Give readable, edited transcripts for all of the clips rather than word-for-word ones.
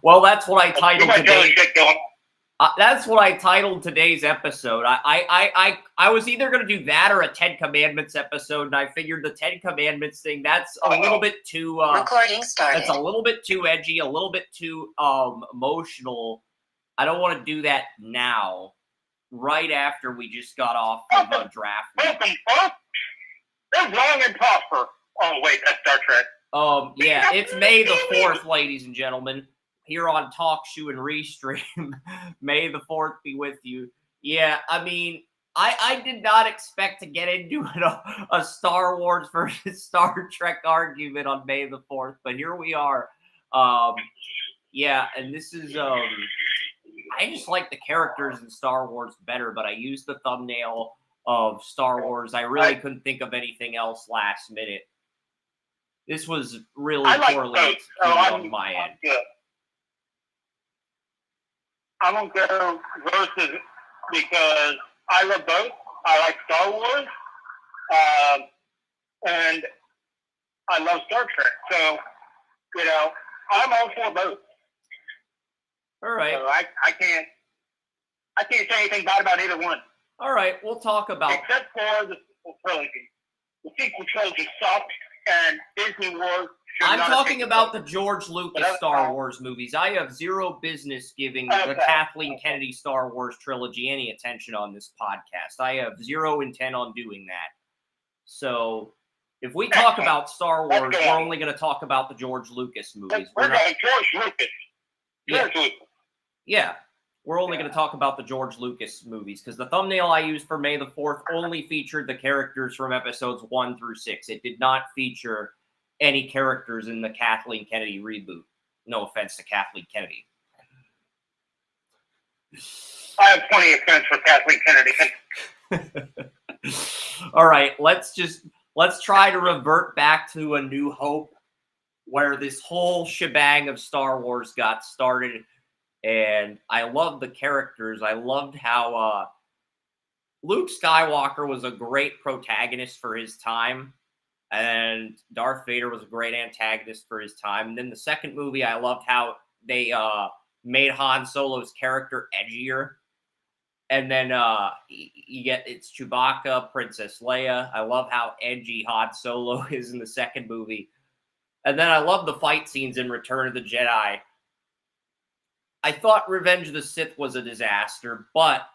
Well, that's what I titled today. That's what I titled today's episode. I was either going to do that or a Ten Commandments episode, and I figured the Ten Commandments thing, that's a little bit too recording started. That's a little bit too edgy, a little bit too emotional. I don't want to do that now, right after we just got off of a draft. They're long and prosper. Oh wait, that's Star Trek. Yeah, it's May the 4th, ladies and gentlemen. Here on Talk Shoe and Restream. May the 4th be with you. Yeah, I mean, I did not expect to get into a Star Wars versus Star Trek argument on May the 4th, but here we are. Yeah, and this is, I just like the characters in Star Wars better, but I used the thumbnail of Star Wars. I really couldn't think of anything else last minute. This was really poorly executed on my end. I'm going to go versus because I love both. I like Star Wars, and I love Star Trek. So, I'm all for both. All right. So I can't say anything bad about either one. All right, we'll talk about... Except for the sequel trilogy. The sequel trilogy sucked, and Disney Wars... I'm talking about the George Lucas Star Wars movies. I have zero business giving the Kathleen Kennedy Star Wars trilogy any attention on this podcast. I have zero intent on doing that. So, if we talk about Star Wars, we're only going to talk about the George Lucas movies. We're not George Lucas. George Lucas. Yeah, we're only going to talk about the George Lucas movies, because the thumbnail I used for May the 4th only featured the characters from episodes 1 through 6. It did not feature any characters in the Kathleen Kennedy reboot. No offense to Kathleen Kennedy. I have plenty of offense for Kathleen Kennedy. All right, let's try to revert back to A New Hope, where this whole shebang of Star Wars got started. And I loved the characters. I loved how Luke Skywalker was a great protagonist for his time. And Darth Vader was a great antagonist for his time. And then the second movie, I loved how they made Han Solo's character edgier. And then you get, it's Chewbacca, Princess Leia. I love how edgy Han Solo is in the second movie. And then I love the fight scenes in Return of the Jedi. I thought Revenge of the Sith was a disaster, but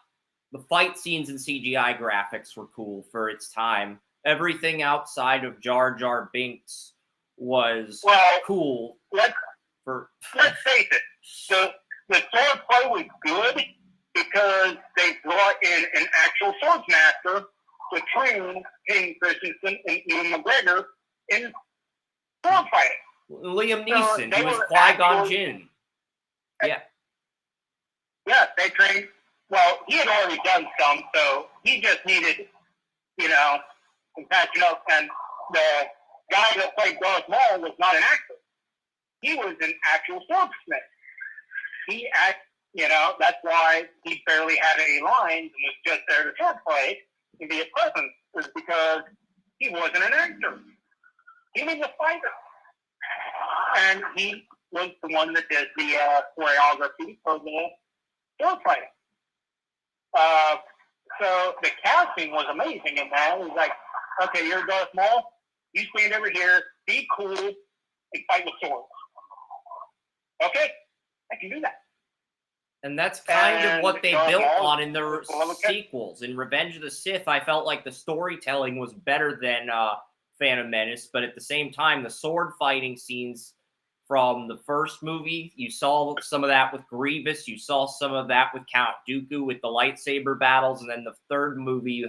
the fight scenes and CGI graphics were cool for its time. Everything outside of Jar Jar Binks was cool. Let's face it, the sword play was good because they brought in an actual swordsmaster to train Hayden Christensen and Ian McGregor in sword fighting. Liam Neeson, he was Qui-Gon Jinn. Yeah. Yeah, they trained. Well, he had already done some, so he just needed, some patching up. And the guy that played Darth Maul was not an actor. He was an actual swordsmith. That's why he barely had any lines and was just there to swordplay and be a presence, is because he wasn't an actor. He was a fighter. And he was the one that did the choreography for the sword fighting. So the casting was amazing in that. It was like, okay, you're Darth Maul. You stand over here, be cool, and fight with swords. Okay, I can do that. And that's kind of what they built on in the sequels. In Revenge of the Sith, I felt like the storytelling was better than Phantom Menace, but at the same time, the sword fighting scenes from the first movie, you saw some of that with Grievous, you saw some of that with Count Dooku with the lightsaber battles, and then the third movie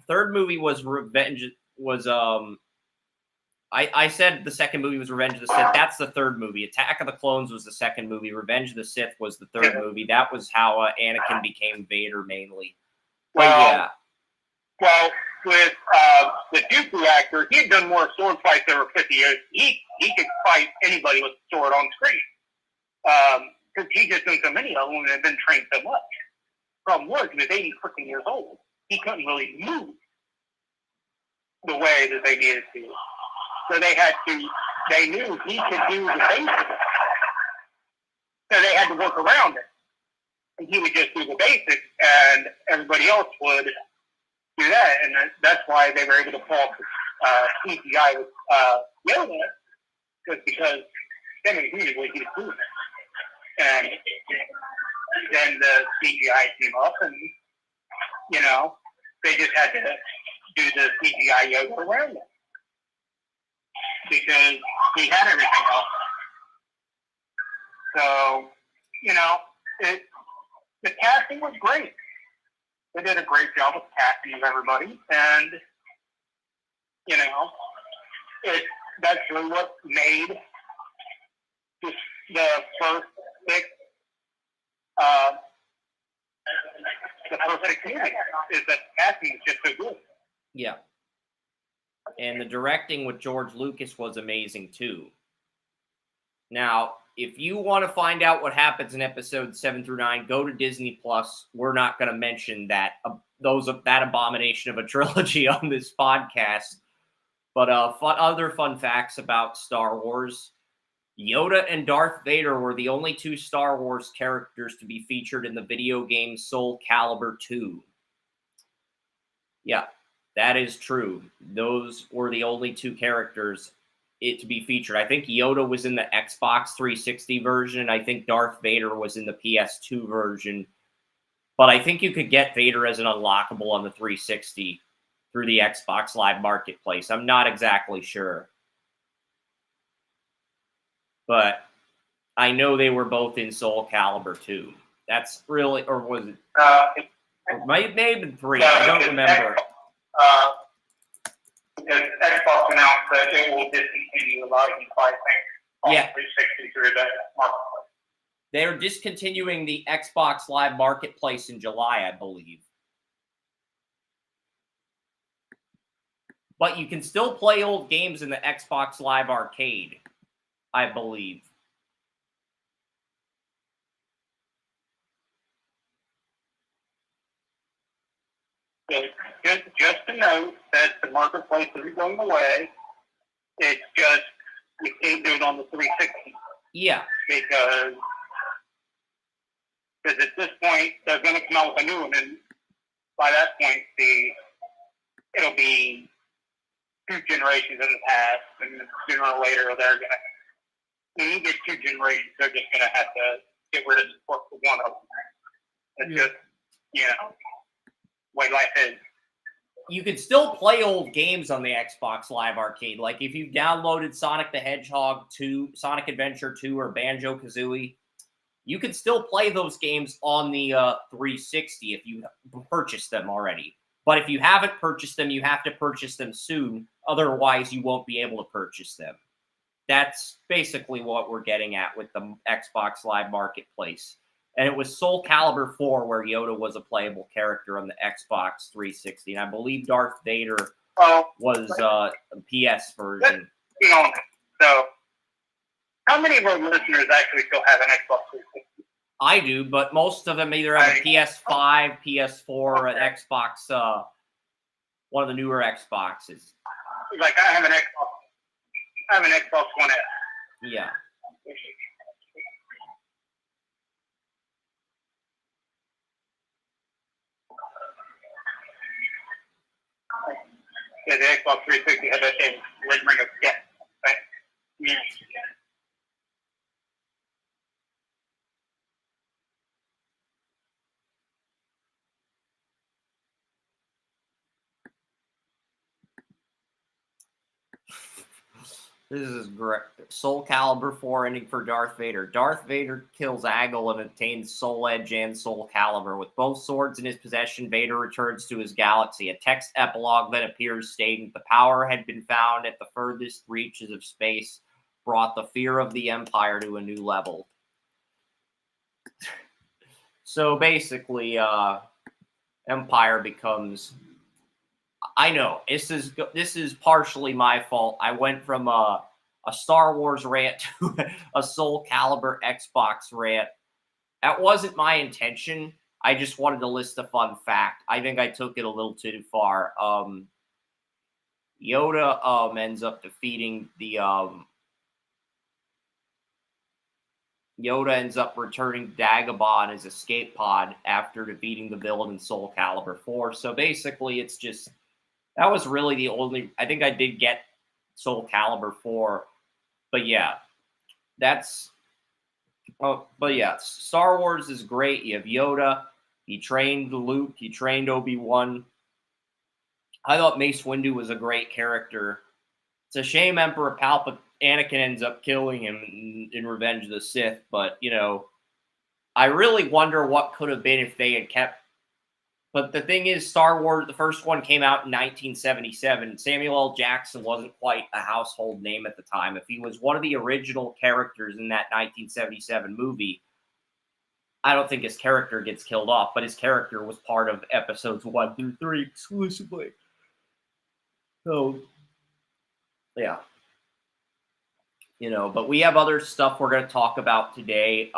third movie was I said the second movie was Revenge of the Sith. That's the third movie. Attack of the Clones was the second movie. Revenge of the Sith was the third movie. That was how Anakin became Vader mainly. Well, with the Dooku actor, he had done more sword fights over 50 years. He could fight anybody with a sword on screen. Because he just done so many of them and had been trained so much. Problem was, he was 80 freaking years old. He couldn't really move the way that they needed to. So they had to they knew he could do the basics. So they had to work around it. And he would just do the basics, and everybody else would do that. And that's why they were able to pull off CGI with Yoda, because then he knew what he was doing. And then the CGI came up, and, they just had to do the CGI Yoda around it. Because he had everything else. So, the casting was great. They did a great job with casting of everybody. And, that's really what made the first six movies, is that casting is just so good. Yeah. And the directing with George Lucas was amazing too. Now, if you want to find out what happens in episodes 7 through 9, go to Disney Plus. We're not going to mention that that abomination of a trilogy on this podcast. But other fun facts about Star Wars: Yoda and Darth Vader were the only two Star Wars characters to be featured in the video game Soul Calibur 2. Yeah, that is true. Those were the only two characters to be featured. I think Yoda was in the Xbox 360 version, and I think Darth Vader was in the PS2 version. But I think you could get Vader as an unlockable on the 360 through the Xbox Live Marketplace. I'm not exactly sure. But I know they were both in Soul Calibur 2. That's really, or was it? It may have been 3. I don't remember. Because Xbox announced that it will discontinue a lot of things on 360 through the marketplace. They're discontinuing the Xbox Live Marketplace in July, I believe. But you can still play old games in the Xbox Live Arcade, I believe. Just to note that the marketplace isn't going away. It's just you can't do it on the 360. Yeah. Because at this point they're going to come out with a new one, and by that point it'll be 2 generations in the past, and sooner or later they're going to. When you get 2 generations, they're just going to have to get rid of support for one of them. It's just way life is. You can still play old games on the Xbox Live Arcade. Like if you've downloaded Sonic the Hedgehog 2, Sonic Adventure 2, or Banjo-Kazooie, you can still play those games on the 360 if you purchased them already. But if you haven't purchased them, you have to purchase them soon. Otherwise, you won't be able to purchase them. That's basically what we're getting at with the Xbox Live Marketplace. And it was Soul Calibur 4 where Yoda was a playable character on the Xbox 360. And I believe Darth Vader was a PS version. So, how many of our listeners actually still have an Xbox 360? I do, but most of them either have a PS5, PS4, or an Xbox, one of the newer Xboxes. Like I have an Xbox One S. Yeah. Yeah, the Xbox 360 had that same red ring of death, right? Yeah. This is great. Soul Calibur 4 ending for Darth Vader. Darth Vader kills Aggle and obtains Soul Edge and Soul Calibur. With both swords in his possession, Vader returns to his galaxy. A text epilogue then appears stating the power had been found at the furthest reaches of space, brought the fear of the Empire to a new level. So basically, Empire becomes... I know this is partially my fault. I went from a Star Wars rant to a Soul Calibur Xbox rant. That wasn't my intention. I just wanted to list a fun fact. I think I took it a little too far. Yoda ends up defeating the Yoda ends up returning Dagobah in his escape pod after defeating the villain in Soul Calibur 4. So basically, it's just, that was really the only, I think I did get Soul Calibur 4, but yeah, Star Wars is great. You have Yoda, he trained Luke, he trained Obi-Wan. I thought Mace Windu was a great character. It's a shame Emperor Anakin ends up killing him in Revenge of the Sith, but, you know, I really wonder what could have been if they had kept. But the thing is, Star Wars, the first one came out in 1977. Samuel L. Jackson wasn't quite a household name at the time. If he was one of the original characters in that 1977 movie, I don't think his character gets killed off, but his character was part of episodes 1 through 3 exclusively. So, yeah. You know, but we have other stuff we're going to talk about today.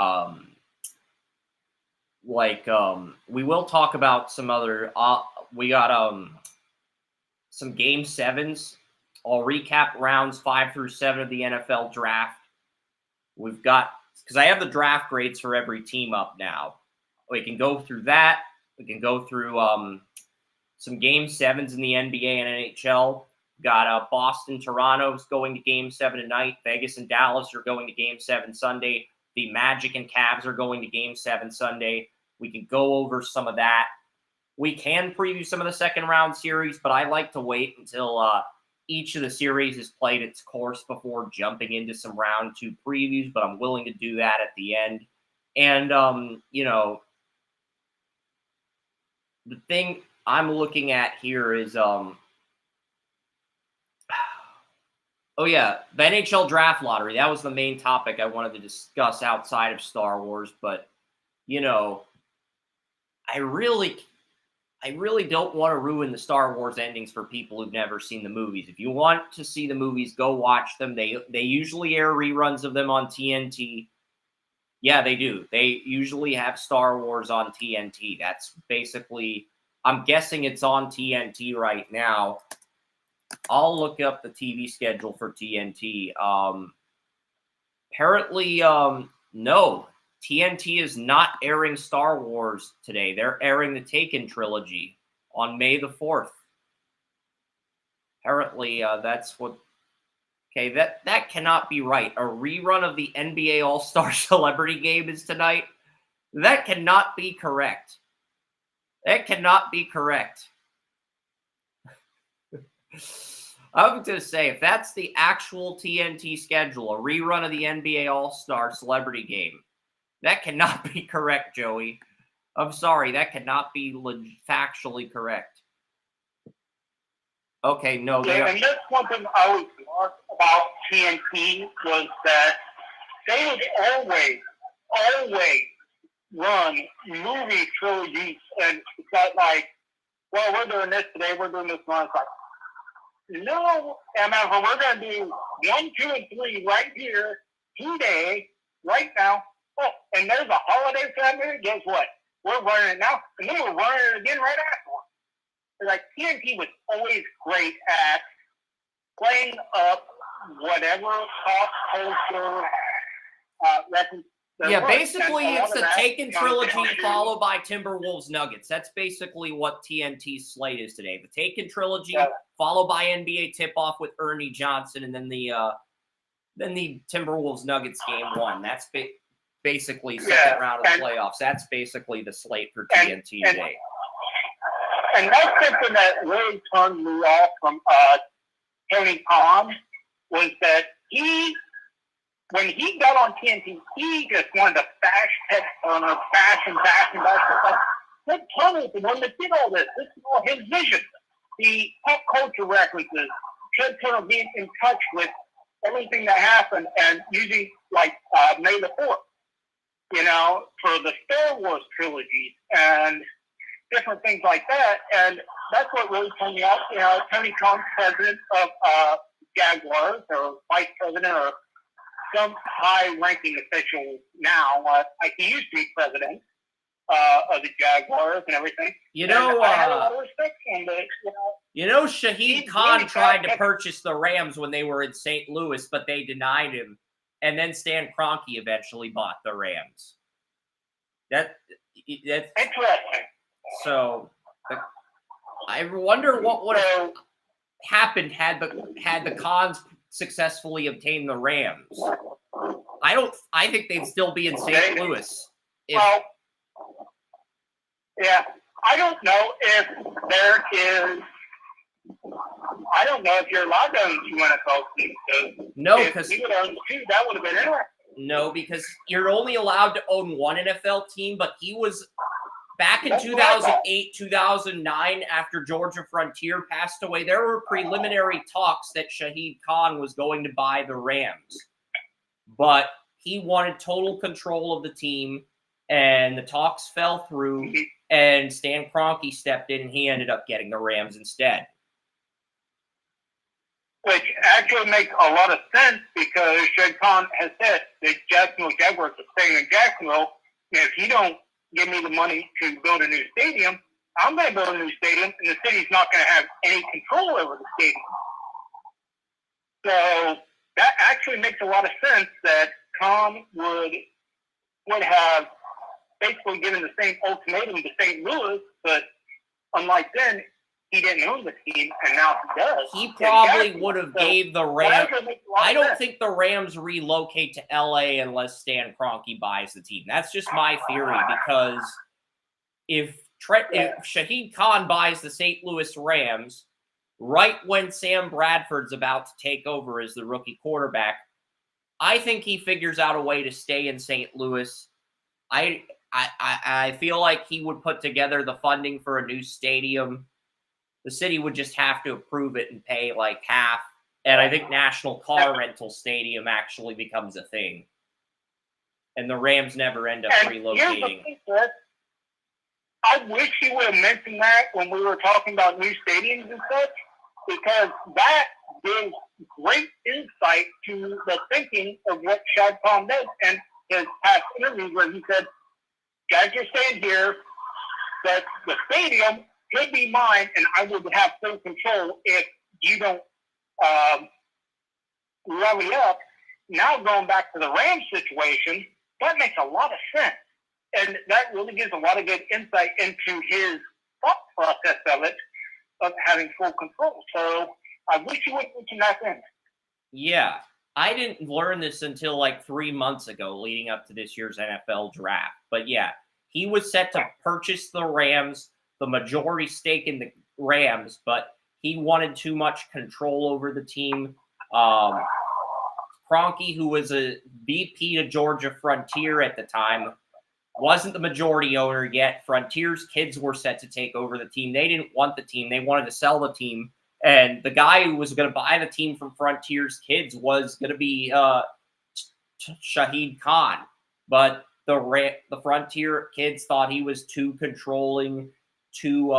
We will talk about some other, we got some Game 7s. I'll recap rounds 5 through 7 of the NFL draft. We've got, because I have the draft grades for every team up now. We can go through that. We can go through some Game 7s in the NBA and NHL. Got Boston, Toronto's going to Game 7 tonight. Vegas and Dallas are going to Game 7 Sunday. The Magic and Cavs are going to Game 7 Sunday. We can go over some of that. We can preview some of the second round series, but I like to wait until each of the series has played its course before jumping into some round 2 previews, but I'm willing to do that at the end. And, you know, the thing I'm looking at here is, oh, yeah, the NHL Draft Lottery. That was the main topic I wanted to discuss outside of Star Wars. But, you know, I really don't want to ruin the Star Wars endings for people who've never seen the movies. If you want to see the movies, go watch them. They usually air reruns of them on TNT. Yeah, they do. They usually have Star Wars on TNT. That's basically, I'm guessing it's on TNT right now. I'll look up the TV schedule for TNT. Apparently, no. TNT is not airing Star Wars today. They're airing the Taken trilogy on May the 4th. Apparently, that's what... Okay, that cannot be right. A rerun of the NBA All-Star Celebrity Game is tonight? That cannot be correct. That cannot be correct. I was going to say, if that's the actual TNT schedule, a rerun of the NBA All-Star Celebrity Game, that cannot be correct, Joey. I'm sorry, that cannot be factually correct. Okay, no. Yeah, and that's one thing I always loved about TNT was that they would always run movie trilogies, and it's not like, well, we're doing this today, we're doing this one. It's like, no, Emma, we're going to do 1, 2, and 3 right here, today, right now. Oh, and there's a holiday for that movie. Guess what? We're running it now, and then we're running it again right afterwards. Like, TNT was always great at playing up whatever pop culture reference. Yeah, basically it's the Taken trilogy followed by Timberwolves Nuggets. That's basically what TNT's slate is today. The Taken trilogy followed by NBA tip-off with Ernie Johnson, and then the Timberwolves Nuggets game 1. That's basically second round of the playoffs. That's basically the slate for TNT today. And that's something that really turned me off from Tony Khan was that when he got on TNT, he just wanted to bash Ted Turner, bash. Ted Turner is the one that did all this. This is all his vision. The pop culture references, Ted Turner being in touch with everything that happened and using, like, May the 4th, you know, for the Star Wars trilogy and different things like that. And that's what really turned me off. You know, Tony Khan's president of Jaguars, or vice president, or some high-ranking official now. Like, he used to be president of the Jaguars and everything. You know, I had a lot of respect for him, but, you know, Shahid Khan tried to purchase the Rams when they were in St. Louis, but they denied him. and then Stan Kroenke eventually bought the Rams. That's interesting. So I wonder what would have happened had the Khans successfully obtained the Rams. I think they'd still be in St. Louis. Well, yeah, I don't know if there is. I don't know if you're allowed to own two NFL teams. No, because he would own two, that would have been interesting. No, because you're only allowed to own one NFL team, but he was back in 2008, 2009, after Georgia Frontier passed away, there were preliminary talks that Shahid Khan was going to buy the Rams. But he wanted total control of the team, and the talks fell through, and Stan Kroenke stepped in, and he ended up getting the Rams instead. Which actually makes a lot of sense because Shahid Khan has said that Jacksonville Jaguars are staying in Jacksonville. And if you don't give me the money to build a new stadium, I'm going to build a new stadium, and the city's not going to have any control over the stadium. So that actually makes a lot of sense that Khan would have basically given the same ultimatum to St. Louis, but unlike then, he didn't own the team, and now he does. He probably would have gave the Rams. I don't think the Rams relocate to LA unless Stan Kroenke buys the team. That's just my theory, because if Shahid Khan buys the St. Louis Rams right when Sam Bradford's about to take over as the rookie quarterback, I think he figures out a way to stay in St. Louis. I feel like he would put together the funding for a new stadium. The city would just have to approve it and pay like half. And I think National Car Rental Stadium actually becomes a thing. And the Rams never end up relocating. I wish he would have mentioned that when we were talking about new stadiums and such, because that gives great insight to the thinking of what Shahid Khan did and his past interviews where he said, guys are staying here, that the stadium could be mine, and I would have full control if you don't rally up. Now going back to the Rams situation, that makes a lot of sense. And that really gives a lot of good insight into his thought process of having full control. So I wish you would mention that then. Yeah. I didn't learn this until like 3 months ago, leading up to this year's NFL draft. But yeah, he was set to purchase the Rams, the majority stake in the Rams, but he wanted too much control over the team. Kroenke, who was a VP to Georgia Frontier at the time, wasn't the majority owner yet. Frontier's kids were set to take over the team. They didn't want the team. They wanted to sell the team. And the guy who was going to buy the team from Frontier's kids was going to be Shahid Khan. But the Frontier kids thought he was too controlling, too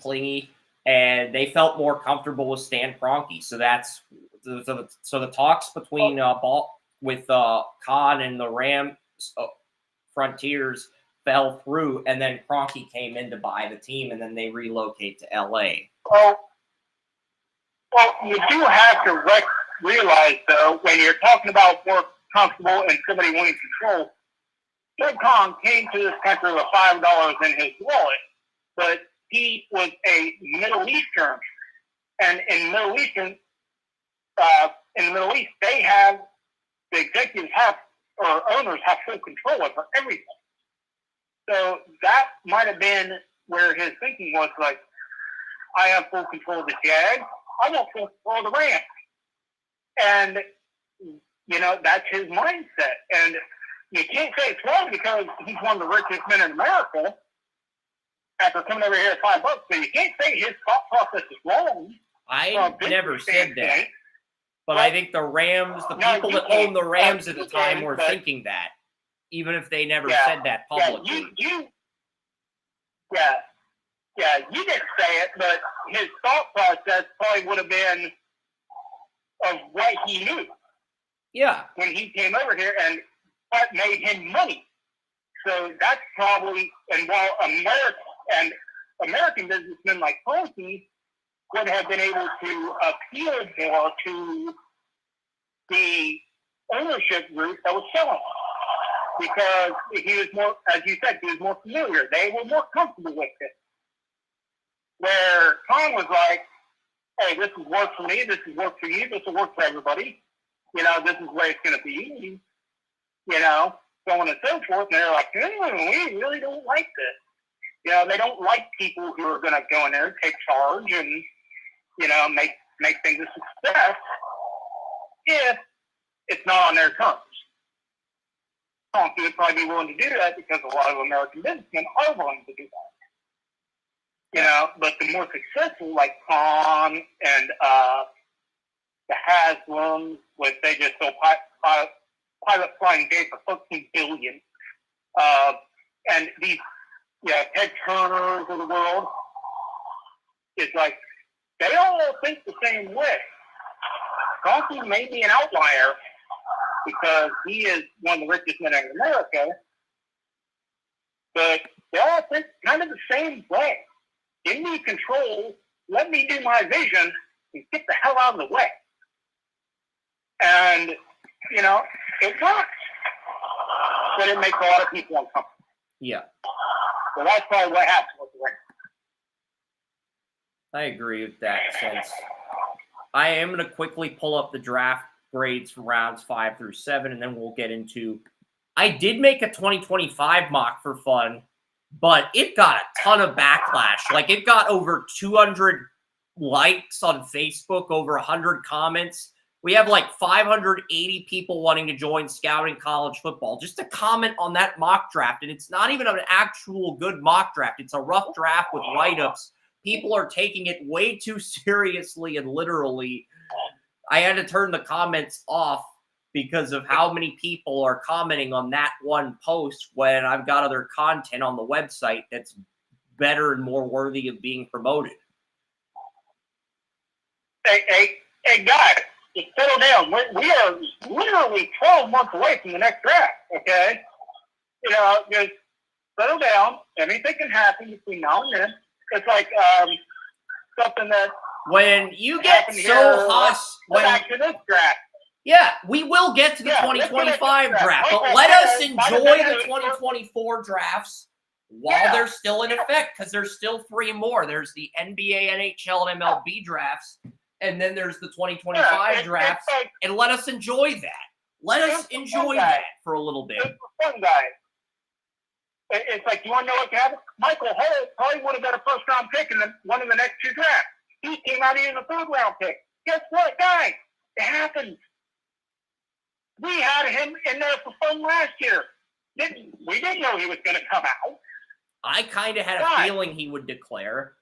clingy, and they felt more comfortable with Stan Kroenke. So that's so the talks between with Khan and the Rams Frontiers fell through, and then Kroenke came in to buy the team, and then they relocate to LA. Well, you do have to realize, though, when you're talking about more comfortable and somebody wanting control, Shahid Khan came to this country with $5 in his wallet, but he was a Middle Eastern, and in the Middle East, they have the executives or owners have full control over everything. So that might have been where his thinking was, like, I have full control of the Jags, I want full control of the Rams. And, that's his mindset. And you can't say it's wrong because he's one of the richest men in America after coming over here at $5. So you can't say his thought process is wrong. I never said that. But I think the Rams, the people that owned the Rams at the time were thinking that, even if they never said that publicly. You didn't say it, but his thought process probably would have been of what he knew. Yeah. When he came over here and what made him money. So that's probably, and while American businessmen like Kroenke would have been able to appeal more to the ownership group that was selling him. Because he was more, as you said, he was more familiar. They were more comfortable with it. Where Tom was like, hey, this has worked for me, this has worked for you, this will work for everybody. You know, this is the way it's going to be. You know, so on and so forth. And they're like, we really don't like this. You know, they don't like people who are going to go in there, take charge, and, you know, make things a success if it's not on their terms. Honky would probably be willing to do that because a lot of American businessmen are willing to do that. You know, but the more successful, like Con and the Haslams, which they just sold pilot flying day for $13 billion, and these Ted Turners of the world, it's like they all think the same way. Conky may be an outlier because he is one of the richest men in America, but they all think kind of the same way. Give me control, let me do my vision, and get the hell out of the way. And, you know, it works, but it makes a lot of people uncomfortable. Yeah. So that's probably what happens with the Rangers. I agree with that sense. I am going to quickly pull up the draft grades from rounds 5 through 7, and then we'll get into... I did make a 2025 mock for fun, but it got a ton of backlash. Like, it got over 200 likes on Facebook, over 100 comments. We have like 580 people wanting to join Scouting College Football just to comment on that mock draft. And it's not even an actual good mock draft. It's a rough draft with write-ups. People are taking it way too seriously and literally. I had to turn the comments off because of how many people are commenting on that one post when I've got other content on the website that's better and more worthy of being promoted. Hey, guys, just settle down. We are literally 12 months away from the next draft, okay? You know, just settle down. Anything can happen between now and then. It's like something that... When you get so hot... to this draft. Yeah, we will get to the 2025 draft, but let us enjoy the 2024 drafts while they're still in effect, because there's still 3 more. There's the NBA, NHL, and MLB drafts, and then there's the 2025 drafts, and let us enjoy that. Let us enjoy that for a little bit. It's for fun, guys. It's like, you want to know what happened? Michael Holt probably would have got a first-round pick in one of the next 2 drafts. He came out in a 3rd-round pick. Guess what, guys? It happens. We had him in there for fun last year. We didn't know he was going to come out. I kind of had a feeling he would declare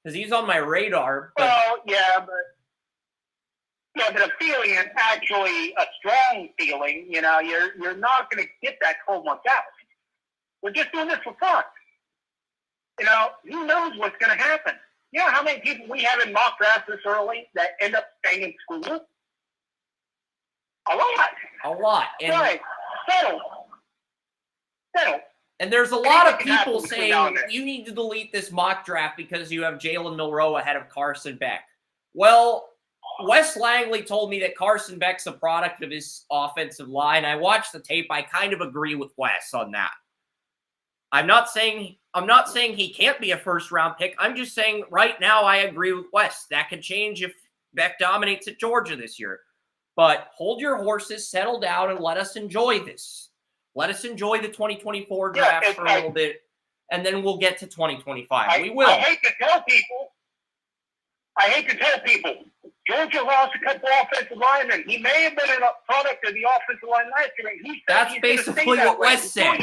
because he's on my radar. But... Well, but a feeling is actually a strong feeling. You know, you're not going to get that 12 months out. We're just doing this for fun. You know, who knows what's going to happen? You know how many people we have in mock drafts this early that end up staying in school? A lot. A lot. And, right. Settle. And there's a lot of people saying you need to delete this mock draft because you have Jalen Milroe ahead of Carson Beck. Well, Wes Langley told me that Carson Beck's a product of his offensive line. I watched the tape. I kind of agree with Wes on that. I'm not saying he can't be a first-round pick. I'm just saying right now I agree with Wes. That could change if Beck dominates at Georgia this year. But hold your horses, settle down, and let us enjoy this. Let us enjoy the 2024 draft for a little bit, and then we'll get to 2025. We will. I hate to tell people, Georgia lost a couple offensive linemen. He may have been a product of the offensive line last year. And he said that's basically what Wes said.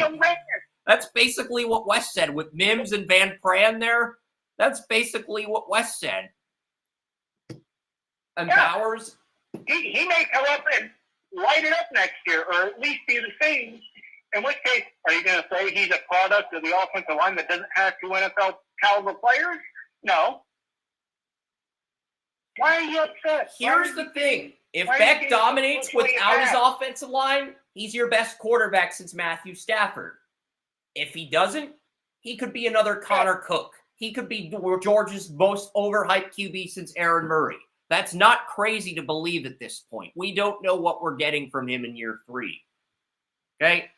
That's basically what Wes said with Mims and Van Pran there. That's basically what Wes said. And Bowers. He may come up and light it up next year, or at least be the same. In which case, are you going to say he's a product of the offensive line that doesn't have 2 NFL caliber players? No. Why are you upset? Here's the thing. If Beck dominates without his offensive line, he's your best quarterback since Matthew Stafford. If he doesn't, he could be another Connor Cook. he could be Georgia's most overhyped QB since Aaron Murray. That's not crazy to believe at this point. We don't know what we're getting from him in year 3. Okay?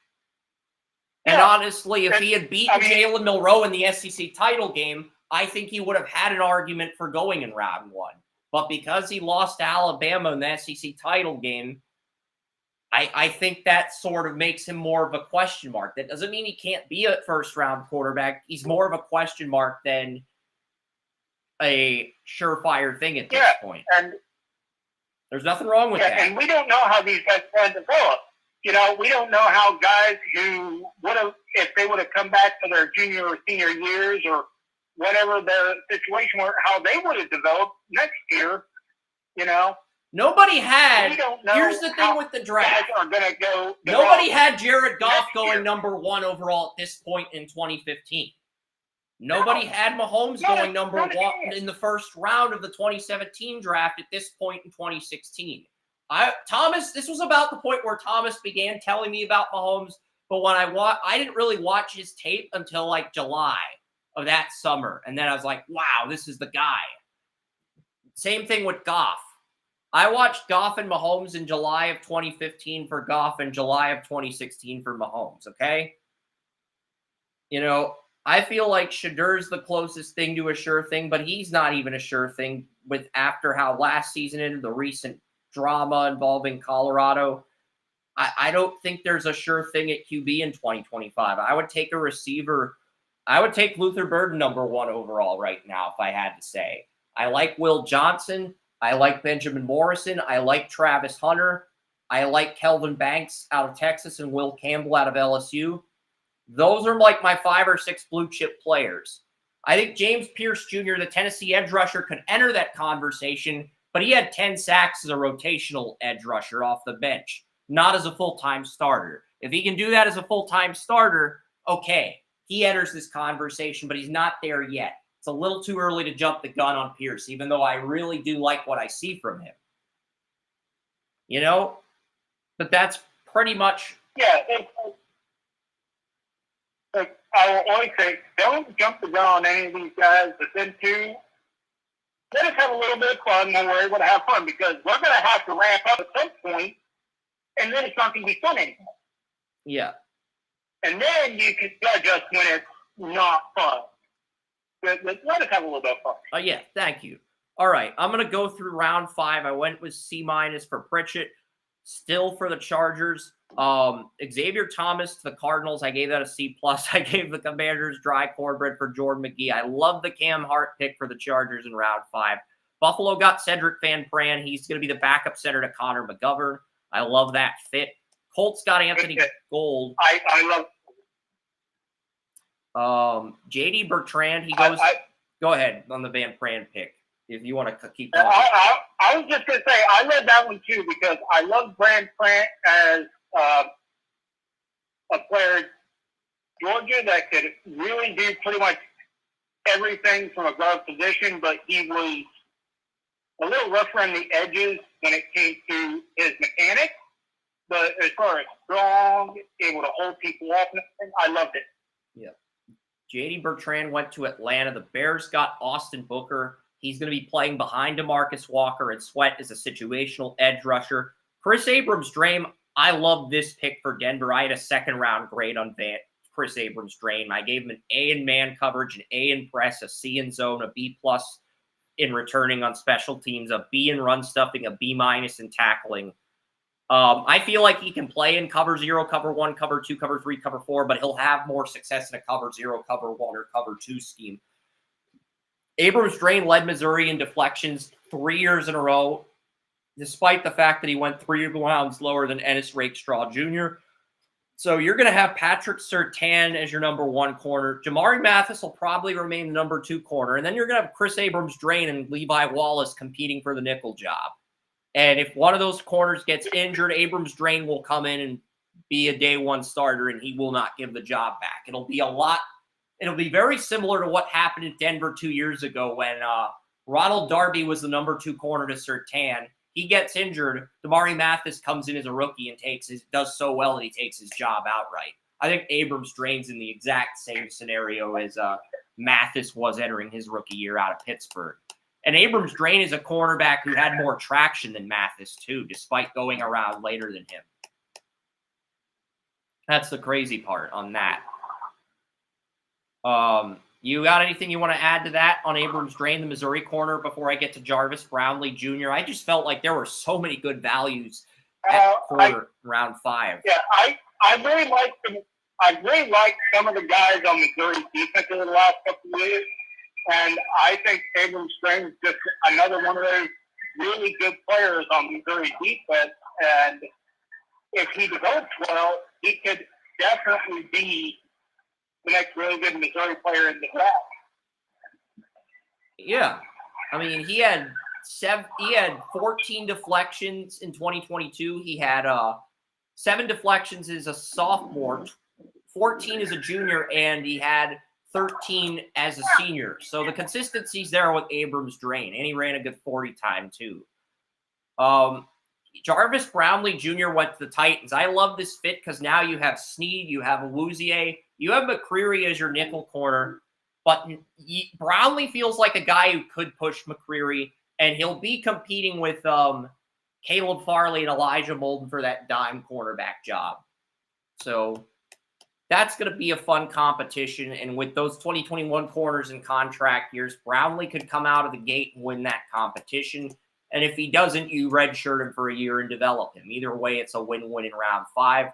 And honestly, if he had beaten Jalen Milroe in the SEC title game, I think he would have had an argument for going in round 1. But because he lost to Alabama in the SEC title game, I think that sort of makes him more of a question mark. That doesn't mean he can't be a first-round quarterback. He's more of a question mark than a surefire thing at this point. And there's nothing wrong with that. And we don't know how these guys can develop. You know, we don't know how guys who would have, if they would have come back to their junior or senior years or whatever their situation were, how they would have developed next year, you know. Nobody had. We don't know. Here's the thing with the draft. Are gonna go Nobody had Jared Goff going number 1 overall at this point in 2015. Nobody had Mahomes going number 1 in the first round of the 2017 draft at this point in 2016. Thomas, this was about the point where Thomas began telling me about Mahomes, but when I didn't really watch his tape until like July of that summer, and then I was like, wow, this is the guy. Same thing with Goff. I watched Goff and Mahomes in July of 2015 for Goff and July of 2016 for Mahomes, okay? You know, I feel like Shedur's the closest thing to a sure thing, but he's not even a sure thing with after how last season ended, the recent drama involving Colorado. I don't think there's a sure thing at QB in 2025. I would take a receiver. I would take Luther Burden number 1 overall right now if I had to say. I like Will Johnson. I like Benjamin Morrison. I like Travis Hunter. I like Kelvin Banks out of Texas and Will Campbell out of LSU. Those are like my 5 or 6 blue chip players. I think James Pierce Jr., the Tennessee edge rusher, could enter that conversation, but he had 10 sacks as a rotational edge rusher off the bench, not as a full-time starter. If he can do that as a full-time starter, okay, he enters this conversation, but he's not there yet. It's a little too early to jump the gun on Pierce, even though I really do like what I see from him. You know? But that's pretty much... Yeah, I will always say, don't jump the gun on any of these guys, but then too, let us have a little bit of fun when we're able to have fun, because we're going to have to ramp up at some point, and then it's not going to be fun anymore. Yeah. And then you can judge us when it's not fun. Let us have a little bit of fun. Yeah, thank you. All right, I'm going to go through round 5. I went with C- for Pritchett. Still for the Chargers. Xavier Thomas to the Cardinals. I gave that a C+. I gave the Commanders Dry Cornbread for Jordan McGee. I love the Cam Hart pick for the Chargers in round 5. Buffalo got Cedric Van Pran. He's going to be the backup center to Connor McGovern. I love that fit. Colts got Anthony Gold. I love JD Bertrand. He goes. Go ahead on the Van Pran pick if you want to keep going. I was just going to say, I read that one too because I love Van Pran as a player in Georgia that could really do pretty much everything from a guard position, but he was a little rougher on the edges when it came to his mechanics. But as far as strong, able to hold people off, I loved it. Yeah. JD Bertrand went to Atlanta. The Bears got Austin Booker. He's going to be playing behind DeMarcus Walker and Sweat as a situational edge rusher. Chris Abrams-Drain, I love this pick for Denver. I had a second-round grade on Chris Abrams-Drain. I gave him an A in man coverage, an A in press, a C in zone, a B+ in returning on special teams, a B in run stuffing, a B- in tackling. I feel like he can play in cover 0, cover 1, cover 2, cover 3, cover 4, but he'll have more success in a cover 0, cover 1, or cover 2 scheme. Abrams-Drain led Missouri in deflections 3 years in a row, despite the fact that he went 3 rounds lower than Ennis Rakestraw Jr. So you're going to have Patrick Surtain as your number 1 corner. Jamari Mathis will probably remain the number 2 corner. And then you're going to have Chris Abrams-Drain and Levi Wallace competing for the nickel job. And if one of those corners gets injured, Abrams-Drain will come in and be a day 1 starter, and he will not give the job back. It'll be very similar to what happened in Denver 2 years ago when Ronald Darby was the number 2 corner to Surtain. He gets injured. Damari Mathis comes in as a rookie and does so well that he takes his job outright. I think Abrams-Drain's in the exact same scenario as Mathis was entering his rookie year out of Pittsburgh. And Abrams Drain is a cornerback who had more traction than Mathis, too, despite going around later than him. That's the crazy part on that. You got anything you want to add to that on Abrams Drain, the Missouri corner, before I get to Jarvis Brownlee Jr.? I just felt like there were so many good values at corner round 5. Yeah, I really like them. I really like some of the guys on Missouri's defense over the last couple of years, and I think Abrams Drain is just another one of those really good players on Missouri's defense. And if he develops well, he could definitely be the next really good Missouri player in the draft. Yeah, I mean, he had 14 deflections in 2022. He had 7 deflections as a sophomore, 14 as a junior, and he had 13 as a senior. So the consistency's there with Abrams Drain, and he ran a good 40 time too. Jarvis Brownlee Jr. went to the Titans. I love this fit because now you have Snead, you have Awuzie, you have McCreary as your nickel corner, but Brownlee feels like a guy who could push McCreary, and he'll be competing with Caleb Farley and Elijah Molden for that dime cornerback job. So that's going to be a fun competition, and with those 2021 corners in contract years, Brownlee could come out of the gate and win that competition. And if he doesn't, you redshirt him for a year and develop him. Either way, it's a win-win in round 5.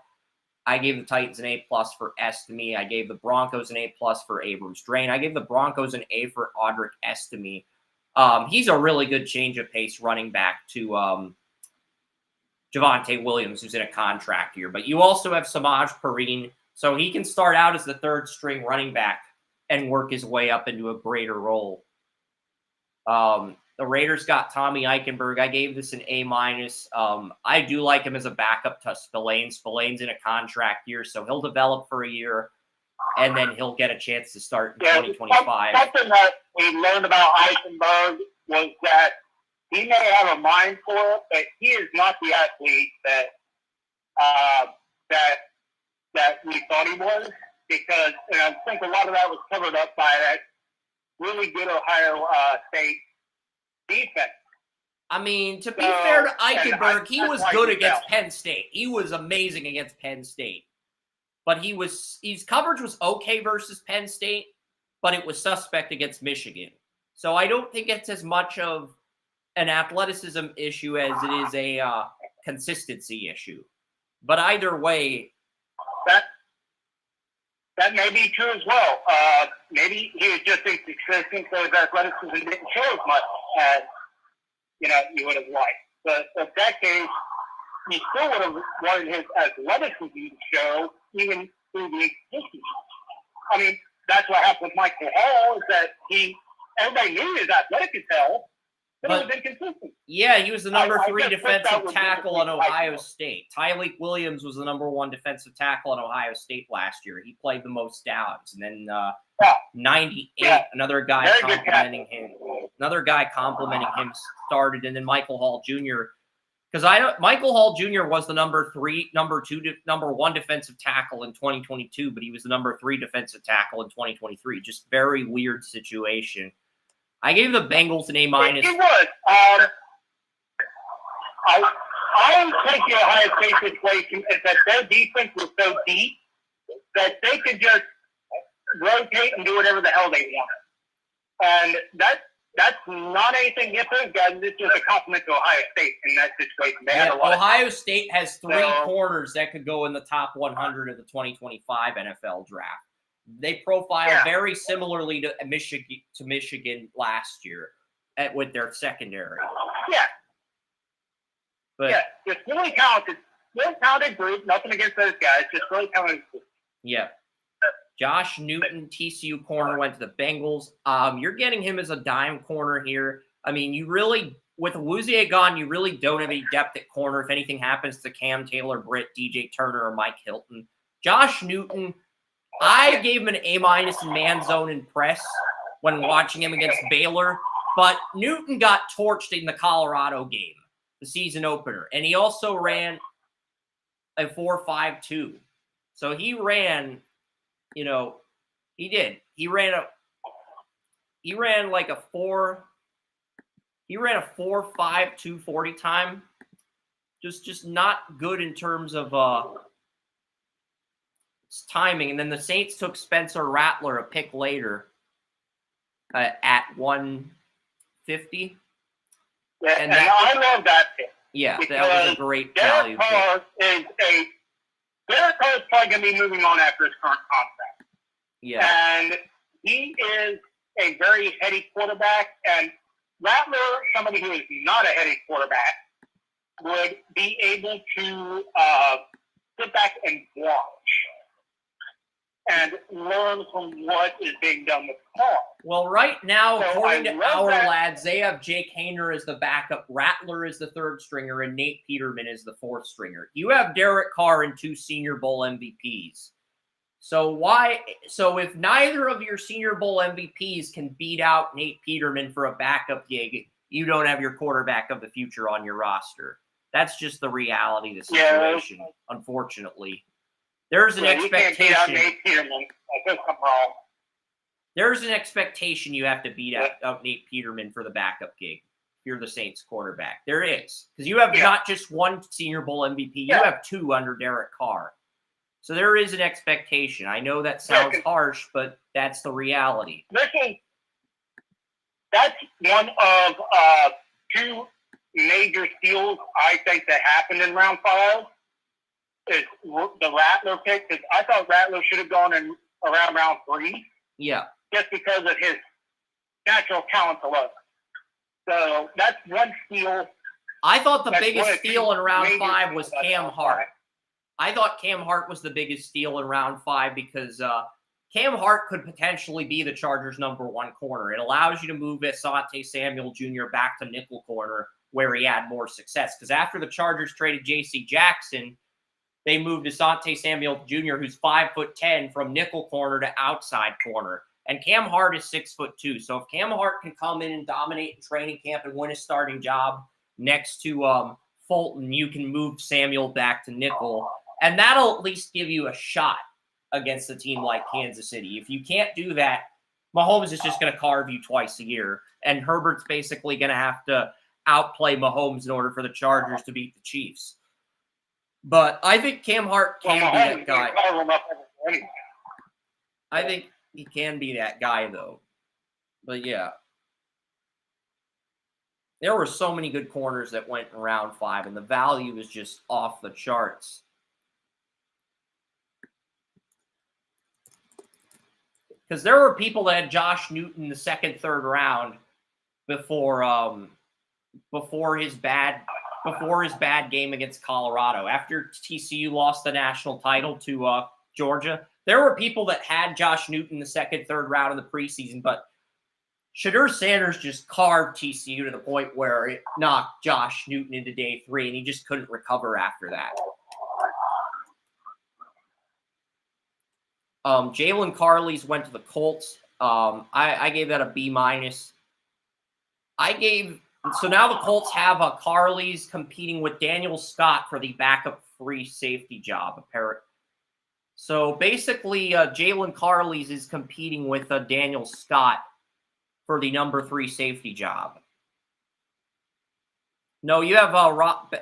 I gave the Titans an A+ for Estime. I gave the Broncos an A+ for Abrams Drain. I gave the Broncos an A for Audric Estime. He's a really good change of pace running back to Javonte Williams, who's in a contract year. But you also have Samaj Perine, so he can start out as the third-string running back and work his way up into a greater role. The Raiders got Tommy Eichenberg. I gave this an A-. I do like him as a backup to Spillane. Spillane's in a contract year, so he'll develop for a year, and then he'll get a chance to start in 2025. Something that we learned about Eichenberg was that he may have a mind for it, but he is not the athlete that we thought he was, because and I think a lot of that was covered up by that really good Ohio State defense. I mean, to be fair to Eichenberg, he was good against Penn State. He was amazing against Penn State. But his coverage was okay versus Penn State, but it was suspect against Michigan. So I don't think it's as much of an athleticism issue as it is a consistency issue. But either way, that may be true as well. Maybe he was just inconsistent, so his athleticism didn't show as much as you would have liked. But in that case, you still would have wanted his athleticism to show even through the existence. I mean, that's what happened with Michael Hall, is that everybody knew he was athletic as hell, but he was inconsistent. Yeah, he was the number 3 defensive tackle on Ohio State. Tyleik Williams was the number 1 defensive tackle on Ohio State last year. He played the most downs. And then 98, another guy complimenting him. Another guy complimenting him started, and then Michael Hall Jr. Because Michael Hall Jr. was the number 1 defensive tackle in 2022, but he was the number 3 defensive tackle in 2023. Just very weird situation. I gave the Bengals an A-. It was. I think the Ohio State situation is that their defense was so deep that they could just rotate and do whatever the hell they wanted. And that's not anything against those guys. It's just a compliment to Ohio State in that situation. They had a lot Ohio State has 3 corners that could go in the top 100 of the 2025 NFL draft. They profile very similarly to Michigan last year with their secondary. Yeah. But, just really talented group. Nothing against those guys. Just really talented group. Yeah. Josh Newton, TCU corner, went to the Bengals. You're getting him as a dime corner here. I mean, with Awuzie gone, you really don't have any depth at corner. If anything happens to Cam Taylor, Britt, DJ Turner, or Mike Hilton. Josh Newton, I gave him an A- in man zone and press when watching him against Baylor. But Newton got torched in the Colorado game, the season opener. And he also ran a 4.52. So he ran... he did. He ran He ran like a 4.5 240 time. Just not good in terms of timing. And then the Saints took Spencer Rattler a pick later at 150. Yeah, and I love that pick. Yeah, that was a great value pick. Derek Carr is probably going to be moving on after his current contract. Yeah. And he is a very heady quarterback. And Rattler, somebody who is not a heady quarterback, would be able to sit back and watch and learn from what is being done with Carr. Well, right now, So according to our that. lads, they have Jake Hayner as the backup, Rattler is the third stringer, and Nate Peterman is the fourth stringer. You have Derek Carr and 2 Senior Bowl MVPs. So if neither of your Senior Bowl MVPs can beat out Nate Peterman for a backup gig, you don't have your quarterback of the future on your roster. That's just the reality of the situation, unfortunately. There's an expectation. You can't beat out Nate Peterman. I guess I'm wrong. There's an expectation you have to beat out Nate Peterman for the backup gig. If you're the Saints quarterback. There is. Because you have not just one Senior Bowl MVP. You have 2 under Derek Carr. So there is an expectation. I know that sounds harsh, but that's the reality. That's one of 2 major steals I think that happened in round 5 is the Rattler pick. Because I thought Rattler should have gone in around round 3. Yeah. Just because of his natural talent alone. So that's one steal. I thought the biggest steal in round 5 was Cam Hart. I thought Cam Hart was the biggest steal in round 5 because Cam Hart could potentially be the Chargers' #1 corner. It allows you to move Asante Samuel Jr. back to nickel corner where he had more success. Because after the Chargers traded J.C. Jackson, they moved Asante Samuel Jr., who's 5'10", from nickel corner to outside corner. And Cam Hart is 6'2". So if Cam Hart can come in and dominate in training camp and win a starting job next to Fulton, you can move Samuel back to nickel. And that'll at least give you a shot against a team like Kansas City. If you can't do that, Mahomes is just going to carve you twice a year. And Herbert's basically going to have to outplay Mahomes in order for the Chargers to beat the Chiefs. But I think Cam Hart can be that guy. I think he can be that guy, though. But, yeah. There were so many good corners that went in round 5, and the value was just off the charts. Because there were people that had Josh Newton in the 2nd, 3rd round before his bad game against Colorado. After TCU lost the national title to Georgia, there were people that had Josh Newton in the 2nd, 3rd round in the preseason, but Shedeur Sanders just carved TCU to the point where it knocked Josh Newton into day 3, and he just couldn't recover after that. Jalen Carley's went to the Colts. I gave that a B-. So now the Colts have Carley's competing with Daniel Scott for the backup free safety job. So basically, Jalen Carley's is competing with Daniel Scott for the #3 safety job. No, you have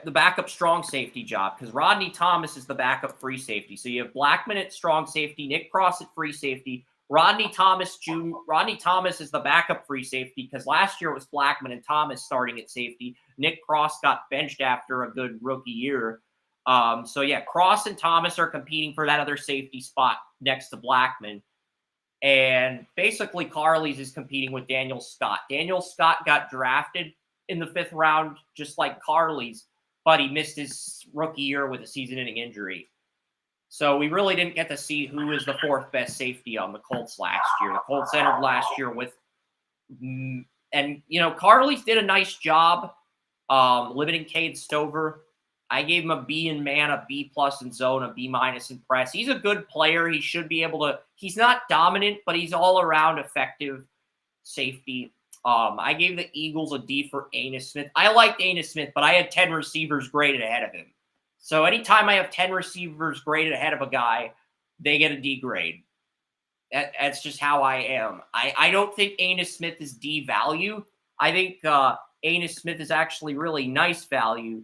the backup strong safety job because Rodney Thomas is the backup free safety. So you have Blackman at strong safety, Nick Cross at free safety, Rodney Thomas is the backup free safety because last year it was Blackman and Thomas starting at safety. Nick Cross got benched after a good rookie year. So yeah, Cross and Thomas are competing for that other safety spot next to Blackman. And basically Carley's is competing with Daniel Scott. Daniel Scott got drafted in the 5th round, just like Carley's, but he missed his rookie year with a season-ending injury. So we really didn't get to see who was the 4th best safety on the Colts last year. The Colts entered last year with, and Carley's did a nice job limiting Cade Stover. I gave him a B in man, a B+ in zone, a B- in press. He's a good player. He should be able to. He's not dominant, but he's all around effective safety. I gave the Eagles a D for Anis Smith. I liked Anis Smith, but I had 10 receivers graded ahead of him. So anytime I have 10 receivers graded ahead of a guy, they get a D grade. That's just how I am. I don't think Anis Smith is D value. I think Anis Smith is actually really nice value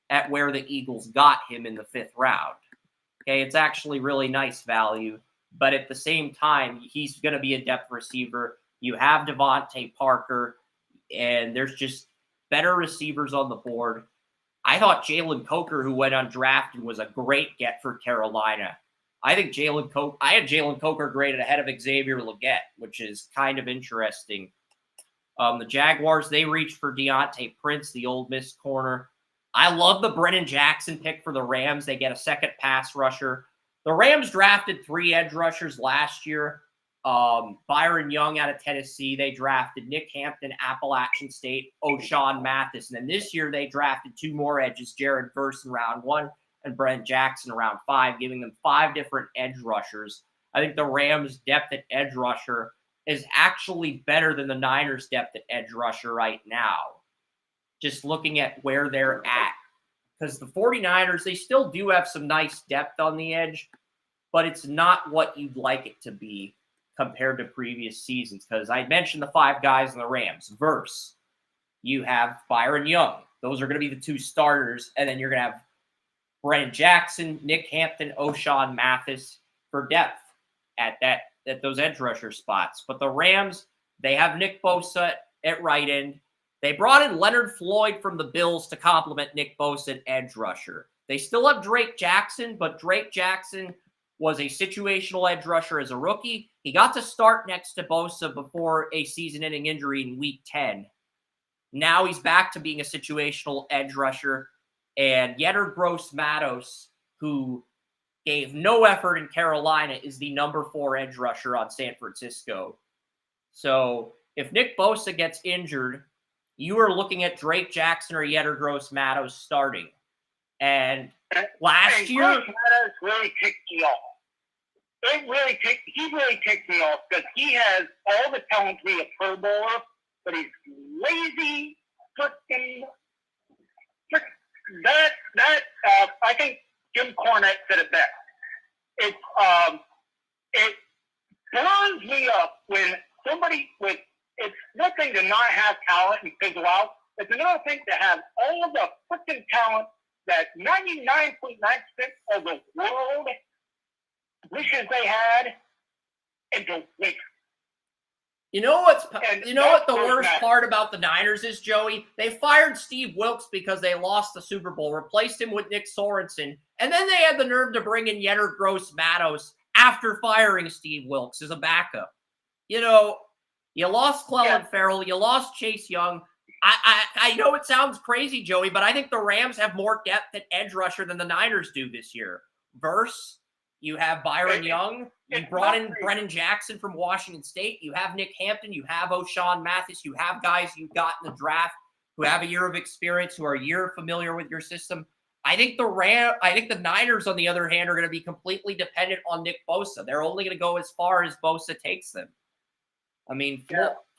at where the Eagles got him in the 5th round. Okay, it's actually really nice value, but at the same time, he's going to be a depth receiver. You have Devontae Parker, and there's just better receivers on the board. I thought Jalen Coker, who went undrafted, was a great get for Carolina. I think I had Jalen Coker graded ahead of Xavier Legette, which is kind of interesting. The Jaguars, they reached for Deontay Prince, the Ole Miss corner. I love the Brennan Jackson pick for the Rams. They get a second pass rusher. The Rams drafted 3 edge rushers last year. Byron Young out of Tennessee. They drafted Nick Hampton, Appalachian State, O'Shawn Mathis. And then this year they drafted 2 more edges, Jared Verse in round 1 and Brennan Jackson in round 5, giving them 5 different edge rushers. I think the Rams' depth at edge rusher is actually better than the Niners' depth at edge rusher right now. Just looking at where they're at. Because the 49ers, they still do have some nice depth on the edge, but it's not what you'd like it to be compared to previous seasons. Because I mentioned the 5 guys in the Rams. Verse, you have Byron Young. Those are going to be the 2 starters. And then you're going to have Brennan Jackson, Nick Hampton, O'Shawn Mathis for depth at those edge rusher spots. But the Rams, they have Nick Bosa at right end. They brought in Leonard Floyd from the Bills to complement Nick Bosa at edge rusher. They still have Drake Jackson, but Drake Jackson was a situational edge rusher as a rookie. He got to start next to Bosa before a season-ending injury in Week 10. Now he's back to being a situational edge rusher. And Yetur Gross-Matos, who gave no effort in Carolina, is the number 4 edge rusher on San Francisco. So if Nick Bosa gets injured, you are looking at Drake Jackson or Yetur Gross-Matos starting. And last year, Gross-Matos really ticked me off. He really ticked me off because he has all the talent to be a Pro Bowler, but he's lazy, freaking. I think Jim Cornette said it best. It burns me up when somebody with. It's one thing to not have talent and fizzle out. It's another thing to have all of the freaking talent that 99.9% of the world wishes they had and to waste. You know what the worst part about the Niners is, Joey? They fired Steve Wilkes because they lost the Super Bowl, replaced him with Nick Sorensen, and then they had the nerve to bring in Yetur Gross-Matos after firing Steve Wilkes as a backup. You know, you lost Clelin Ferrell, you lost Chase Young. I know it sounds crazy, Joey, but I think the Rams have more depth at edge rusher than the Niners do this year. Verse, you have Byron Young. You brought in Brennan Jackson from Washington State. You have Nick Hampton. You have O'Shawn Mathis. You have guys you got in the draft who have a year of experience, who are a year familiar with your system. I think the Niners, on the other hand, are going to be completely dependent on Nick Bosa. They're only going to go as far as Bosa takes them. I mean,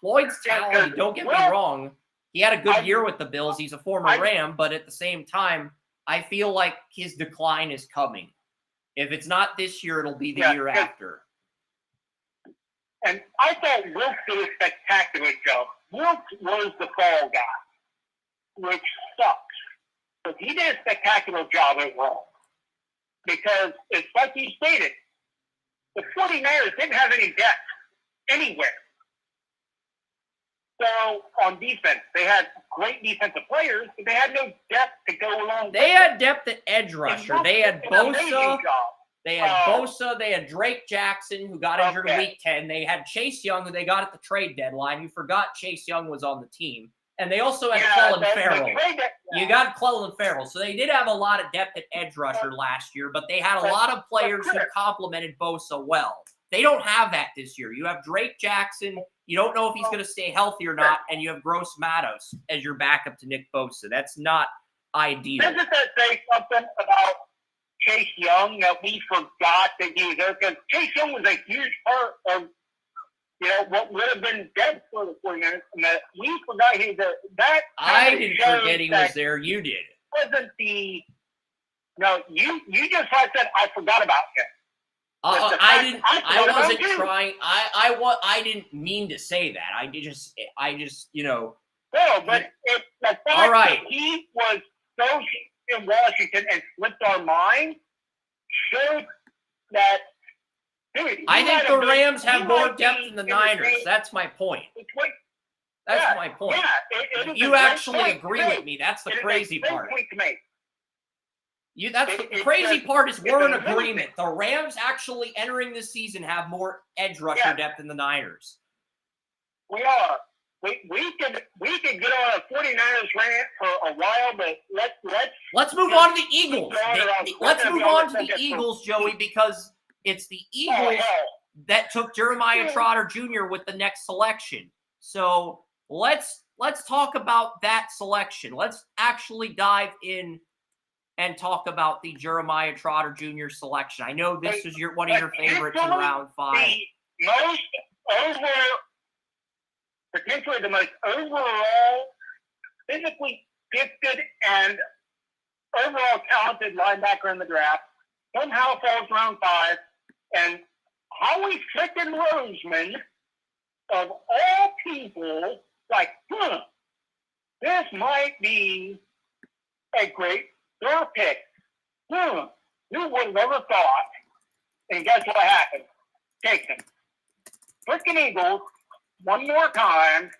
Floyd's talented. Don't get me wrong. He had a good year with the Bills. He's a former Ram, but at the same time, I feel like his decline is coming. If it's not this year, it'll be the year after. And I thought Wilkes did a spectacular job. Wilkes was the fall guy, which sucks. But he did a spectacular job overall. Because it's like you stated, the 49ers didn't have any depth anywhere. So on defense, they had great defensive players, but they had no depth to go along. They had depth at edge rusher. They had Bosa. They had Bosa. They had Drake Jackson, who got injured in Week 10. They had Chase Young, who they got at the trade deadline. You forgot Chase Young was on the team. And they also had Clelin Ferrell. You got Clelin Ferrell. So they did have a lot of depth at edge rusher last year, but they had a lot of players who complemented Bosa well. They don't have that this year. You have Drake Jackson. You don't know if he's going to stay healthy or not, and you have Gross-Matos as your backup to Nick Bosa. That's not ideal. Doesn't that say something about Chase Young that we forgot that he was there? Because Chase Young was a huge part of, what would have been dead for the 49ers, and that we forgot he was there. That I didn't forget he was there. You did. Wasn't the – no, you just said I forgot about him. I wasn't trying. I didn't mean to say that. I just, No, but the fact all right. that he was so in Washington and slipped our mind shows that. Dude, I think the Rams have more depth than the Niners. That's my point. That's my point. Yeah, you actually agree with me. That's the crazy part. The crazy part is we're in agreement. The Rams actually entering this season have more edge rusher depth than the Niners. We are. We could get on a 49ers rant for a while, but let's move on to the Eagles. Let's move on to the Eagles, Joey, because it's the Eagles that took Jeremiah Trotter Jr. with the next selection. So let's talk about that selection. Let's actually dive in and talk about the Jeremiah Trotter Jr. selection. I know this is one of your favorites in round 5. Potentially the most overall physically gifted and overall talented linebacker in the draft somehow falls round 5, and Howie freaking Roseman, of all people, like, this might be a great third pick. You would have never thought. And guess what happened? Take him. Freaking Eagles, one more time,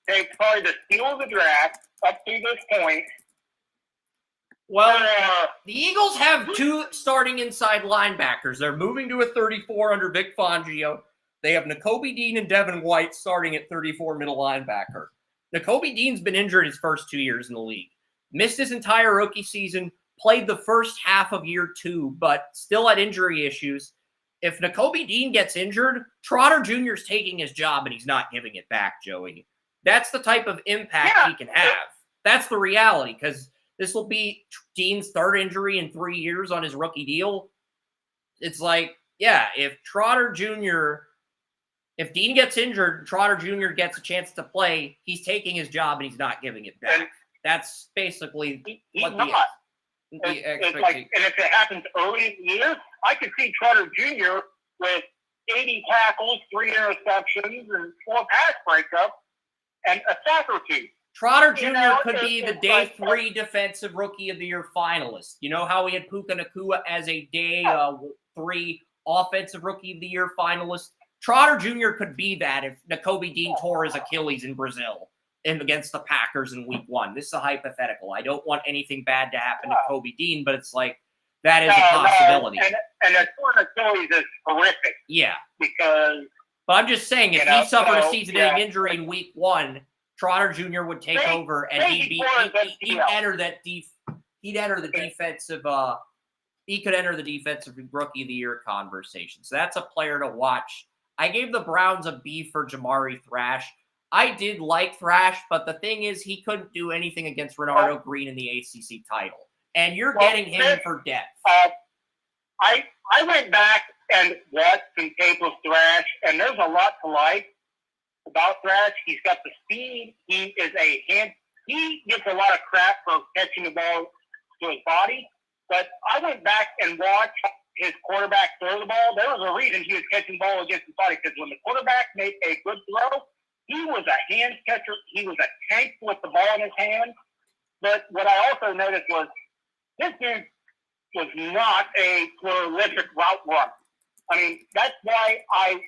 takes probably the steal of the draft up to this point. Well, the Eagles have 2 starting inside linebackers. They're moving to a 34 under Vic Fangio. They have Nakobe Dean and Devin White starting at 34 middle linebacker. Nakobe Dean's been injured his first 2 years in the league. Missed his entire rookie season, played the first half of year 2, but still had injury issues. If Nakobe Dean gets injured, Trotter Jr. is taking his job and he's not giving it back, Joey. That's the type of impact he can have. That's the reality, because this will be Dean's 3rd injury in 3 years on his rookie deal. It's like, if Dean gets injured, Trotter Jr. gets a chance to play, he's taking his job and he's not giving it back. That's basically what the it's like, and if it happens early in the year, I could see Trotter Jr. with 80 tackles, 3 interceptions, and 4 pass breakups, and a sack or 2. Trotter Jr. could be the day 3 Defensive Rookie of the Year finalist. You know how we had Puka Nacua as a day 3 Offensive Rookie of the Year finalist? Trotter Jr. could be that if Nakobe Dean tore his Achilles in Brazil and against the Packers in week 1. This is a hypothetical. I don't want anything bad to happen to Kobe Dean, but it's like, that is a possibility. And a torn Achilles is horrific. Yeah. Because... But I'm just saying, if he suffered a season-ending injury in week 1, Trotter Jr. would take over, and he'd enter the defensive Rookie of the Year conversation. So that's a player to watch. I gave the Browns a B for Jamari Thrash. I did like Thrash, but the thing is, he couldn't do anything against Renardo Green in the ACC title. And you're getting him for depth. I went back and watched some tape of Thrash, and there's a lot to like about Thrash. He's got the speed. He gets a lot of crap for catching the ball to his body. But I went back and watched his quarterback throw the ball. There was a reason he was catching the ball against his body, because when the quarterback made a good throw, he was a hand catcher. He was a tank with the ball in his hand. But what I also noticed was this dude was not a prolific route run. I mean, that's why I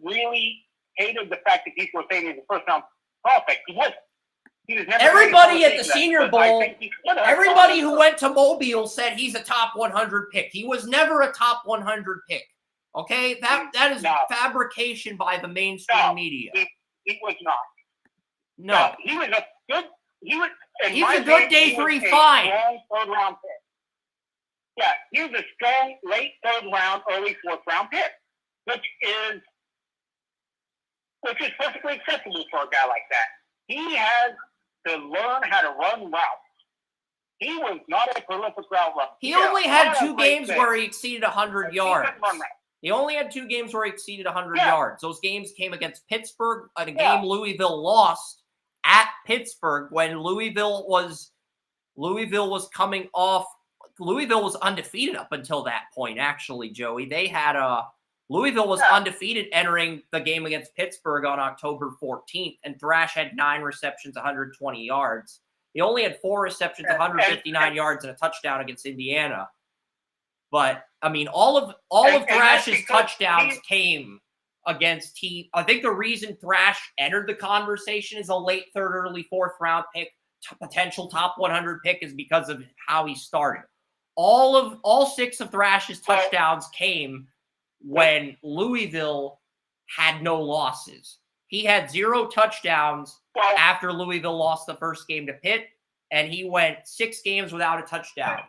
really hated the fact that people were saying he was a first-round prospect. He wasn't. Everybody at the Senior Bowl, everybody who went to Mobile said he's a top 100 pick. He was never a top 100 pick. Okay? That is fabrication by the mainstream media. He was not. No. He was a good... He's a good day 3 find. Third-round pick. Yeah, he was a strong late 3rd round, early 4th round pick, which is perfectly acceptable for a guy like that. He has to learn how to run routes. He was not a prolific route runner. He only had 2 games where he exceeded 100 yards. He only had 2 games where he exceeded 100 yards. Those games came against Pittsburgh, a game Louisville lost at Pittsburgh when Louisville was coming off Louisville was undefeated up until that point, actually, Joey. They had Louisville was undefeated entering the game against Pittsburgh on October 14th, and Thrash had 9 receptions, 120 yards. He only had 4 receptions, 159 yards, and a touchdown against Indiana. But I mean, all of Thrash's touchdowns came against team. I think the reason Thrash entered the conversation as a late 3rd, early 4th round pick, potential top 100 pick, is because of how he started. All 6 of Thrash's touchdowns came when Louisville had no losses. He had 0 touchdowns after Louisville lost the first game to Pitt, and he went 6 games without a touchdown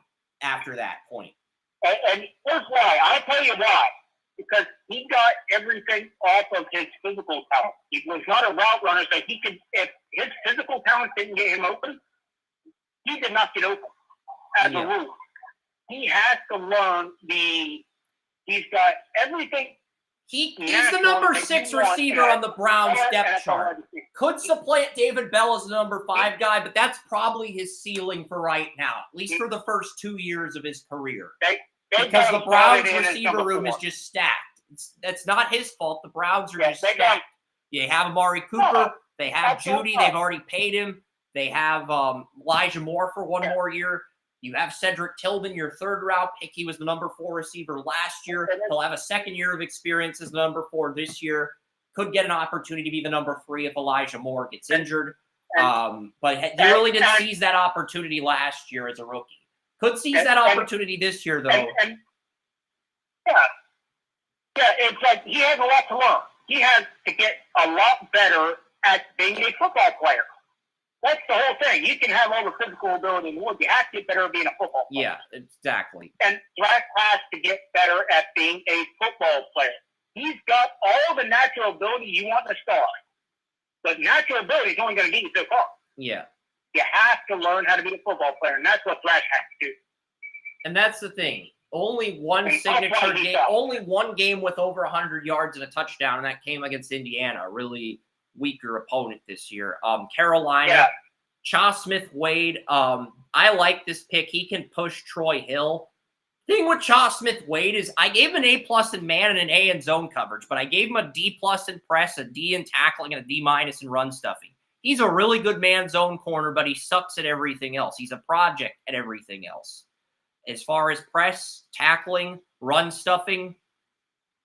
after that point. And here's why. I'll tell you why. Because he got everything off of his physical talent. He was not a route runner, so he could, if his physical talent didn't get him open, he did not get open as a rule. He has to learn he's got everything. He's the number 6 receiver on the Browns depth chart. Could supplant David Bell as the number 5 guy, but that's probably his ceiling for right now, at least for the first 2 years of his career. Because the Browns receiver room is just stacked. That's not his fault. The Browns are just stacked. They have Amari Cooper. They have Judy. They've already paid him. They have Elijah Moore for 1 more year. You have Cedric Tillman, your 3rd round pick. He was the number 4 receiver last year. He'll have a 2nd year of experience as the number 4 this year. Could get an opportunity to be the number 3 if Elijah Moore gets injured. But he really didn't seize that opportunity last year as a rookie. Could seize that opportunity this year, though. It's like he has a lot to learn. He has to get a lot better at being a football player. That's the whole thing. You can have all the physical ability in the world. You have to get better at being a football player. Yeah, exactly. And Thrash has to get better at being a football player. He's got all the natural ability you want in a star. But natural ability is only going to get you so far. Yeah. You have to learn how to be a football player, and that's what Thrash has to do. And that's the thing. Only one signature game, only one game with over 100 yards and a touchdown, and that came against Indiana, a really weaker opponent this year. Carolina, Cha Smith-Wade. I like this pick. He can push Troy Hill. Thing with Cha Smith-Wade is I gave him an A+ in man and an A in zone coverage, but I gave him a D+ in press, a D in tackling, and a D- in run stuffing. He's a really good man zone corner, but he sucks at everything else. He's a project at everything else. As far as press, tackling, run stuffing,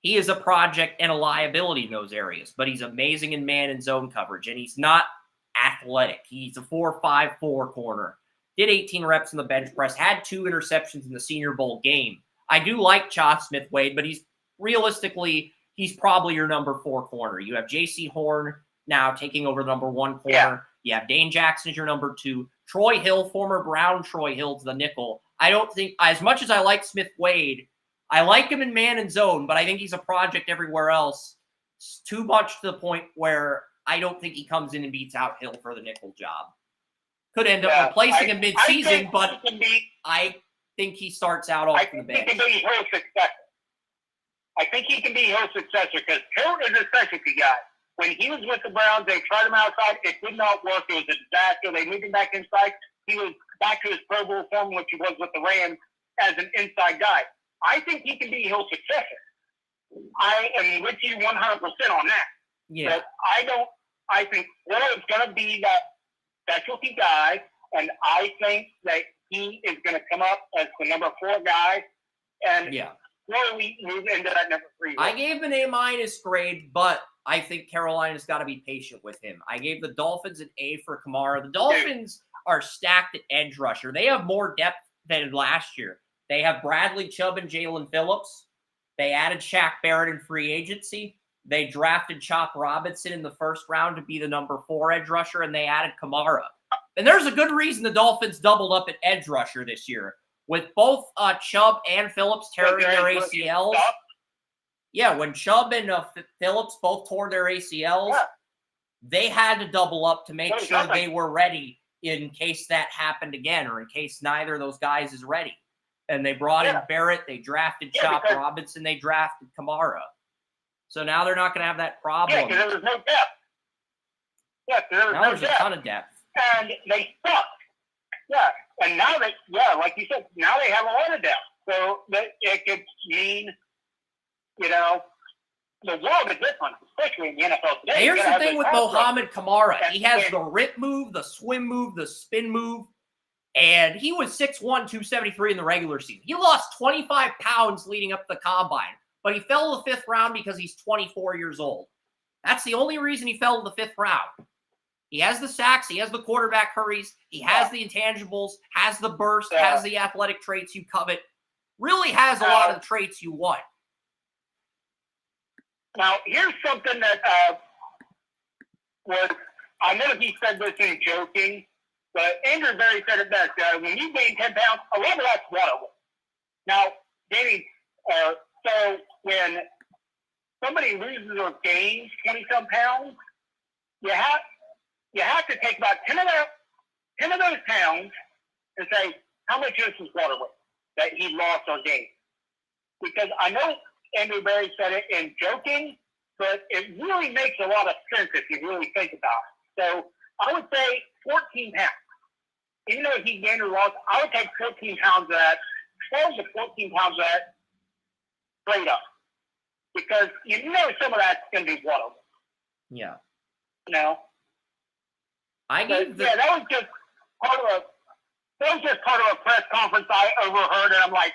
he is a project and a liability in those areas, but he's amazing in man and zone coverage, and he's not athletic. He's a 4.54 corner. Did 18 reps in the bench press, had 2 interceptions in the Senior Bowl game. I do like Cha Smith-Wade, but he's probably your number 4 corner. You have J.C. Horn now taking over the number 1 corner. Yeah. You have Dane Jackson as your number 2. Troy Hill, former Brown Troy Hill, to the nickel. I don't think, as much as I like Smith-Wade, I like him in man and zone, but I think he's a project everywhere else. It's too much to the point where I don't think he comes in and beats out Hill for the nickel job. Could end up replacing him mid-season, but I think he starts out off the bench. I think he can be Hill's successor. I think he can be Hill's successor because Hill is a specialty guy. When he was with the Browns, they tried him outside. It did not work. It was a disaster. They moved him back inside. He was back to his Pro Bowl form, which he was with the Rams, as an inside guy. I think he can be Hill's successor. I am with you 100% on that. Yeah. But I think Hill is going to be that specialty guy, and I think that he is going to come up as the number 4 guy and slowly move into that number 3. I gave him an A- grade, but I think Carolina's got to be patient with him. I gave the Dolphins an A for Kamara. The Dolphins are stacked at edge rusher. They have more depth than last year. They have Bradley Chubb and Jalen Phillips. They added Shaq Barrett in free agency. They drafted Chop Robinson in the first round to be the number 4 edge rusher, and they added Kamara. And there's a good reason the Dolphins doubled up at edge rusher this year. With both Chubb and Phillips tearing their ACLs. Yeah, when Chubb and Phillips both tore their ACLs, they had to double up to make sure they were ready in case that happened again or in case neither of those guys is ready. And they brought in Barrett, they drafted Chop Robinson, they drafted Kamara. So now they're not going to have that problem. Yeah, because there was no depth. Yeah, now there's a ton of depth. And they sucked. Yeah, and now that, like you said, now they have a lot of depth. So that it could mean, the world of difference, especially in the NFL today. Here's the thing with Mohamed Kamara. He has the rip move, the swim move, the spin move, and he was 6'1", 273 in the regular season. He lost 25 pounds leading up to the combine, but he fell in the 5th round because he's 24 years old. That's the only reason he fell in the 5th round. He has the sacks, he has the quarterback hurries, he has the intangibles, has the burst, has the athletic traits you covet, really has a lot of the traits you want. Now, here's something that I know he said this in joking, but Andrew Berry said it best. When you gain 10 pounds, a lot of that's water. Now, Danny, so when somebody loses or gains 20-some pounds, you have to take about 10 of those pounds and say, how much of this is water weight that he lost or gained? Because I know Andrew Berry said it in joking, but it really makes a lot of sense if you really think about it. So I would say 14 pounds. Even though he gained or lost, I would take 14 pounds of that, 12 to 14 pounds of that straight up. Because some of that's going to be water. Yeah. That was just part of a press conference I overheard, and I'm like,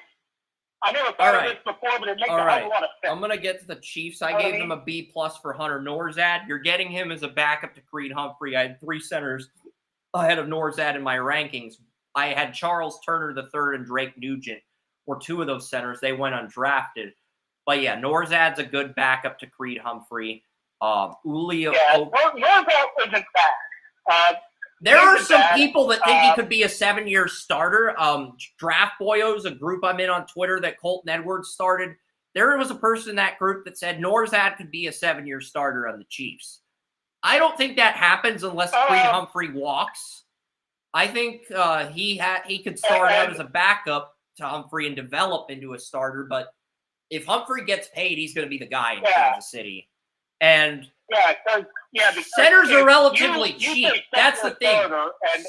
I never thought of this before, but it makes a lot of sense. I'm going to get to the Chiefs. I gave them a B+ for Hunter Norzad. You're getting him as a backup to Creed Humphrey. I had 3 centers ahead of Norzad in my rankings. I had Charles Turner III and Drake Nugent were 2 of those centers. They went undrafted. But yeah, Norzad's a good backup to Creed Humphrey. Norzad isn't bad. There are some people that think he could be a 7-year starter. Draft Boyos, a group I'm in on Twitter that Colton Edwards started. There was a person in that group that said Norzad could be a 7-year starter on the Chiefs. I don't think that happens unless Creed Humphrey walks. I think he could start out as a backup to Humphrey and develop into a starter. But if Humphrey gets paid, he's going to be the guy in Kansas City. And centers are relatively cheap. That's the thing.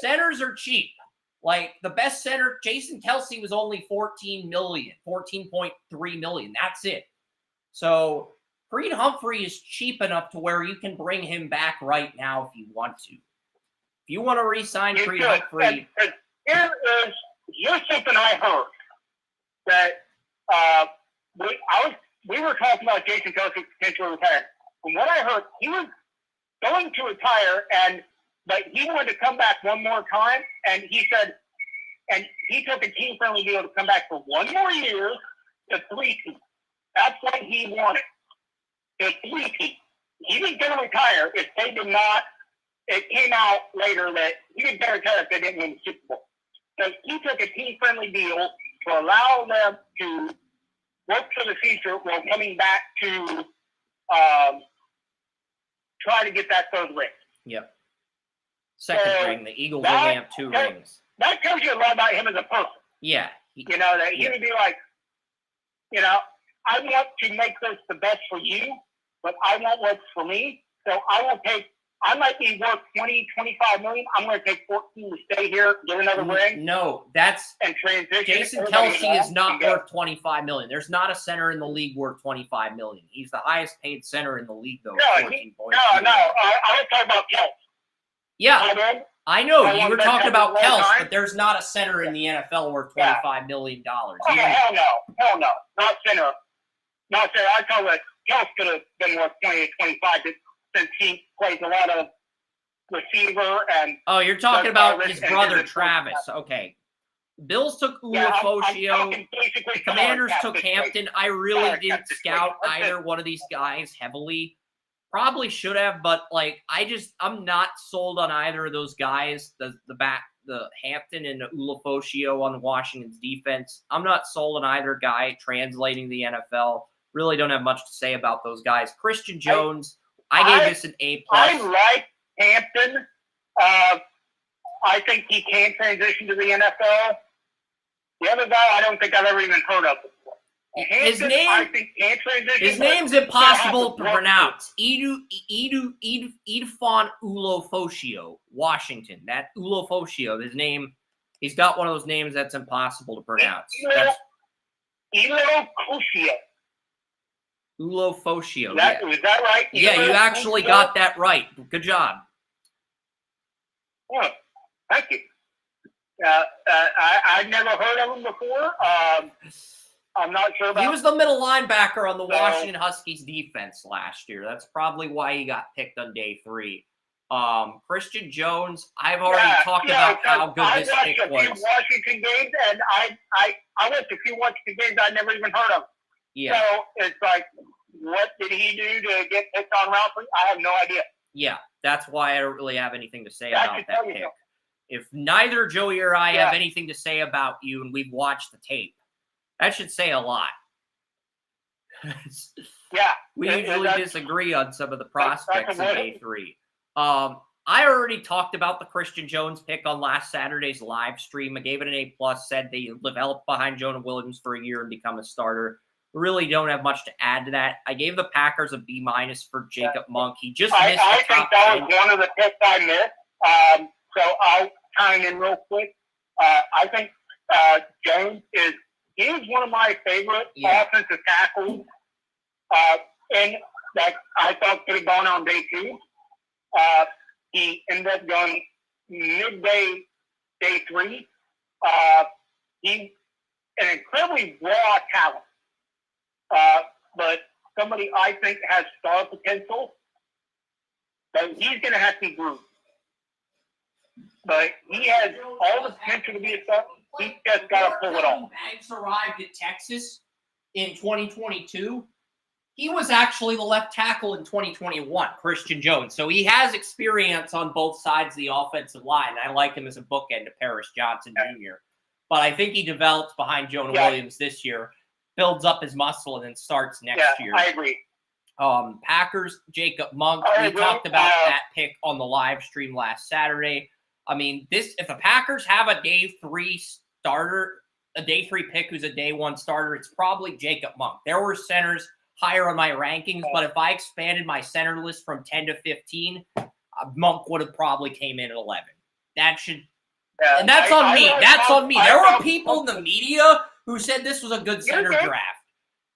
Centers are cheap. Like the best center, Jason Kelce, was only $14.3 million. That's it. So Creed Humphrey is cheap enough to where you can bring him back right now if you want to. If you want to re-sign Creed Humphrey. Here's something I heard that we were talking about Jason Kelce potentially retiring. From what I heard, he was going to retire, but he wanted to come back one more time, and he said, and he took a team-friendly deal to come back for 1 more year to 3-team. That's what he wanted, to 3-team. He was going to retire if they did not. It came out later that he was going to retire if they didn't win the Super Bowl. So he took a team-friendly deal to allow them to work for the future while coming back to try to get that 3rd ring. Yep. Second ring. The Eagles only have 2 rings. That tells you a lot about him as a person. Yeah. That he would be like, I want to make this the best for you, but I want what's for me. So I might be worth 20, 25 million. I'm going to take 14 to stay here, get another ring. No, and transition. Jason Kelce is not worth 25 million. There's not a center in the league worth 25 million. He's the highest paid center in the league, though. No. I was talking about Kelce. Yeah, I know. You were talking about Kelce, but there's not a center in the NFL worth $25 million. Oh, hell no. Not center. I thought that Kelce could have been worth 20 to 25 since he plays a lot of receiver and. Oh, you're talking about his brother Travis. Okay. Bills took Ulofoshio. Commanders took Hampton. I really didn't scout either one of these guys heavily. Probably should have, but I'm not sold on either of those guys. The Hampton and the Ulofoshio on Washington's defense. I'm not sold on either guy translating the NFL. Really don't have much to say about those guys. Christian Jones, I gave this an A+. I like Hampton. I think he can transition to the NFL. The other guy, I don't think I've ever even heard of before. Hampton, I think can transition. His name's impossible to pronounce. Idufon Ulofoshio, Washington. That Ulofoshio, his name He's got one of those names that's impossible to pronounce. Ulofoshio. Is that right? Yeah, you actually got that right. Good job. Oh, thank you. I've never heard of him before. I'm not sure about. He was the middle linebacker on the Washington Huskies defense last year. That's probably why he got picked on day 3. Christian Jones, I've already talked about how good this pick was. I watched a few Washington games, and I watched a few Washington games I never even heard of. Yeah. So it's like, what did he do to get picked on round 3? I have no idea. Yeah, that's why I don't really have anything to say about that pick. If neither Joey or I have anything to say about you and we've watched the tape, that should say a lot. We usually disagree on some of the prospects in day 3. I already talked about the Christian Jones pick on last Saturday's live stream. I gave it an A+, said they developed behind Jonah Williams for a year and become a starter. Really don't have much to add to that. I gave the Packers a B- for Jacob Monk. He just missed I think that was one of the picks I missed. So I'll chime in real quick. I think Jones he's one of my favorite offensive tackles. And that I thought could have gone on day 2. He ended up going midday day 3. He's an incredibly raw talent. But somebody I think has star potential. But he's going to have to be groomed. But he has all the potential to be a star. He just got to pull it off. Banks arrived at Texas in 2022. He was actually the left tackle in 2021, Christian Jones. So he has experience on both sides of the offensive line. I like him as a bookend to Paris Johnson Jr. But I think he develops behind Jonah Williams this year, builds up his muscle, and then starts next year. I agree. Packers, Jacob Monk. We talked about that pick on the live stream last Saturday. I mean, if the Packers have a day 3 starter, a day 3 pick who's a day 1 starter, it's probably Jacob Monk. There were centers higher on my rankings, but if I expanded my center list from 10 to 15, Monk would have probably came in at 11. That should, and that's on me. That's on me. There were people in the media who said this was a good center draft.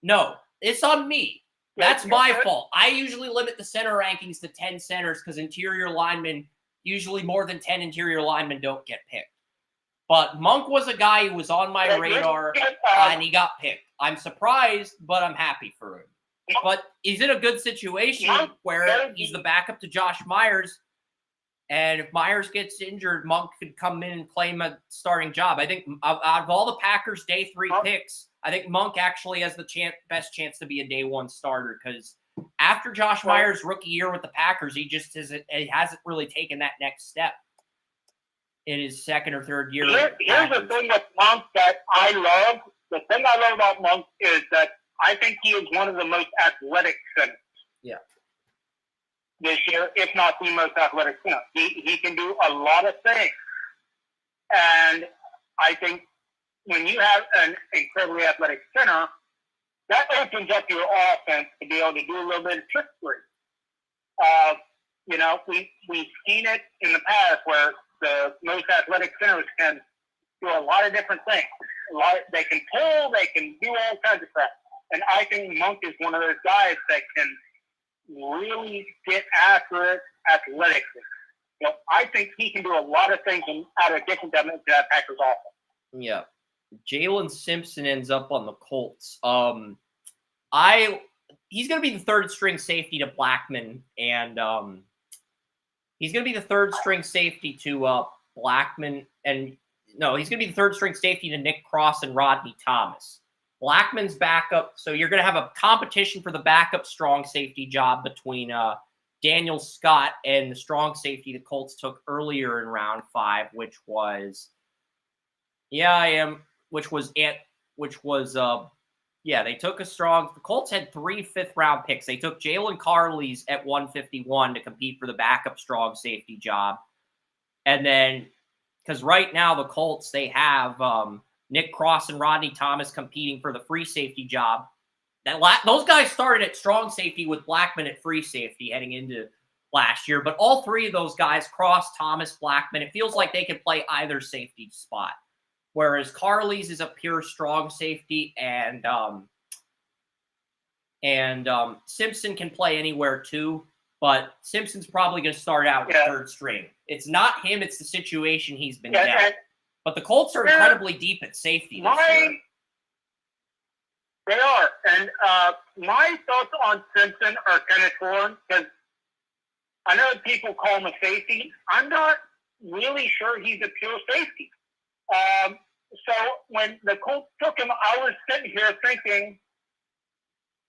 No, it's on me. That's my fault. I usually limit the center rankings to 10 centers because interior linemen, usually more than 10 interior linemen don't get picked. But Monk was a guy who was on my radar, and he got picked. I'm surprised, but I'm happy for him. But he's in a good situation where he's the backup to Josh Myers, and if Myers gets injured, Monk could come in and claim a starting job. I think out of all the Packers' day 3 picks, I think Monk actually has the best chance to be a day 1 starter because after Josh Myers' rookie year with the Packers, he hasn't really taken that next step in his 2nd or 3rd year. Here's the thing with Monk that I love. The thing I love about Monk is that I think he is one of the most athletic centers. Yeah. This year, if not the most athletic center. He can do a lot of things. And I think when you have an incredibly athletic center, that opens up your offense to be able to do a little bit of trickery. We've seen it in the past where the most athletic centers can do a lot of different things. They can pull, they can do all kinds of stuff. And I think Monk is one of those guys that can really get after it athletically. I think he can do a lot of things out of different dimensions of that Packers offense. Yeah. Jalen Simpson ends up on the Colts. He's going to be the 3rd string safety to Blackman, and he's going to be the 3rd string safety to Blackman, and no, he's going to be the 3rd string safety to Nick Cross and Rodney Thomas. Blackman's backup, so you're going to have a competition for the backup strong safety job between Daniel Scott and the strong safety the Colts took earlier in round 5, which was they took a strong. The Colts had 3 5th-round picks. They took Jalen Carley's at 151 to compete for the backup strong safety job. And then, because right now the Colts, they have Nick Cross and Rodney Thomas competing for the free safety job. Those guys started at strong safety with Blackman at free safety heading into last year. But all three of those guys, Cross, Thomas, Blackman, it feels like they can play either safety spot. Whereas Carly's is a pure strong safety, and Simpson can play anywhere too. But Simpson's probably going to start out with third string. It's not him; it's the situation he's been dealt. But the Colts are incredibly deep at safety this year. They are, and my thoughts on Simpson are kind of torn because I know people call him a safety. I'm not really sure he's a pure safety. So when the Colts took him, I was sitting here thinking,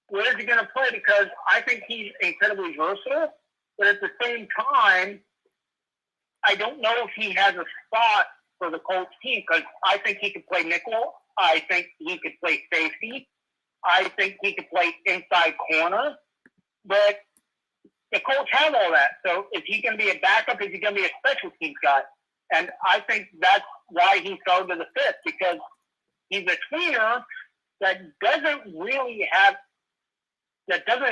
where is he going to play? Because I think he's incredibly versatile, but at the same time, I don't know if he has a spot for the Colts team because I think he could play nickel. I think he could play safety. I think he could play inside corner. But the Colts have all that. So is he going to be a backup? Is he going to be a special teams guy? And I think that's why he fell to the fifth, because he's a tweener that doesn't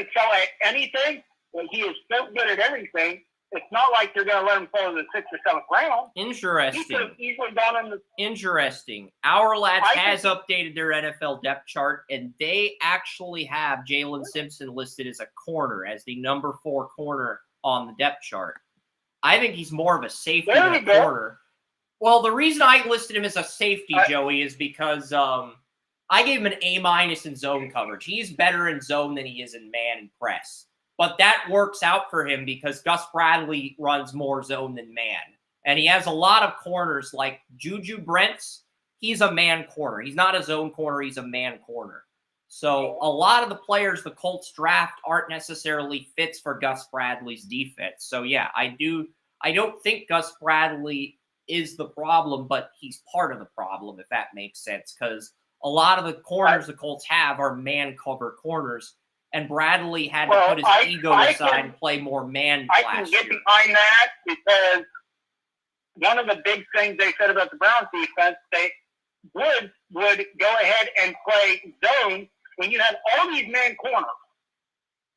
excel at anything, but he is so good at everything. It's not like they're going to let him fall to the 6th or 7th round. Interesting. He could have easily gone in the... Interesting. Our Lads has updated their NFL depth chart, and they actually have Jalen Simpson listed as a corner, as the number 4 corner on the depth chart. I think he's more of a safety than a corner. Well, the reason I listed him as a safety, Joey, is because I gave him an A- in zone coverage. He's better in zone than he is in man and press. But that works out for him because Gus Bradley runs more zone than man. And he has a lot of corners like Juju Brents. He's a man corner. He's not a zone corner. He's a man corner. So a lot of the players the Colts draft aren't necessarily fits for Gus Bradley's defense. So, yeah, I don't think Gus Bradley is the problem, but he's part of the problem, if that makes sense, because a lot of the corners the Colts have are man cover corners, and Bradley had to put his ego aside and play more man last year. I can get behind that because one of the big things they said about the Browns defense, they would go ahead and play zone when you have all these man corners.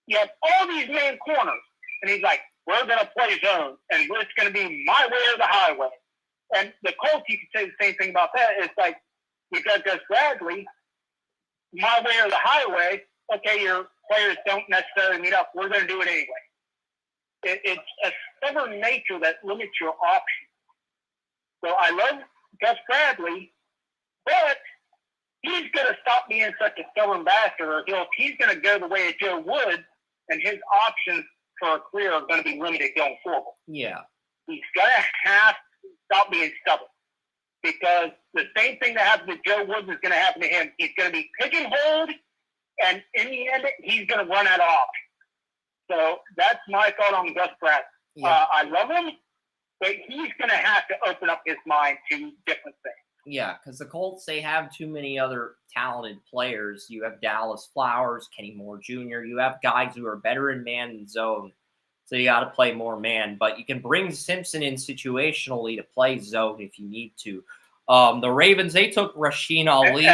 You have all these man corners, and he's like, we're going to play zone, and it's going to be my way or the highway. And the Colts, you can say the same thing about that. It's like, you got Gus Bradley, my way or the highway. Okay, your players don't necessarily meet up. We're going to do it anyway. It's a stubborn nature that limits your options. So I love Gus Bradley, but he's going to stop being such a stubborn bastard, or he's going to go the way of Joe Woods, and his options for a career are going to be limited going forward. Yeah. He's going to have to stop being stubborn, because the same thing that happened to Joe Woods is going to happen to him. He's going to be pigeonholed, and in the end, he's going to run out of options. So that's my thought on Gus Bradley. Yeah. I love him, but he's going to have to open up his mind to different things. Yeah, because the Colts, they have too many other talented players. You have Dallas Flowers, Kenny Moore Jr. You have guys who are better in man and zone, so you got to play more man. But you can bring Simpson in situationally to play zone if you need to. The Ravens, they took Rasheen Ali.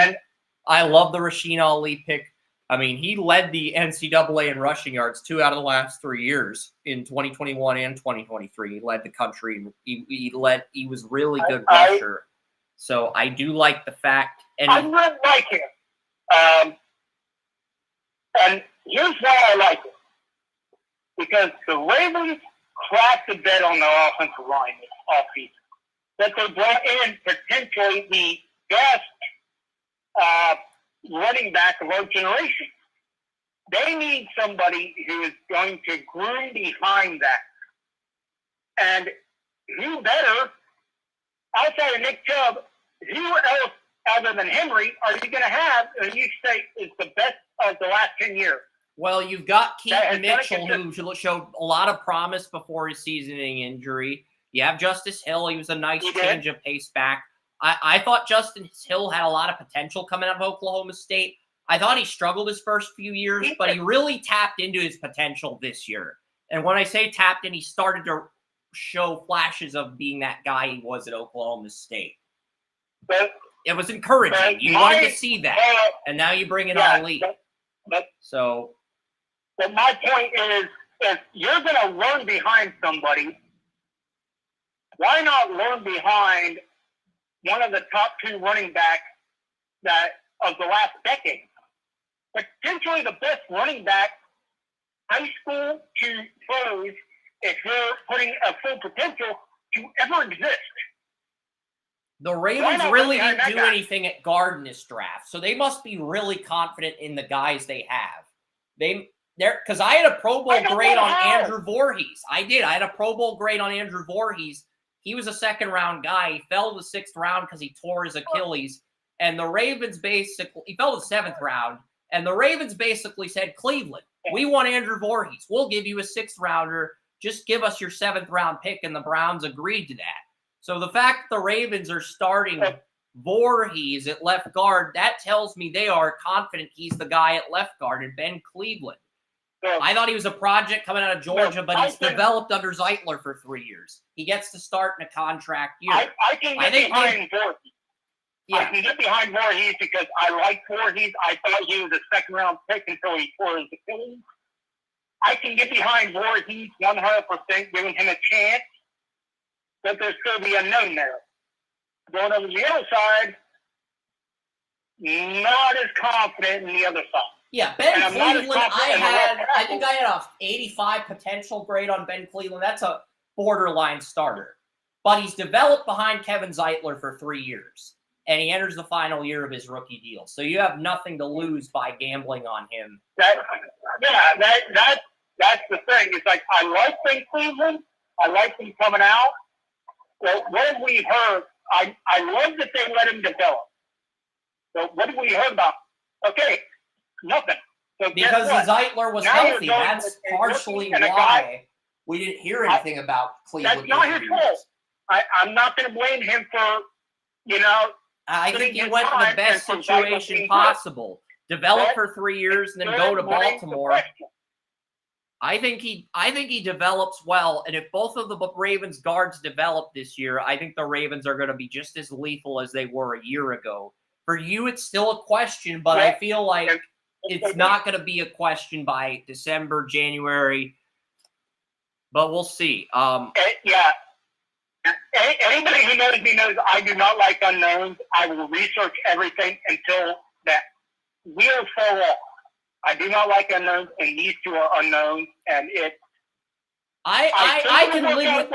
I love the Rasheen Ali pick. I mean, he led the NCAA in rushing yards 2 out of the last 3 years in 2021 and 2023. He led the country. He was really good rusher. So I do like the fact. And I really like him. And here's why I like him. Because the Ravens cracked the bed on the offensive line this offseason. That they brought in potentially the best running back of our generation. They need somebody who is going to groom behind that. And who better, outside of Nick Chubb, who else other than Henry are you going to have, and you say is the best of the last 10 years? Well, you've got Keaton Mitchell, who showed a lot of promise before his season-ending injury. You have Justice Hill. He was a nice change of pace back. I thought Justice Hill had a lot of potential coming out of Oklahoma State. I thought he struggled his first few years, but he really tapped into his potential this year. And when I say tapped in, he started to show flashes of being that guy he was at Oklahoma State. But it was encouraging. You wanted to see that. And now you bring in Ali. But my point is, if you're going to learn behind somebody, why not learn behind one of the top 2 running backs of the last decade? Potentially the best running back, high school to pros, if you're putting a full potential, to ever exist. The Ravens really didn't do anything at guard in this draft, so they must be really confident in the guys they have. Because I had a Pro Bowl grade on Andrew Voorhees. I did. I had a Pro Bowl grade on Andrew Voorhees. He was a 2nd-round guy. He fell to the 6th round because he tore his Achilles. And the Ravens he fell to the 7th round. And the Ravens basically said, Cleveland, we want Andrew Voorhees. We'll give you a 6th-rounder. Just give us your 7th-round pick. And the Browns agreed to that. So the fact that the Ravens are starting Voorhees at left guard, that tells me they are confident he's the guy at left guard, and Ben Cleveland. I thought he was a project coming out of Georgia, but he's developed under Zeitler for 3 years. He gets to start in a contract year. I can get behind Voorhees. Yeah. I can get behind Voorhees because I like Voorhees. I thought he was a 2nd-round pick until he tore his Achilles. I can get behind Voorhees 100%, giving him a chance, but there's still the unknown there. Going over to the other side, not as confident in the other side. Yeah, Ben Cleveland, I think I had a 85 potential grade on Ben Cleveland. That's a borderline starter. But he's developed behind Kevin Zeitler for 3 years. And he enters the final year of his rookie deal. So you have nothing to lose by gambling on him. That's the thing. It's like, I like Ben Cleveland. I like him coming out. Well, what have we heard? I love that they let him develop. So what have we heard about? Okay. Nothing. So because Zeitler was healthy. That's partially why we didn't hear anything about Cleveland. That's not his fault. I'm not going to blame him for, I think he went in the best situation possible. Develop for 3 years and then go to Baltimore. I think he develops well, and if both of the Ravens guards develop this year, I think the Ravens are going to be just as lethal as they were a year ago. For you, it's still a question, but I feel like it's not going to be a question by December, January, but we'll see. Anybody who knows me knows I do not like unknowns. I will research everything until that wheels fall off. I do not like unknowns, and these 2 are unknowns, and it. I can live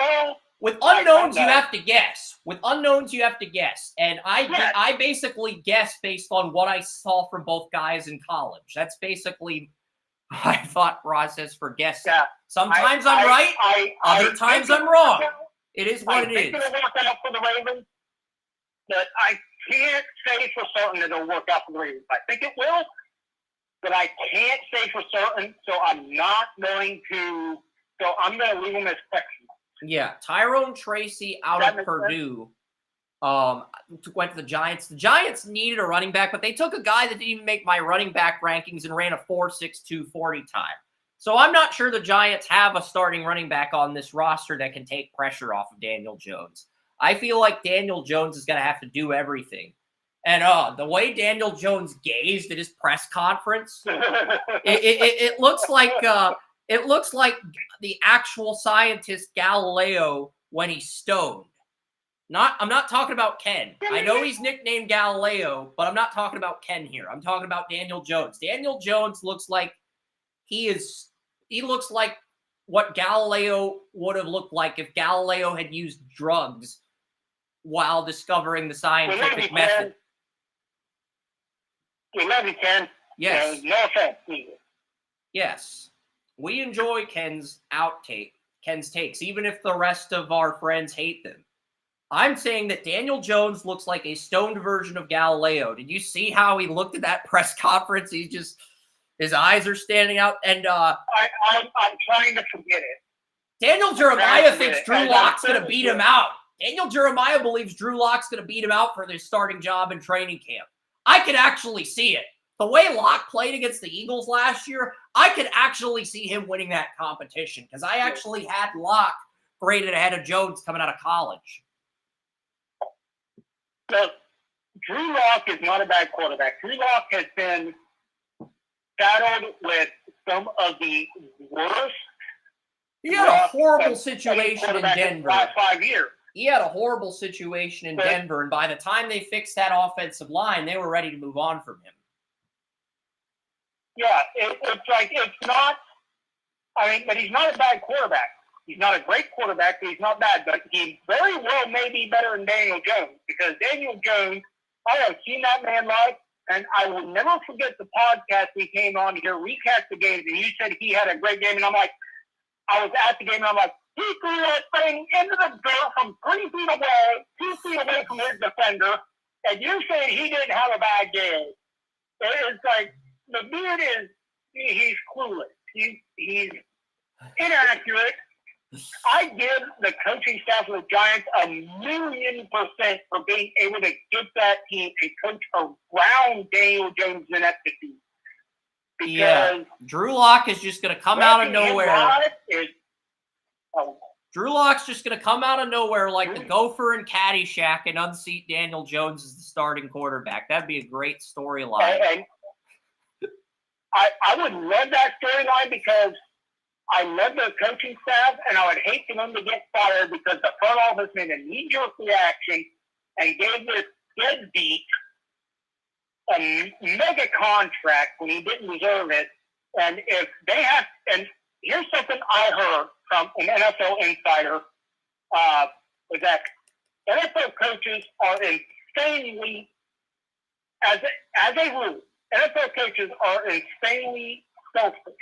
with unknowns. You have to guess. With unknowns, you have to guess, and I basically guess based on what I saw from both guys in college. That's basically my thought process for guessing. Yeah. Sometimes I'm right. Other times I'm wrong. It is what it is. I think it'll work out for the Ravens, but I can't say for certain that it'll work out for the Ravens. I think it will, but I can't say for certain, so I'm not going to. So I'm going to leave them as question. Yeah, Tyrone Tracy out of Purdue went to the Giants. The Giants needed a running back, but they took a guy that didn't even make my running back rankings and ran a 4.62 40 time. So I'm not sure the Giants have a starting running back on this roster that can take pressure off of Daniel Jones. I feel like Daniel Jones is going to have to do everything. And the way Daniel Jones gazed at his press conference, it looks like the actual scientist Galileo when he's stoned. I'm not talking about Ken. I know he's nicknamed Galileo, but I'm not talking about Ken here. I'm talking about Daniel Jones. Daniel Jones looks like he looks like what Galileo would have looked like if Galileo had used drugs while discovering the scientific method. We love you, Ken. Yes. No offense. Yes. We enjoy Ken's takes, even if the rest of our friends hate them. I'm saying that Daniel Jones looks like a stoned version of Galileo. Did you see how he looked at that press conference? His eyes are standing out, and I'm trying to forget it. Daniel Jeremiah thinks Drew Lock's going to beat him out. Daniel Jeremiah believes Drew Lock's going to beat him out for their starting job in training camp. I could actually see it. The way Locke played against the Eagles last year, I could actually see him winning that competition because I actually had Locke graded ahead of Jones coming out of college. So, Drew Lock is not a bad quarterback. Drew Lock has been saddled with some of the worst He had a horrible situation in Denver. Last 5 years. He had a horrible situation in Denver, and by the time they fixed that offensive line, they were ready to move on from him. Yeah, it's not. I mean, but he's not a bad quarterback. He's not a great quarterback, but he's not bad. But he very well may be better than Daniel Jones, because Daniel Jones, I have seen that man live, and I will never forget the podcast we came on to recap the games, and you said he had a great game, and I'm like, I was at the game, and I'm like, he threw that thing into the dirt from 3 feet away, 2 feet away from his defender, and you said he didn't have a bad game. It's like, the dude he's clueless. He's inaccurate. I give the coaching staff of the Giants 1,000,000% for being able to get that team and coach around Daniel Jones' ineptitude. Because Drew Lock is just going to come out of nowhere. Drew Lock's just going to come out of nowhere like the Gopher and Caddyshack and unseat Daniel Jones as the starting quarterback. That'd be a great storyline. And I would love that storyline, because I love the coaching staff, and I would hate for them to get fired because the front office made a knee-jerk reaction and gave this deadbeat a mega contract when he didn't deserve it. And if they have, and here's something I heard from an NFL insider, was that NFL coaches are insanely, as a rule, NFL coaches are insanely selfish.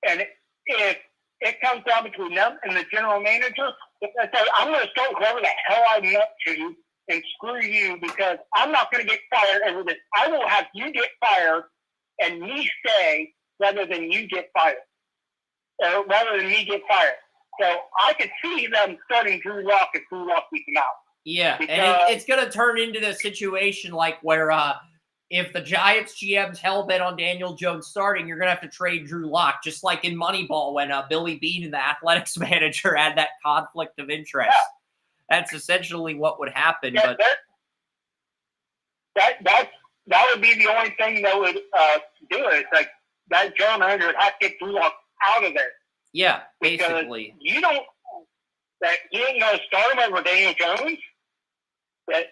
And if it comes down between them and the general manager, if they say, I'm going to start whoever the hell I want to and screw you, because I'm not going to get fired over this. I will have you get fired and me stay rather than you get fired. Or rather than me get fired. So I could see them starting Drew Lock if Drew Lock beats him out. Yeah, and it's going to turn into the situation like where if the Giants GM's hell-bent on Daniel Jones starting, you're going to have to trade Drew Lock, just like in Moneyball when Billy Beane and the athletics manager had that conflict of interest. Yeah. That's essentially what would happen. Yeah, but that would be the only thing that would do it. It's like that general manager would have to get Drew Lock out of there. Yeah, basically. You ain't going to start him over Daniel Jones. That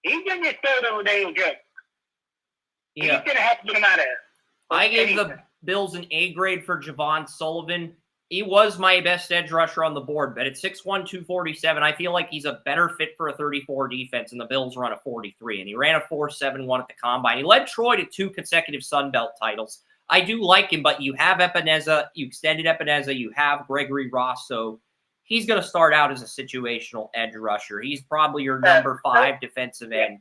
he's going to get started over Daniel Jones. Yeah. He's going to have to get him out of there. I gave the Bills an A grade for Javon Sullivan. He was my best edge rusher on the board, but at 6'1", 247, I feel like he's a better fit for a 34 defense, and the Bills run a 43, and he ran a 4.71 at the Combine. He led Troy to 2 consecutive Sun Belt titles. I do like him, but you have Epineza, you extended Epineza, you have Gregory Rosso. He's going to start out as a situational edge rusher. He's probably your number 5 defensive end,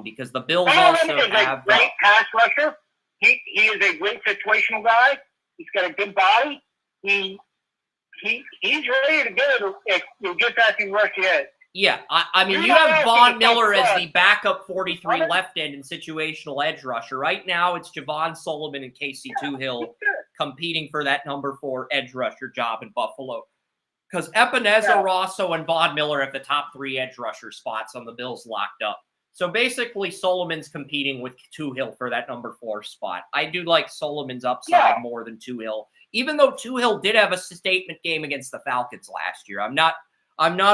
because the Bills also have a great pass rusher. He is a great situational guy. He's got a good body. He's ready to go if you just ask him where he is. Yeah, I mean, you have Von Miller as the backup 43 left end and situational edge rusher. Right now, it's Javon Sullivan and Casey Tuhill competing for that number 4 edge rusher job in Buffalo. Because Epineza, Rosso, and Von Miller have the top 3 edge rusher spots on the Bills locked up. So basically, Sullivan's competing with Tuhill for that number 4 spot. I do like Sullivan's upside more than Tuhill, even though Tuhill did have a statement game against the Falcons last year. I'm not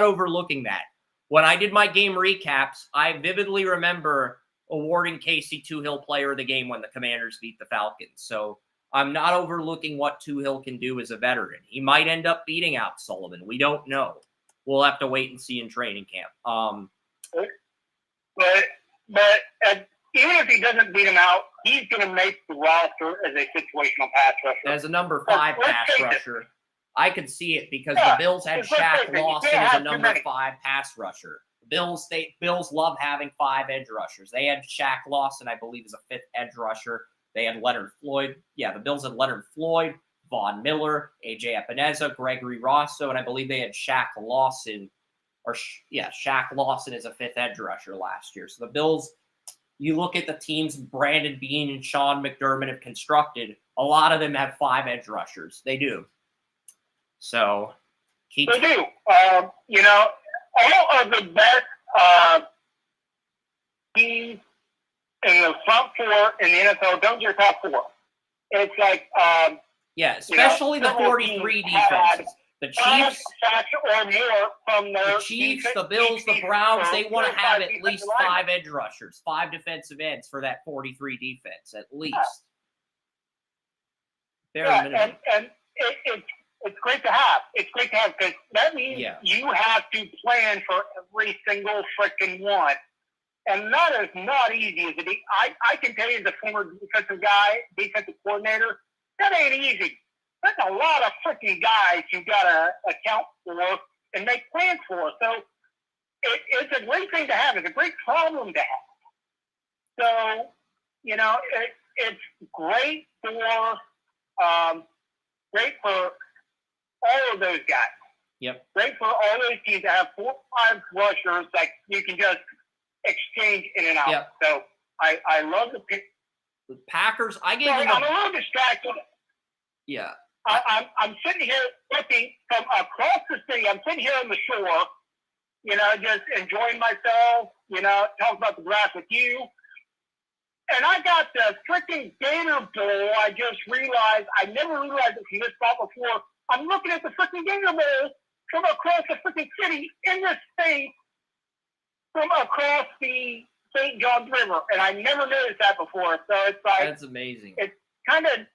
overlooking that. When I did my game recaps, I vividly remember awarding Casey Tuhill player of the game when the Commanders beat the Falcons. So I'm not overlooking what Tuhill can do as a veteran. He might end up beating out Sullivan. We don't know. We'll have to wait and see in training camp. But even if he doesn't beat him out, he's going to make the roster as a situational pass rusher. As a number 5 pass rusher. I could see it because the Bills had Shaq Lawson as a number 5 pass rusher. Bills love having 5 edge rushers. They had Shaq Lawson, I believe, as a 5th edge rusher. They had Leonard Floyd. Yeah, the Bills had Leonard Floyd, Von Miller, AJ Epineza, Gregory Rosso, and I believe they had Shaq Lawson as a 5th edge rusher last year. So the Bills, you look at the teams Brandon Beane and Sean McDermott have constructed, a lot of them have 5 edge rushers. They do. So, they do. All of the best teams in the front 4 in the NFL don't get top 4. It's like Yeah, especially the 43 defenses. The Chiefs, or more from the Chiefs, the Bills, the Browns, they want to have at least 5 edge rushers, 5 defensive ends for that 43 defense, at least. And it's great to have. It's great to have because that means you have to plan for every single freaking one. And that is not easy. I can tell you as a former defensive coordinator, that ain't easy. That's a lot of freaking guys you got to account for and make plans for. So it's a great thing to have. It's a great problem to have. So, it's great for all of those guys. Yep. Great for all those teams to have 4 or 5 rushers that you can just exchange in and out. Yep. So I love the Packers. I'm a little distracted. Yeah. I'm sitting here looking from across the city. I'm sitting here on the shore, just enjoying myself, talking about the grass with you. And I got the freaking Gator Bowl. I just realized, I never realized it from this spot before. I'm looking at the freaking Gator Bowl from across the freaking city in the state from across the St. Johns River. And I never noticed that before. So it's like... That's amazing. It's kind of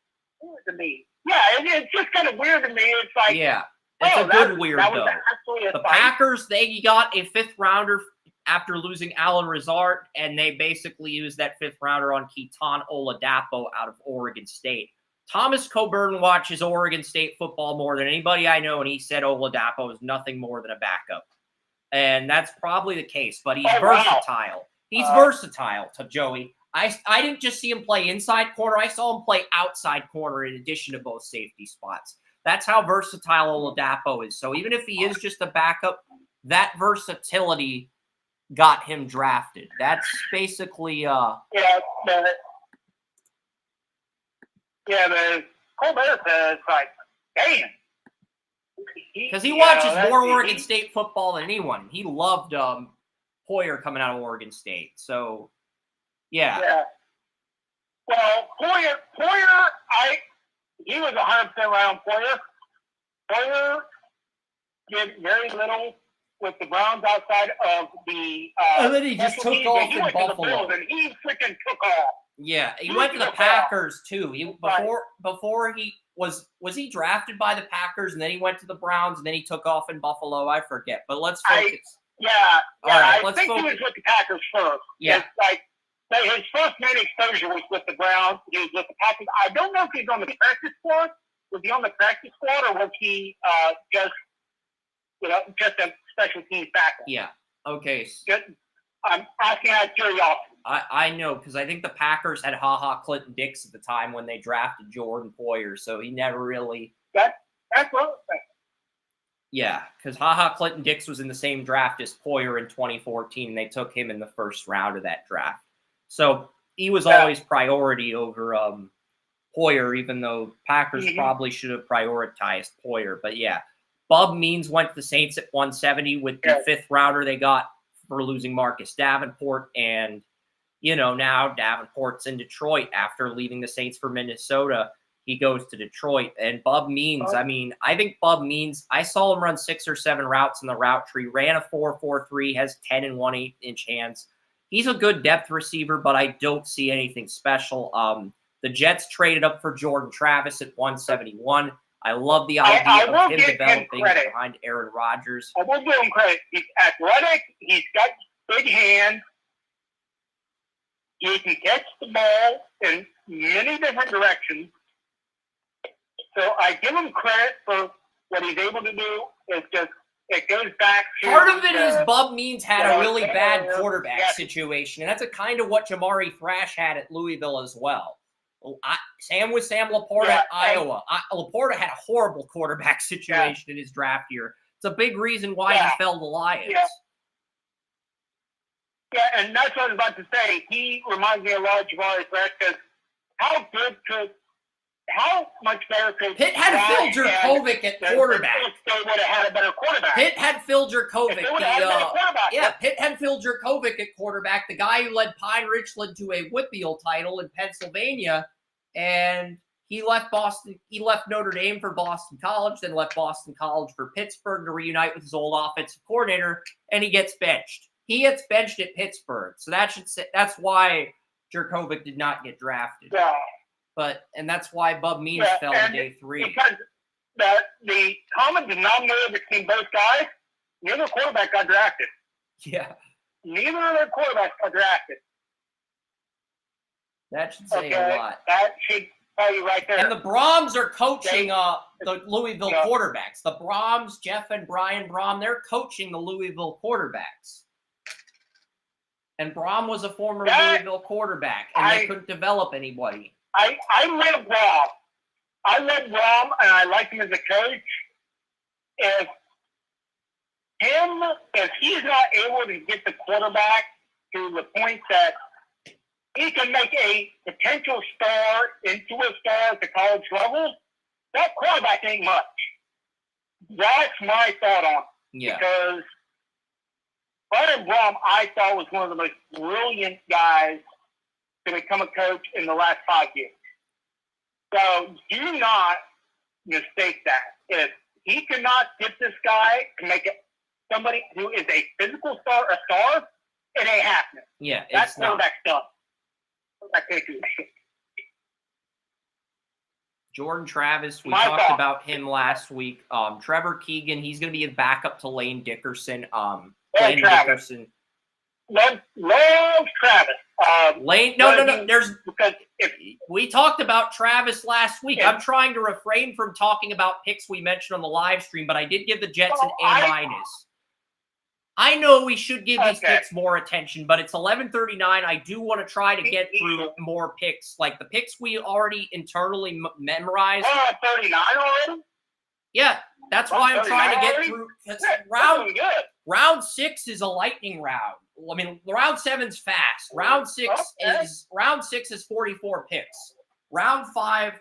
weird to me. Yeah, it's just kind of weird to me. It's like... Yeah, it's a good weird, though. The Packers, they got a 5th rounder after losing Alan Rizard, and they basically used that 5th rounder on Keaton Oladapo out of Oregon State. Thomas Coburn watches Oregon State football more than anybody I know, and he said Oladapo is nothing more than a backup. And that's probably the case, but he's versatile. Wow. He's versatile, to Joey. I didn't just see him play inside corner. I saw him play outside corner in addition to both safety spots. That's how versatile Oladapo is. So even if he is just a backup, that versatility got him drafted. That's basically but Colbert says like, damn. Because he watches more Oregon State football than anyone. He loved Poyer coming out of Oregon State. So, yeah. Well, Poyer, he was 100% right on Poyer. Poyer did very little with the Browns outside of the... and then he just took off in Buffalo. And he freaking took off. Yeah, he went to the Packers, too. Before he... Was he drafted by the Packers, and then he went to the Browns, and then he took off in Buffalo? I forget, but let's focus. I think he was with the Packers first. Yeah. His first main exposure was with the Browns. He was with the Packers. I don't know if he's on the practice squad. Was he on the practice squad, or was he just a special teams backup? Yeah. Okay. I'm asking out of curiosity. I know, because I think the Packers had Clinton Dix at the time when they drafted Jordan Poyer, so he never really... That's what I'm saying. Yeah, because Clinton Dix was in the same draft as Poyer in 2014, and they took him in the first round of that draft. So he was always priority over Poyer, even though Packers probably should have prioritized Poyer. But yeah, Bub Means went to the Saints at 170 with the 5th rounder they got for losing Marcus Davenport, and now Davenport's in Detroit after leaving the Saints for Minnesota. He goes to Detroit. And Bub Means, I think Bub Means, I saw him run 6 or 7 routes in the route tree, ran a 4.43, has 10 and 1/8 inch hands. He's a good depth receiver, but I don't see anything special. The Jets traded up for Jordan Travis at 171. I love the idea of him developing behind Aaron Rodgers. I will give him credit. He's athletic. He's got big hands. He can catch the ball in many different directions. So I give him credit for what he's able to do. It's just, it goes back to... Part of it is Bub Means had a really bad quarterback situation, and that's a kind of what Jamari Thrash had at Louisville as well. Sam Laporta at Iowa. Laporta had a horrible quarterback situation in his draft year. It's a big reason why he fell to Lions. Yeah, and that's what I was about to say. He reminds me a lot of Jamari Thrash because how much better could Pitt had Phil Jurkovec at quarterback? They would have had a better quarterback. Pitt had Phil Jurkovec. Pitt had Phil Jurkovec at quarterback, the guy who led Pine Richland to a Whitfield title in Pennsylvania, and He left Boston. He left Notre Dame for Boston College, then left Boston College for Pittsburgh to reunite with his old offensive coordinator, and he gets benched. He gets benched at Pittsburgh, so that's why Jurkovec did not get drafted. Yeah. And that's why Bub Means fell in day 3. Because the common denominator between both guys, neither quarterback got drafted. Yeah. Neither of their quarterbacks got drafted. That should say a lot. That should tell you right there. And the Brahms are coaching the Louisville quarterbacks. The Brahms, Jeff and Brian Brahm, they're coaching the Louisville quarterbacks. And Brahm was a former Louisville quarterback, and they couldn't develop anybody. I love Brahm. I love Brahm, and I like him as a coach. If he's not able to get the quarterback to the point that he can make a potential star into a star at the college level, that quarterback ain't much. That's my thought on it. Yeah. Because Brian Brahm, I thought, was one of the most brilliant guys to become a coach in the last 5 years. So do not mistake that. If he cannot get this guy to make it somebody who is a physical star, a star, it ain't happening. Yeah, that's quarterback stuff. I can't do that. Jordan Travis, we talked about him last week. Trevor Keegan, he's going to be a backup to Lane Dickerson. Lane Dickerson. Love Travis. Lane, no. Because we talked about Travis last week. Yeah. I'm trying to refrain from talking about picks we mentioned on the live stream, but I did give the Jets an A-. I know we should give these picks more attention, but it's 11:39. I do want to try to get through more picks, like the picks we already internally memorized. 39 already? Yeah, that's why I'm trying to get through. Round 6 is a lightning round. I mean, round 7's fast. Round 6 is 44 picks. Round 5,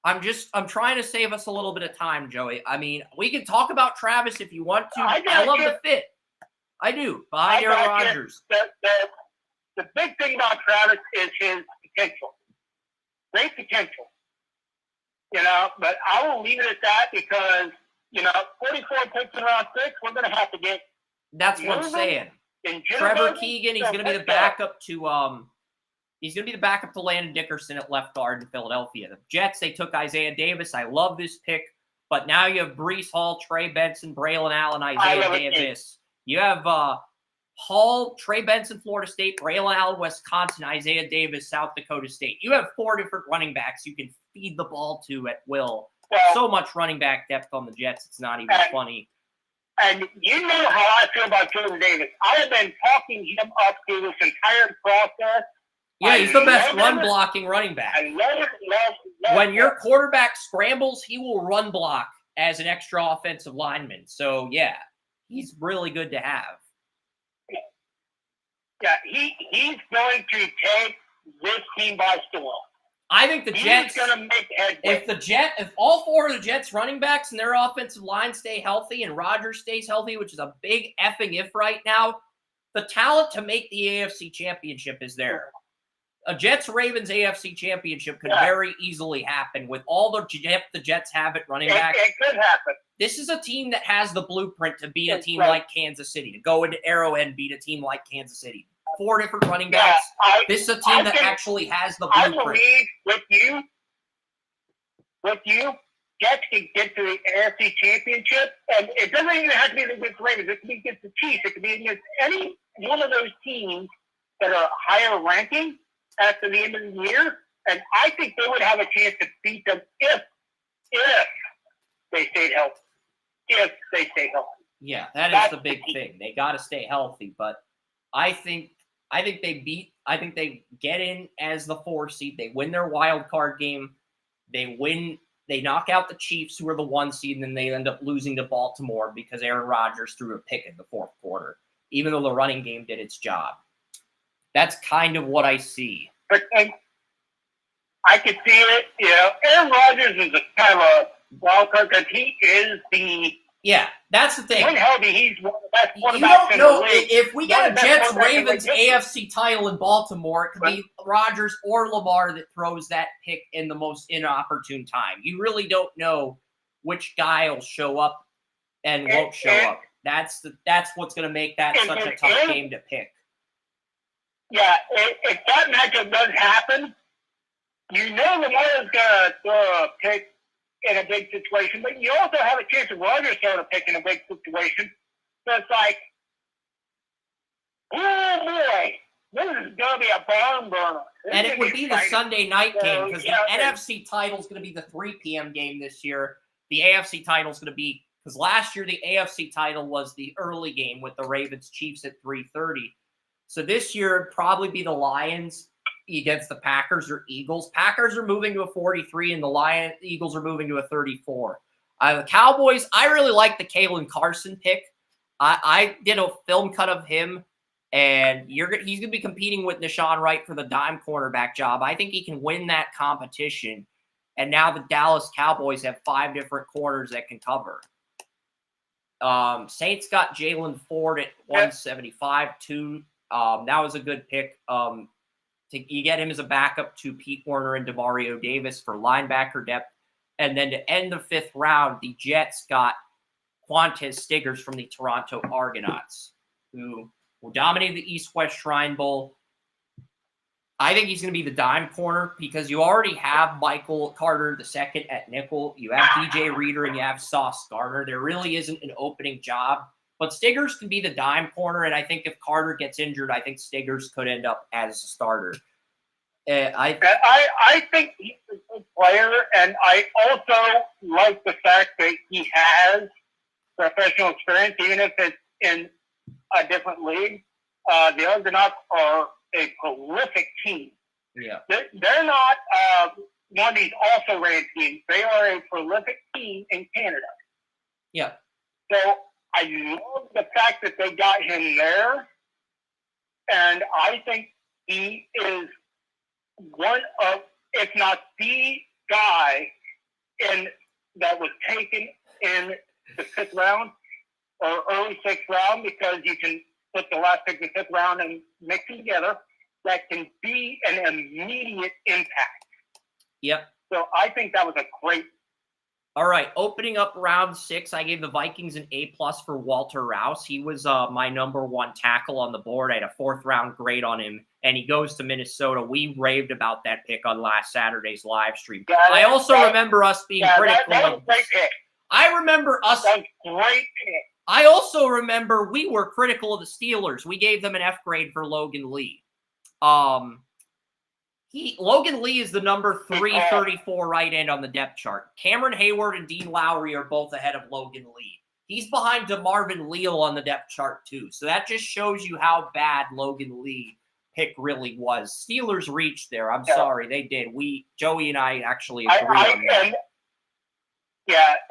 I'm trying to save us a little bit of time, Joey. I mean, we can talk about Travis if you want to. I love the fit. I do. Behind Aaron Rodgers. The big thing about Travis is his potential. Great potential. But I will leave it at that because, 44 picks in round 6, we're going to have to get. That's what I'm saying. Trevor Keegan, he's going to be the backup to Landon Dickerson at left guard in Philadelphia. The Jets, they took Isaiah Davis. I love this pick, but now you have Breece Hall, Trey Benson, Braylon Allen, Isaiah Davis. You have Hall, Trey Benson, Florida State, Braylon Allen, Wisconsin, Isaiah Davis, South Dakota State. You have 4 different running backs you can feed the ball to at will. So much running back depth on the Jets, it's not even funny. And you know how I feel about Jordan Davis. I have been talking him up through this entire process. Yeah, he's the best run-blocking running back. I love when your quarterback scrambles, he will run block as an extra offensive lineman. So, yeah, he's really good to have. Yeah, he's going to take this team by storm. I think the Jets, if all 4 of the Jets running backs and their offensive line stay healthy and Rodgers stays healthy, which is a big effing if right now, the talent to make the AFC Championship is there. A Jets-Ravens AFC Championship could very easily happen with all the depth the Jets have at running back. It could happen. This is a team that has the blueprint to beat a team like Kansas City, to go into Arrowhead and beat a team like Kansas City. 4 different running backs. This is a team that actually has the blueprint. I believe with you, Jets can get to the AFC Championship, and it doesn't even have to be against the Ravens. It can be against the Chiefs. It can be against any one of those teams that are higher ranking after the end of the year, and I think they would have a chance to beat them if they stayed healthy. If they stay healthy. Yeah, that's the big thing. They got to stay healthy, but I think they get in as the 4 seed. They win their wild card game. They knock out the Chiefs, who are the 1 seed, and then they end up losing to Baltimore because Aaron Rodgers threw a pick in the 4th quarter, even though the running game did its job. That's kind of what I see. But I could see it. Aaron Rodgers is a kind of a wild card because he is the Yeah, that's the thing. When healthy, he's one of the best quarterbacks You don't in know the league. if we get a Jets-Ravens history. AFC title in Baltimore, it could be Rodgers or Lamar that throws that pick in the most inopportune time. You really don't know which guy will show up and won't show up. That's what's going to make that such a tough game to pick. Yeah, if that matchup does happen, you know Lamar's going to throw a pick in a big situation, but you also have a chance of Rodgers throwing a pick in a big situation. So it's like, oh boy, this is going to be a barn burner. And it would be the Sunday night game because the NFC title is going to be the 3 p.m. game this year. The AFC title is going to be, because last year the AFC title was the early game with the Ravens-Chiefs at 3:30. So this year it'd probably be the Lions against the Packers or Eagles. Packers are moving to a 43 and the Eagles are moving to a 34. The Cowboys, I really like the Kalen Carson pick. I did a film cut of him, and he's going to be competing with Deshaun Wright for the dime cornerback job. I think he can win that competition. And now the Dallas Cowboys have 5 different corners that can cover. Saints got Jalen Ford at 175 too. That was a good pick. You get him as a backup to Pete Werner and DeMario Davis for linebacker depth. And then to end the 5th round, the Jets got Quantez Stiggers from the Toronto Argonauts, who dominated the East-West Shrine Bowl. I think he's going to be the dime corner because you already have Michael Carter II at nickel. You have DJ Reader and you have Sauce Gardner. There really isn't an opening job. But Stiggers can be the dime corner, and I think if Carter gets injured, I think Stiggers could end up as a starter. I think he's a good player, and I also like the fact that he has professional experience, even if it's in a different league. The Argonauts are a prolific team. Yeah, they're not one of these also-ran teams. They are a prolific team in Canada. Yeah. So I love the fact that they got him there, and I think he is one of, if not the guy, that was taken in the 5th round or early 6th round, because you can put the last pick in the 5th round and mix them together, that can be an immediate impact. Yep. So I think that was a great. All right, opening up round 6, I gave the Vikings an A+ for Walter Rouse. He was my number 1 tackle on the board. I had a 4th round grade on him, and he goes to Minnesota. We raved about that pick on last Saturday's live stream. Yeah, I also remember us being critical. That was a great pick. I remember us. That was a great pick. I also remember we were critical of the Steelers. We gave them an F grade for Logan Lee. Logan Lee is the number 334 right end on the depth chart. Cameron Hayward and Dean Lowry are both ahead of Logan Lee. He's behind DeMarvin Leal on the depth chart too. So that just shows you how bad Logan Lee pick really was. Steelers reached there. I'm sorry, they did. Joey and I actually agree on that.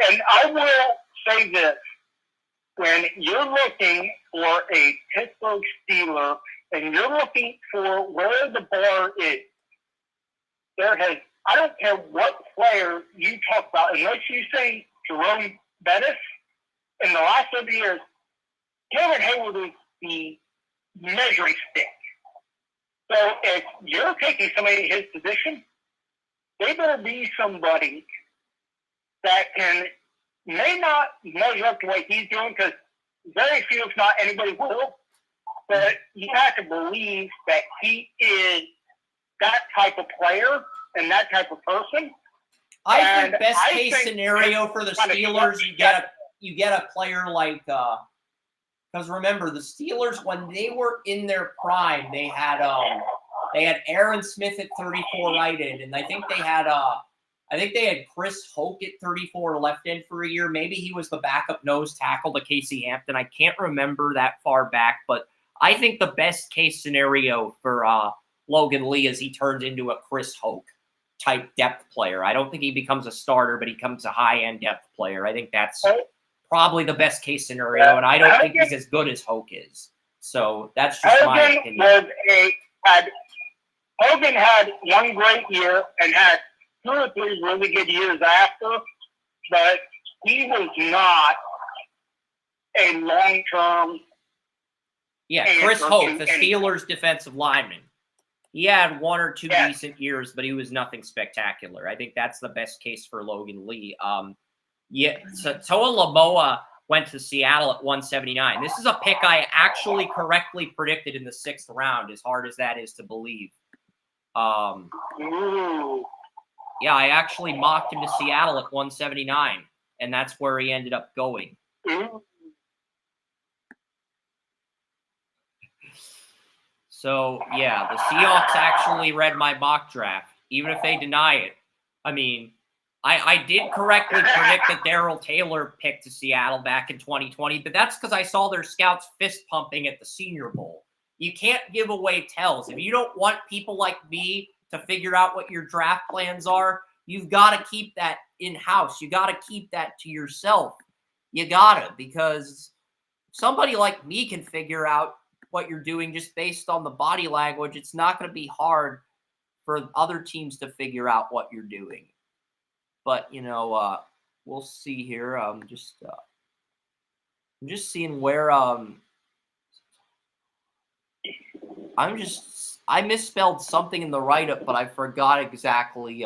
And I will say this. When you're looking for a Pittsburgh Steeler and you're looking for where the bar is, I don't care what player you talk about, unless you say Jerome Bettis, in the last 30 years, Cameron Hayward is the measuring stick. So if you're taking somebody in his position, they better be somebody that may not measure up to what he's doing, because very few, if not anybody, will. But you have to believe that he is that type of player and that type of person. I think best case scenario for the Steelers, you get a player like because remember the Steelers, when they were in their prime, they had Aaron Smith at 34 right end, and I think they had Chris Hoke at 34 left end for a year. Maybe he was the backup nose tackle to Casey Hampton. I can't remember that far back, but I think the best case scenario for Logan Lee is he turns into a Chris Hoke type depth player. I don't think he becomes a starter, but he becomes a high-end depth player. I think that's probably the best case scenario, and I don't think he's as good as Hoke is. So that's just my opinion. Hogan had one great year and had 2 or 3 really good years after, but he was not a long-term. Yeah, Chris Hope, the Steelers' defensive lineman. He had 1 or 2 decent years, but he was nothing spectacular. I think that's the best case for Logan Lee. So Toa Lamoa went to Seattle at 179. This is a pick I actually correctly predicted in the 6th round, as hard as that is to believe. Yeah, I actually mocked him to Seattle at 179, and that's where he ended up going. So, yeah, the Seahawks actually read my mock draft, even if they deny it. I mean, I did correctly predict that Darrell Taylor picked to Seattle back in 2020, but that's because I saw their scouts fist pumping at the Senior Bowl. You can't give away tells. If you don't want people like me to figure out what your draft plans are, you've got to keep that in-house. You got to keep that to yourself. You got to, because somebody like me can figure out what you're doing just based on the body language. It's not going to be hard for other teams to figure out what you're doing. But, we'll see here. I'm just seeing where I misspelled something in the write-up, but I forgot exactly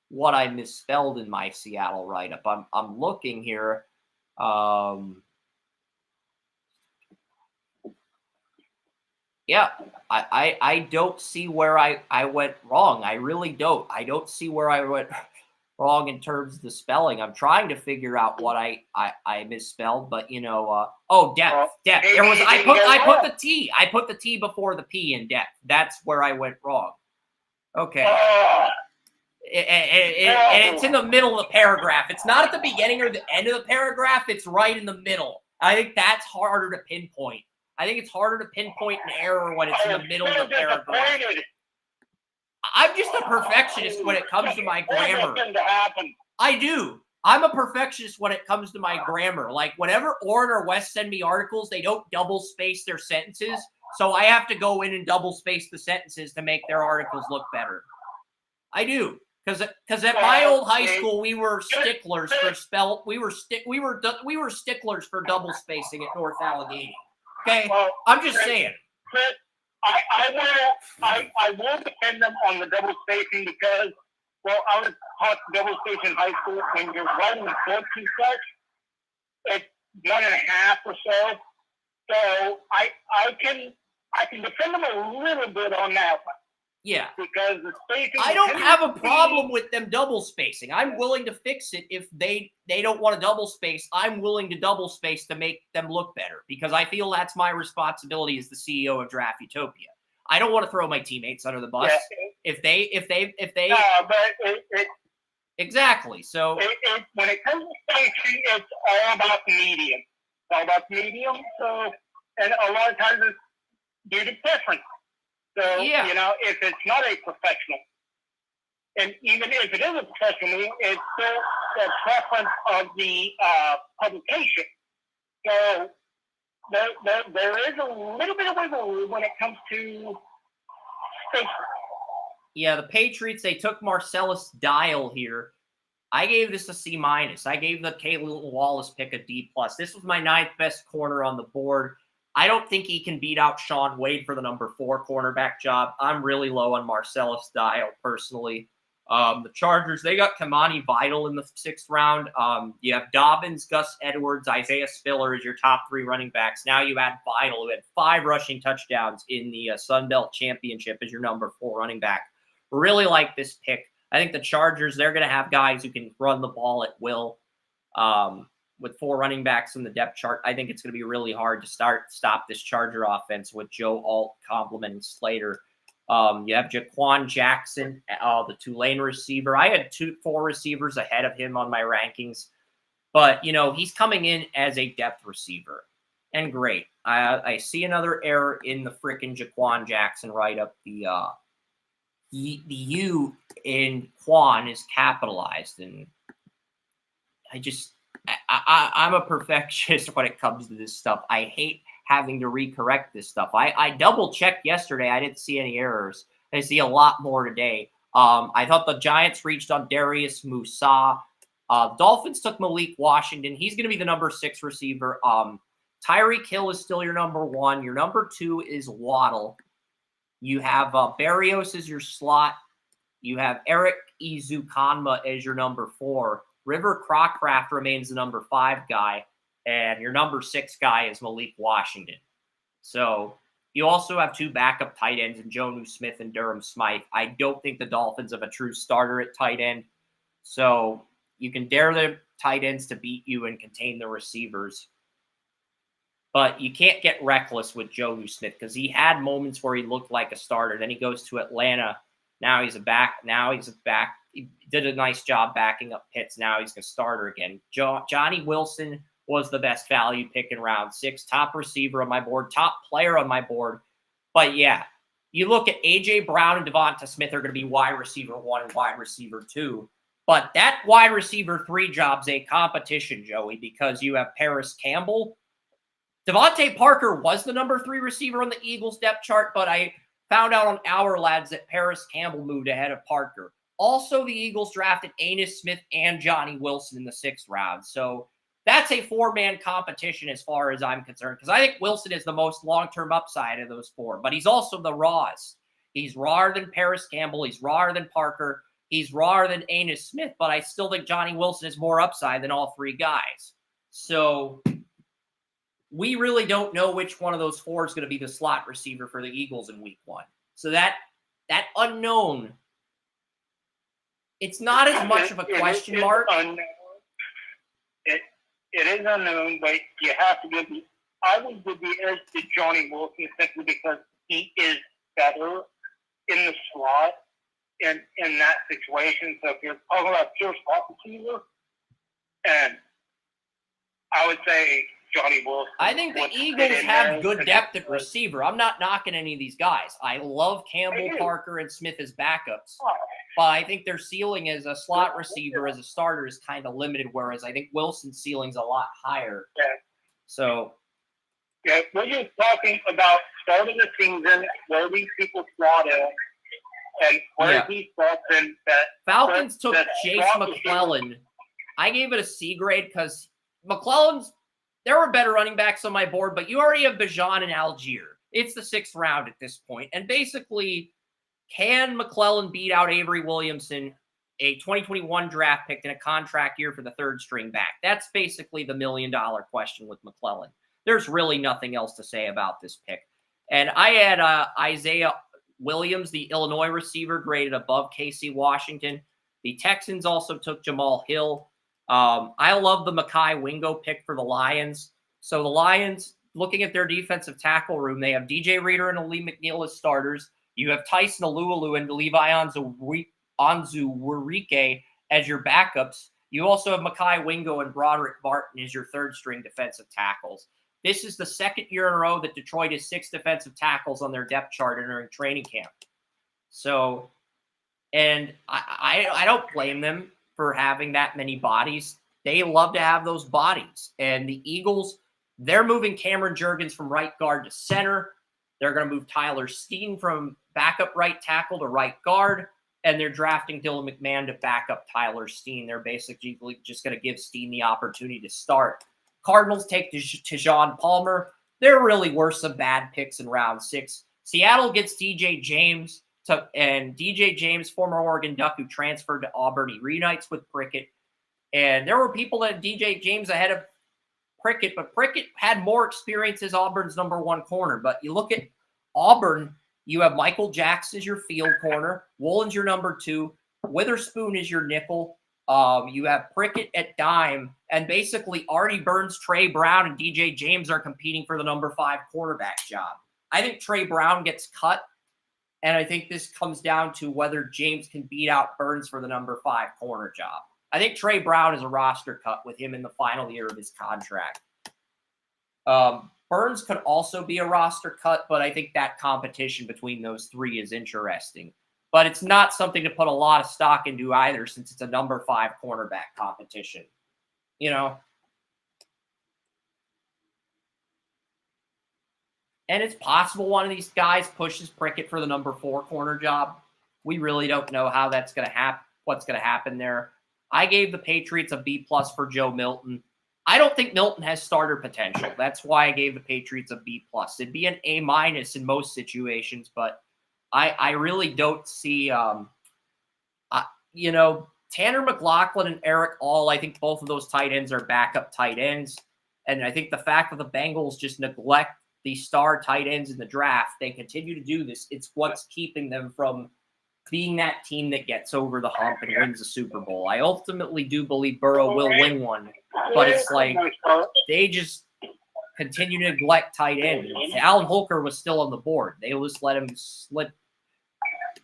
what I misspelled in my Seattle write-up. I'm looking here. Yeah, I don't see where I went wrong. I really don't. I don't see where I went wrong in terms of the spelling. I'm trying to figure out what I misspelled, but depth. There was I put the T. I put the T before the P in depth. That's where I went wrong. Okay. And it's in the middle of the paragraph. It's not at the beginning or the end of the paragraph. It's right in the middle. I think that's harder to pinpoint. I think it's harder to pinpoint an error when it's in the middle of the paragraph. I'm just a perfectionist when it comes to my grammar. I do. I'm a perfectionist when it comes to my grammar. Like, whenever Oren or Wes send me articles, they don't double space their sentences. So I have to go in and double space the sentences to make their articles look better. I do. Because at my old high school, we were sticklers for we were sticklers for double spacing at North Allegheny. Okay, I'm just saying. Chris, I will defend them on the double spacing because, I was taught double spacing in high school. When you're writing books and such, it's 1.5 or so. So I can defend them a little bit on that one. Yeah. Because the spacing. I don't have a problem with them double spacing. I'm willing to fix it if they don't want to double space. I'm willing to double space to make them look better because I feel that's my responsibility as the CEO of Draft Utopia. I don't want to throw my teammates under the bus. Yeah. If they. Exactly. So when it comes to spacing, it's all about the medium. It's all about the medium. So, and a lot of times it's due to preference. So, if it's not a professional, and even if it is a professional, it's still the preference of the publication. So, there is a little bit of wiggle room when it comes to space. Yeah, the Patriots, they took Marcellus Dial here. I gave this a C-. I gave the Caleb Wallace pick a D+. This was my 9th best corner on the board. I don't think he can beat out Sean Wade for the number 4 cornerback job. I'm really low on Marcellus Dial personally. The Chargers, they got Kamani Vidal in the 6th round. You have Dobbins, Gus Edwards, Isaiah Spiller as your top 3 running backs. Now you add Vidal, who had 5 rushing touchdowns in the Sun Belt Championship as your number 4 running back. Really like this pick. I think the Chargers, they're going to have guys who can run the ball at will. With 4 running backs in the depth chart, I think it's going to be really hard to stop this Charger offense with Joe Alt, complementing Slater. You have Jaquan Jackson, the Tulane receiver. I had 4 receivers ahead of him on my rankings, but he's coming in as a depth receiver, and great. I see another error in the frickin' Jaquan Jackson write-up. The U in Quan is capitalized, and I'm a perfectionist when it comes to this stuff. I hate having to recorrect this stuff. I double-checked yesterday. I didn't see any errors. I see a lot more today. I thought the Giants reached on Darius Musa. Dolphins took Malik Washington. He's going to be the number 6 receiver. Tyreek Hill is still your number 1. Your number 2 is Waddle. You have Berrios as your slot. You have Eric Izukanma as your number 4. River Crockraft remains the number 5 guy. And your number 6 guy is Malik Washington. So you also have 2 backup tight ends in Jonnu Smith and Durham Smythe. I don't think the Dolphins have a true starter at tight end. So you can dare the tight ends to beat you and contain the receivers. But you can't get reckless with Jonnu Smith because he had moments where he looked like a starter. Then he goes to Atlanta. Now he's a back. He did a nice job backing up Pitts. Now he's a starter again. Johnny Wilson was the best value pick in round 6. Top receiver on my board. Top player on my board. But yeah, you look at A.J. Brown and Devonta Smith are going to be wide receiver 1 and wide receiver 2. But that wide receiver 3 job's a competition, Joey, because you have Paris Campbell. Devontae Parker was the number 3 receiver on the Eagles depth chart, but I found out on Our Lads that Paris Campbell moved ahead of Parker. Also, the Eagles drafted Anis Smith and Johnny Wilson in the 6th round. So that's a 4-man competition as far as I'm concerned, because I think Wilson is the most long-term upside of those 4, but he's also the rawest. He's rawer than Paris Campbell. He's rawer than Parker. He's rawer than Anis Smith, but I still think Johnny Wilson is more upside than all 3 guys. So we really don't know which one of those 4 is going to be the slot receiver for the Eagles in week 1. So that unknown, it's not as much of a question mark. It is unknown, but you have to give I would give the edge to Johnny Wilson simply because he is better in the slot in that situation. So if you're talking about pure slot receiver, and I would say Johnny Wilson. I think the Eagles have good depth at receiver. I'm not knocking any of these guys. I love Campbell, Parker, and Smith as backups. But I think their ceiling as a slot receiver, as a starter, is kind of limited, whereas I think Wilson's ceiling's a lot higher. Yeah. So. Yeah, we're just talking about starting the season, where these people slot in, and where he slots in. Falcons took Chase McClellan. I gave it a C grade because McClellan's, there were better running backs on my board, but you already have Bijan and Algier. It's the 6th round at this point. And basically, can McClellan beat out Avery Williamson, a 2021 draft pick in a contract year for the 3rd string back? That's basically the $1 million question with McClellan. There's really nothing else to say about this pick. And I had Isaiah Williams, the Illinois receiver, graded above Casey Washington. The Texans also took Jamal Hill. I love the Mekhi Wingo pick for the Lions. So the Lions, looking at their defensive tackle room, they have DJ Reader and Ali McNeil as starters. You have Tyson Alualu and Levi Onwuzurike as your backups. You also have Mekhi Wingo and Broderick Barton as your 3rd string defensive tackles. This is the 2nd year in a row that Detroit has 6 defensive tackles on their depth chart entering training camp. So, and I don't blame them for having that many bodies. They love to have those bodies. And the Eagles, they're moving Cameron Jurgens from right guard to center. They're going to move Tyler Steen from backup right tackle to right guard. And they're drafting Dylan McMahon to back up Tyler Steen. They're basically just going to give Steen the opportunity to start. Cardinals take Tejan Palmer. There really were some bad picks in round 6. Seattle gets DJ James. And DJ James, former Oregon Duck who transferred to Auburn, he reunites with Prickett. And there were people that had DJ James ahead of Prickett, but Prickett had more experience as Auburn's number 1 corner. But you look at Auburn, you have Michael Jackson as your field corner. Woolen's your number 2. Witherspoon is your nickel. You have Prickett at dime. And basically Artie Burns, Trey Brown, and DJ James are competing for the number 5 quarterback job. I think Trey Brown gets cut. And I think this comes down to whether James can beat out Burns for the number 5 corner job. I think Trey Brown is a roster cut with him in the final year of his contract. Burns could also be a roster cut, but I think that competition between those 3 is interesting. But it's not something to put a lot of stock into either, since it's a number 5 cornerback competition. You know? And it's possible one of these guys pushes Prickett for the number 4 corner job. We really don't know how that's going to happen, what's going to happen there. I gave the Patriots a B+ for Joe Milton. I don't think Milton has starter potential. That's why I gave the Patriots a B+. It'd be an A- in most situations, but I really don't see, Tanner McLaughlin and Eric All, I think both of those tight ends are backup tight ends. And I think the fact that the Bengals just neglect the star tight ends in the draft, they continue to do this. It's what's keeping them from being that team that gets over the hump and wins the Super Bowl. I ultimately do believe Burrow will win one, but it's like they just continue to neglect tight end. Alan Holker was still on the board. They just let him slip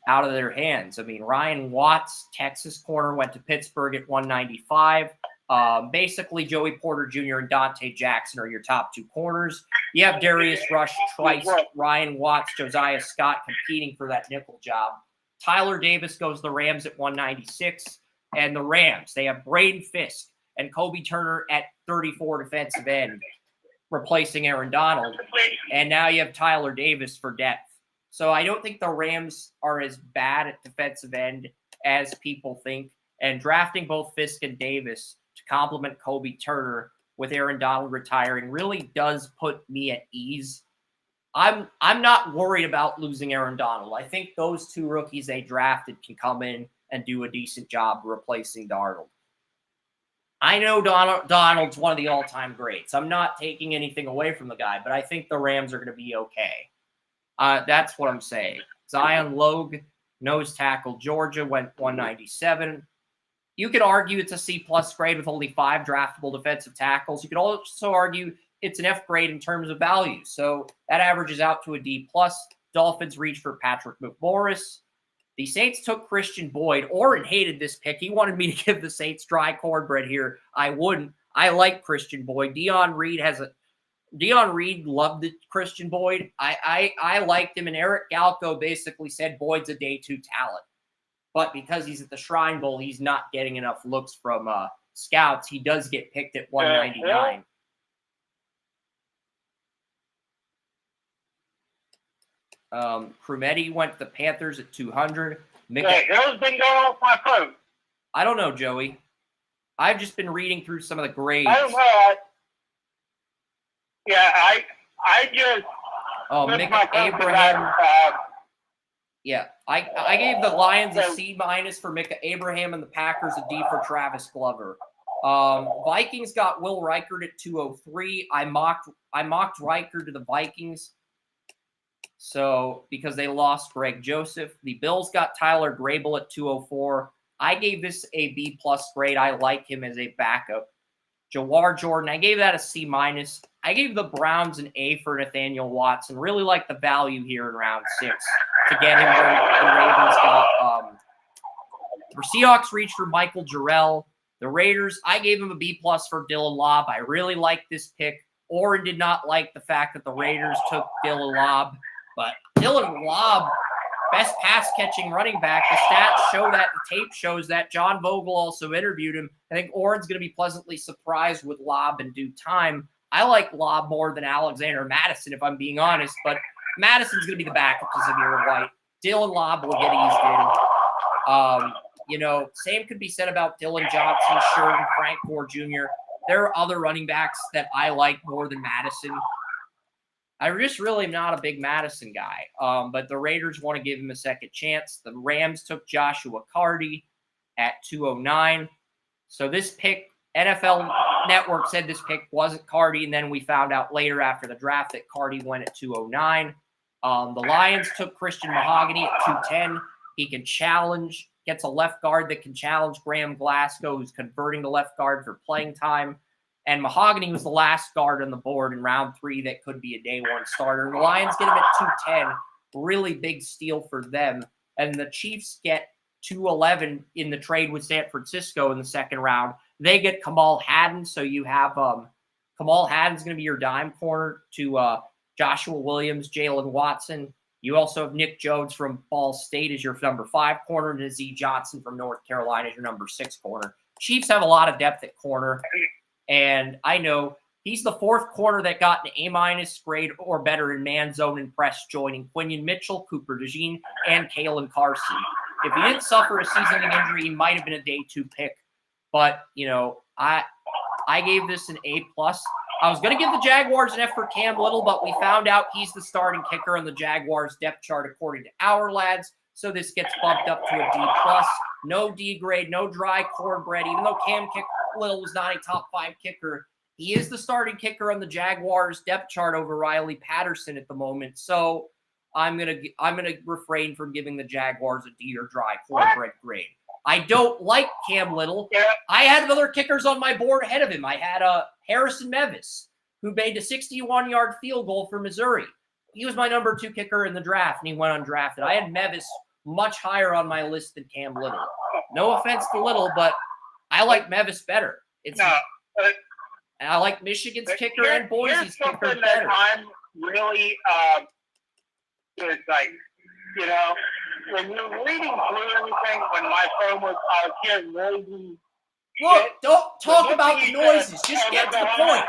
out of their hands. I mean, Ryan Watts, Texas corner, went to Pittsburgh at 195. Basically, Joey Porter Jr. and Dante Jackson are your top two corners. You have Darius Rush, Trice, Ryan Watts, Josiah Scott competing for that nickel job. Tyler Davis goes to the Rams at 196. And the Rams, they have Braden Fisk and Kobe Turner at 34 defensive end, replacing Aaron Donald. And now you have Tyler Davis for depth. So I don't think the Rams are as bad at defensive end as people think. And drafting both Fisk and Davis to complement Kobe Turner with Aaron Donald retiring really does put me at ease. I'm not worried about losing Aaron Donald. I think those two rookies they drafted can come in and do a decent job replacing Darnold. I know Donald's one of the all-time greats. I'm not taking anything away from the guy, but I think the Rams are going to be okay. That's what I'm saying. Zion Logue, nose tackle, Georgia, went 197. You could argue it's a C+ grade with only 5 draftable defensive tackles. You could also argue it's an F grade in terms of value. So that averages out to a D+. Dolphins reached for Patrick McMorris. The Saints took Christian Boyd. Oren hated this pick. He wanted me to give the Saints dry cornbread here. I wouldn't. I like Christian Boyd. Dion Reed loved Christian Boyd. I liked him, and Eric Galko basically said Boyd's a day 2 talent. But because he's at the Shrine Bowl, he's not getting enough looks from scouts. He does get picked at 199. Crumetti went to the Panthers at 200. Hill's been going off my phone. I don't know, Joey. I've just been reading through some of the grades. I don't know. I just. Oh, Micah Abraham. Yeah, I gave the Lions a C- for Micah Abraham and the Packers a D for Travis Glover. Vikings got Will Reichard at 203. I mocked Reichard to the Vikings. So because they lost Greg Joseph. The Bills got Tyler Grable at 204. I gave this a B+ grade. I like him as a backup. Jawar Jordan, I gave that a C-. I gave the Browns an A for Nathaniel Watson. Really like the value here in round 6 to get him where the Ravens got. The Seahawks reached for Michael Jarrell. The Raiders, I gave him a B+ for Dylan Lobb. I really like this pick. Oren did not like the fact that the Raiders took Dylan Lobb. But Dylan Lobb, best pass-catching running back. The stats show that. The tape shows that. John Vogel also interviewed him. I think Oren's going to be pleasantly surprised with Lobb in due time. I like Lobb more than Alexander Madison, if I'm being honest. But Madison's going to be the backup to Zamir White. Dylan Lobb will get eased in. Same could be said about Dylan Johnson, Sherman, Frank Gore Jr. There are other running backs that I like more than Madison. I just really am not a big Madison guy, but the Raiders want to give him a second chance. The Rams took Joshua Cardi at 209. So this pick, NFL Network said this pick wasn't Cardi, and then we found out later after the draft that Cardi went at 209. The Lions took Christian Mahogany at 210. He can challenge, gets a left guard that can challenge Graham Glasgow, who's converting to left guard for playing time. And Mahogany was the last guard on the board in round 3 that could be a day 1 starter. And the Lions get him at 210. Really big steal for them. And the Chiefs get 211 in the trade with San Francisco in the second round. They get Kamal Haddon. So you have Kamal Haddon's going to be your dime corner to Joshua Williams, Jalen Watson. You also have Nick Jones from Ball State as your number 5 corner, and Nazee Johnson from North Carolina as your number 6 corner. Chiefs have a lot of depth at corner. And I know he's the 4th corner that got an A- grade or better in man zone and press, joining Quinion Mitchell, Cooper DeJean, and Kalen Carson. If he didn't suffer a season-ending injury, he might have been a day 2 pick. But, I gave this an A+. I was going to give the Jaguars an F for Cam Little, but we found out he's the starting kicker on the Jaguars depth chart according to our lads, so this gets bumped up to a D+. No D grade, no dry cornbread. Even though Cam Little was not a top 5 kicker, he is the starting kicker on the Jaguars depth chart over Riley Patterson at the moment. So I'm gonna refrain from giving the Jaguars a D or dry cornbread grade. I don't like Cam Little. Yeah. I had other kickers on my board ahead of him. I had Harrison Mevis, who made a 61-yard field goal for Missouri. He was my number 2 kicker in the draft, and he went undrafted. I had Mevis much higher on my list than Cam Little. No offense to Little, but I like Mevis better. And I like Michigan's kicker and Boise's kicker better. That I'm really is like, you know, when you're reading through everything, when my phone was here noisy. Look, don't talk about the noises. Just get to the point.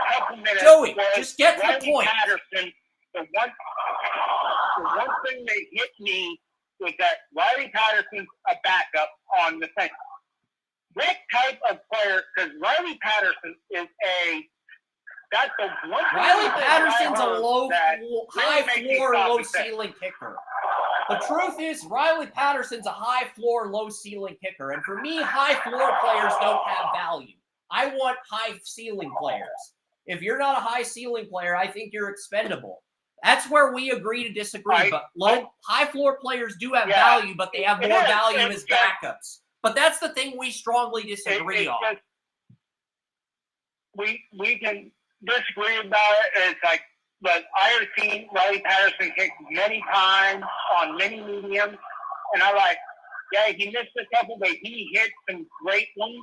Joey, just get to the point. Patterson, the one thing that hit me was that Riley Patterson's a backup on the thing. What type of player, because Riley Patterson is that's the one. Riley Patterson's a high floor, low ceiling kicker. The truth is, Riley Patterson's a high floor, low ceiling kicker. And for me, high floor players don't have value. I want high ceiling players. If you're not a high ceiling player, I think you're expendable. That's where we agree to disagree. But high floor players do have value, but they have more value as backups. But that's the thing we strongly disagree on. We can disagree about it. It's like, but I have seen Riley Patterson kick many times on many mediums, and I'm like, yeah, he missed a couple, but he hit some great ones.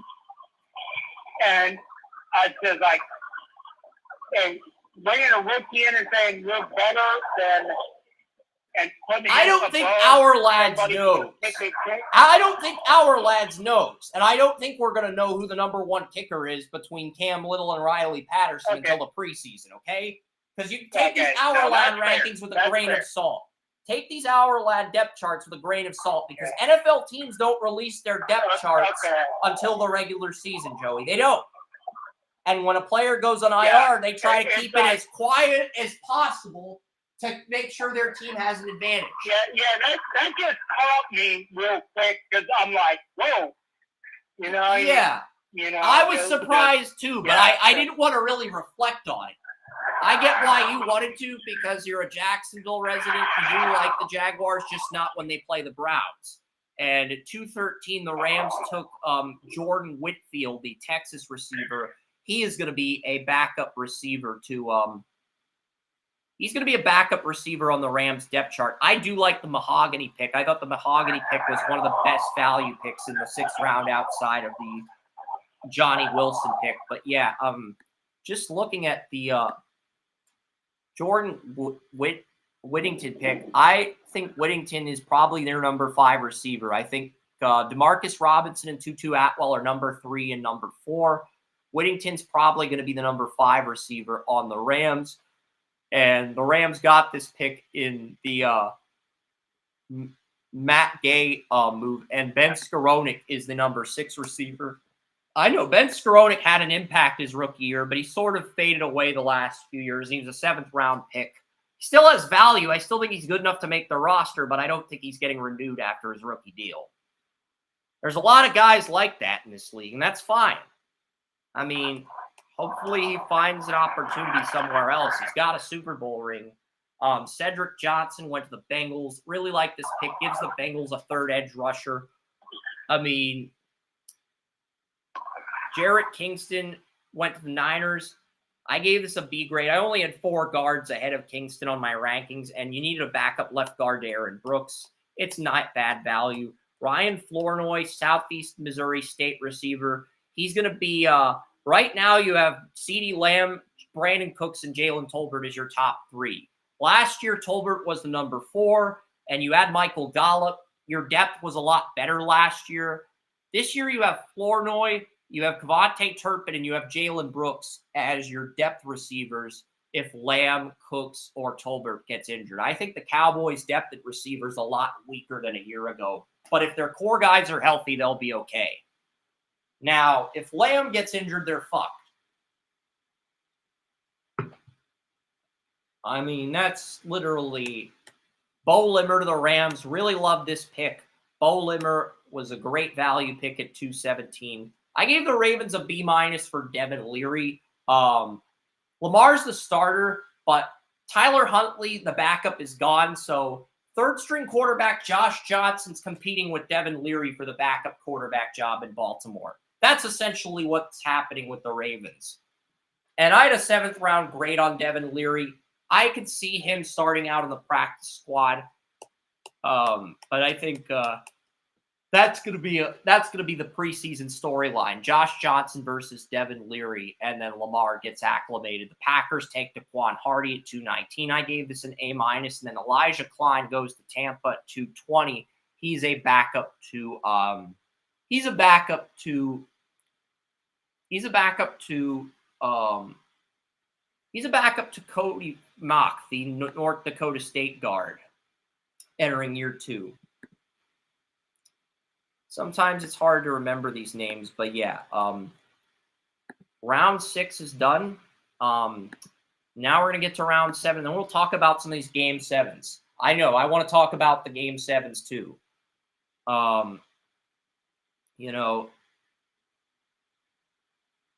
And I said, like, and bringing a rookie in and saying you're better than, and putting I don't think our lads knows. I don't think our lads knows, and I don't think we're going to know who the number 1 kicker is between Cam Little and Riley Patterson until the preseason, okay? Because you take these Our Lad rankings with a grain of salt. Take these Our Lad depth charts with a grain of salt, because NFL teams don't release their depth charts until the regular season, Joey. They don't. And when a player goes on IR, they try to keep it as quiet as possible to make sure their team has an advantage. That just caught me real quick, because I'm like, whoa. You know? Yeah. You know, I was surprised too, but I didn't want to really reflect on it. I get why you wanted to, because you're a Jacksonville resident. You do like the Jaguars, just not when they play the Browns. And at 213, the Rams took Jordan Whitfield, the Texas receiver. He is going to be a backup receiver to he's going to be a backup receiver on the Rams depth chart. I do like the Mahogany pick. I thought the Mahogany pick was one of the best value picks in the 6th round outside of the Johnny Wilson pick. But yeah, just looking at the Jordan Whittington pick, I think Whittington is probably their number 5 receiver. I think DeMarcus Robinson and Tutu Atwell are number 3 and number 4. Whittington's probably going to be the number 5 receiver on the Rams. And the Rams got this pick in the Matt Gay move. And Ben Skowronek is the number 6 receiver. I know Ben Skowronek had an impact his rookie year, but he sort of faded away the last few years. He was a 7th round pick. He still has value. I still think he's good enough to make the roster, but I don't think he's getting renewed after his rookie deal. There's a lot of guys like that in this league, and that's fine. I mean, hopefully he finds an opportunity somewhere else. He's got a Super Bowl ring. Cedric Johnson went to the Bengals. Really like this pick. Gives the Bengals a 3rd edge rusher. I mean, Jarrett Kingston went to the Niners. I gave this a B grade. I only had 4 guards ahead of Kingston on my rankings, and you needed a backup left guard to Aaron Brooks. It's not bad value. Ryan Flournoy, Southeast Missouri State receiver. He's going to be right now you have CeeDee Lamb, Brandon Cooks, and Jalen Tolbert as your top 3. Last year, Tolbert was the number 4, and you had Michael Gallup. Your depth was a lot better last year. This year, you have Flournoy, you have Kavontae Turpin, and you have Jalen Brooks as your depth receivers if Lamb, Cooks, or Tolbert gets injured. I think the Cowboys' depth at receiver is a lot weaker than a year ago. But if their core guys are healthy, they'll be okay. Now, if Lamb gets injured, they're fucked. I mean, that's literally Bo Limmer to the Rams. Really love this pick. Bo Limmer was a great value pick at 217. I gave the Ravens a B- for Devin Leary. Lamar's the starter, but Tyler Huntley, the backup, is gone. So third-string quarterback Josh Johnson's competing with Devin Leary for the backup quarterback job in Baltimore. That's essentially what's happening with the Ravens. And I had a 7th-round grade on Devin Leary. I could see him starting out in the practice squad. But I think that's gonna be the preseason storyline. Josh Johnson versus Devin Leary, and then Lamar gets acclimated. The Packers take DeQuan Hardy at 219. I gave this an A-, and then Elijah Klein goes to Tampa at 220. He's a backup to Cody Mock, the North Dakota State guard, entering year 2. Sometimes it's hard to remember these names, but yeah. Round 6 is done. Now we're going to get to round 7, then we'll talk about some of these game 7s. I know, I want to talk about the game 7s too.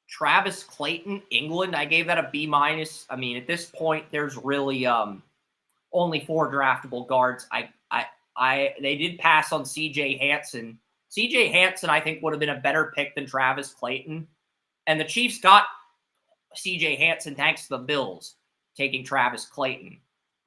Travis Clayton, England, I gave that a B-. I mean, at this point, there's really only 4 draftable guards. They did pass on C.J. Hansen. C.J. Hansen, I think, would have been a better pick than Travis Clayton. And the Chiefs got C.J. Hansen thanks to the Bills taking Travis Clayton.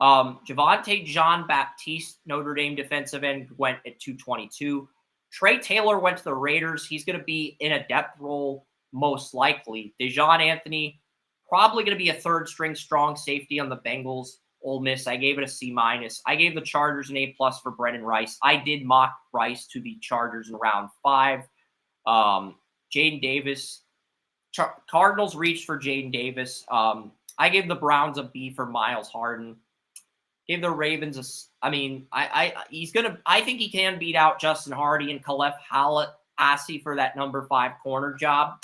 Javonte Jean-Baptiste, Notre Dame defensive end, went at 222. Trey Taylor went to the Raiders. He's going to be in a depth role, most likely. Dejon Anthony, probably going to be a third-string strong safety on the Bengals. Ole Miss, I gave it a C-. I gave the Chargers an A+ for Brennan Rice. I did mock Rice to the Chargers in round 5. Jaden Davis, Cardinals reached for Jaden Davis. I gave the Browns a B for Miles Harden. Gave the Ravens I think he can beat out Justin Hardy and Khalef Hassi for that number 5 corner job.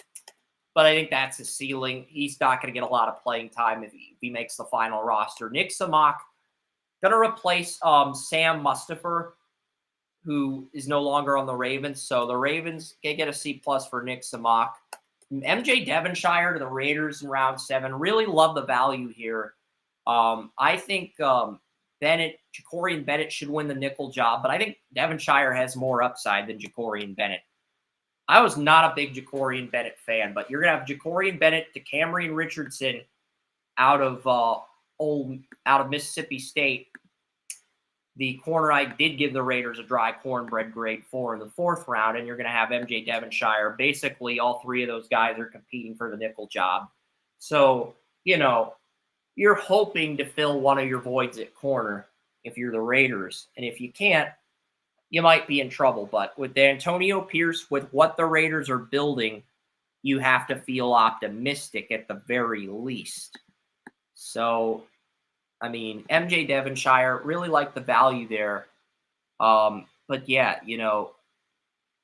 But I think that's his ceiling. He's not going to get a lot of playing time if he makes the final roster. Nick Samak going to replace Sam Mustipher, who is no longer on the Ravens. So the Ravens can get a C+ for Nick Samak. MJ Devonshire to the Raiders in round 7. Really love the value here. I think Jacorian Bennett should win the nickel job, but I think Devonshire has more upside than Jacorian Bennett. I was not a big Jacorian Bennett fan, but you're going to have Jacorian Bennett to Cameron Richardson out of Mississippi State. The corner I did give the Raiders a dry cornbread grade 4 in the 4th round, and you're going to have MJ Devonshire. Basically, all 3 of those guys are competing for the nickel job. So, you're hoping to fill one of your voids at corner if you're the Raiders. And if you can't, you might be in trouble. But with Antonio Pierce, with what the Raiders are building, you have to feel optimistic at the very least. So, MJ Devonshire, really like the value there. But yeah,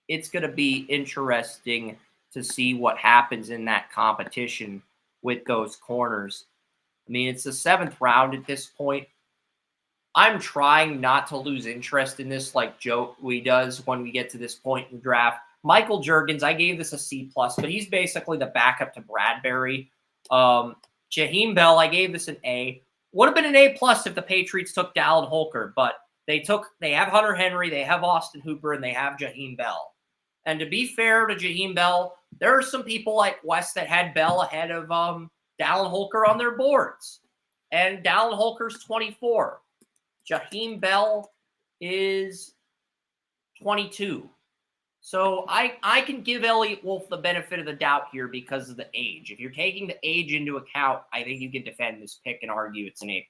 it's going to be interesting to see what happens in that competition with those corners. It's the 7th round at this point. I'm trying not to lose interest in this like Joey does when we get to this point in the draft. Michael Juergens, I gave this a C+, but he's basically the backup to Bradbury. Jaheim Bell, I gave this an A. Would have been an A+ if the Patriots took Dallin Holker, but they have Hunter Henry, they have Austin Hooper, and they have Jaheim Bell. And to be fair to Jaheim Bell, there are some people like Wes that had Bell ahead of Dallin Holker on their boards. And Dallin Holker's 24. Jaheim Bell is 22. So I can give Elliott Wolf the benefit of the doubt here because of the age. If you're taking the age into account, I think you can defend this pick and argue it's an A+.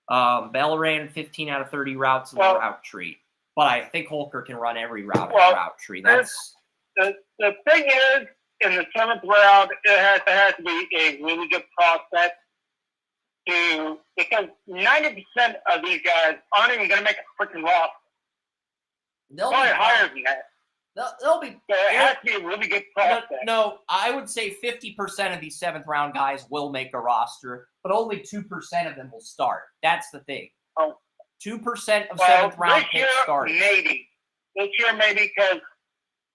Bell ran 15 out of 30 routes in the route tree. But I think Holker can run every route in the route tree. That's the thing is, in the 7th round, it has to be a really good prospect because 90% of these guys aren't even going to make a freaking roster. They'll probably higher than that. They'll be. So it has to be a really good prospect. No, I would say 50% of these 7th-round guys will make a roster, but only 2% of them will start. That's the thing. 2% of 7th-round picks start. Maybe. This year, maybe, because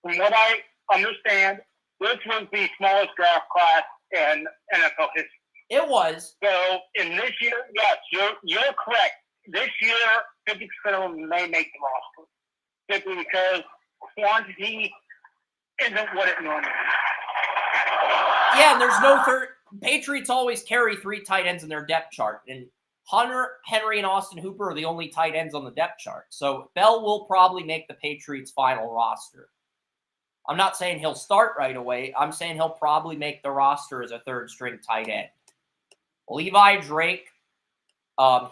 from what I understand, this was the smallest draft class in NFL history. It was. So, in this year, yes, you're correct. This year, 50% of them may make the roster. Simply because quantity isn't what it normally is. Yeah, and there's no third. Patriots always carry 3 tight ends in their depth chart, and Hunter Henry and Austin Hooper are the only tight ends on the depth chart. So Bell will probably make the Patriots' final roster. I'm not saying he'll start right away. I'm saying he'll probably make the roster as a 3rd-string tight end. Levi Drake, the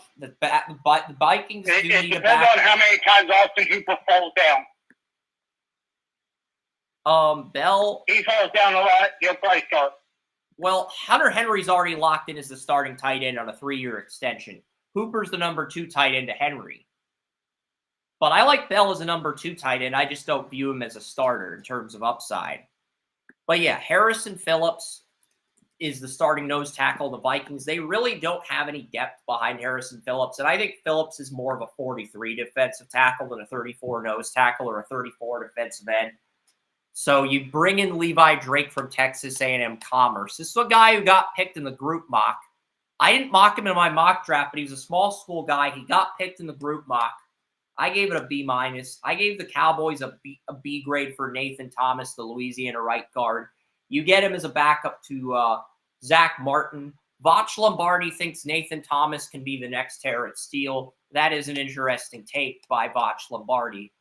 Vikings do need a back. It depends on how many times Austin Hooper falls down. Bell. He falls down a lot. He'll probably start. Well, Hunter Henry's already locked in as the starting tight end on a 3-year extension. Hooper's the number 2 tight end to Henry. But I like Bell as a number 2 tight end. I just don't view him as a starter in terms of upside. But yeah, Harrison Phillips is the starting nose tackle of the Vikings. They really don't have any depth behind Harrison Phillips. And I think Phillips is more of a 43 defensive tackle than a 34 nose tackle or a 34 defensive end. So you bring in Levi Drake from Texas A&M Commerce. This is a guy who got picked in the group mock. I didn't mock him in my mock draft, but he was a small school guy. He got picked in the group mock. I gave it a B-. I gave the Cowboys a B grade for Nathan Thomas, the Louisiana right guard. You get him as a backup to Zach Martin. Vach Lombardi thinks Nathan Thomas can be the next Terrence Steele. That is an interesting take by Vach Lombardi.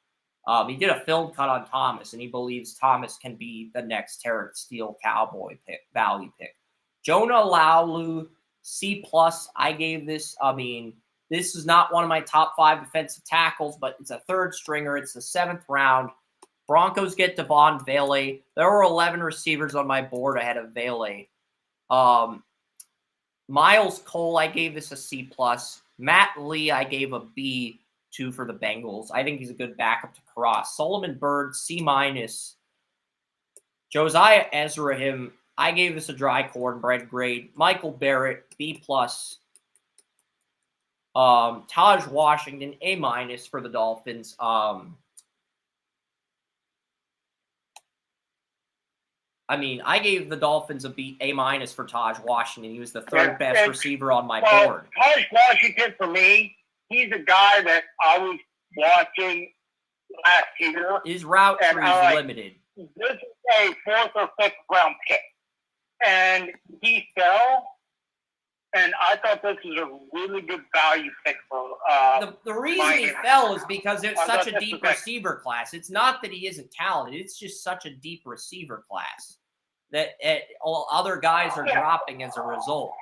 He did a film cut on Thomas, and he believes Thomas can be the next Terrence Steele Cowboy value pick. Jonah Laulu, C+. I gave this. This is not one of my top 5 defensive tackles, but it's a 3rd stringer. It's the 7th round. Broncos get Devon Vele. There were 11 receivers on my board ahead of Vele. Miles Cole, I gave this a C+. Matt Lee, I gave a B2 for the Bengals. I think he's a good backup to Cross. Solomon Byrd, C-. Josiah Ezrahim, I gave this a dry cornbread grade. Michael Barrett, B+. Taj Washington, A- for the Dolphins. I gave the Dolphins a A- for Taj Washington. He was the 3rd best receiver on my board. Taj Washington, for me, he's a guy that I was watching last year. His route tree is limited. This is a 4th or 5th round pick. And he fell. And I thought this was a really good value pick for the reason he fell is because it's such a deep receiver class. It's not that he isn't talented. It's just such a deep receiver class that all other guys are dropping as a result.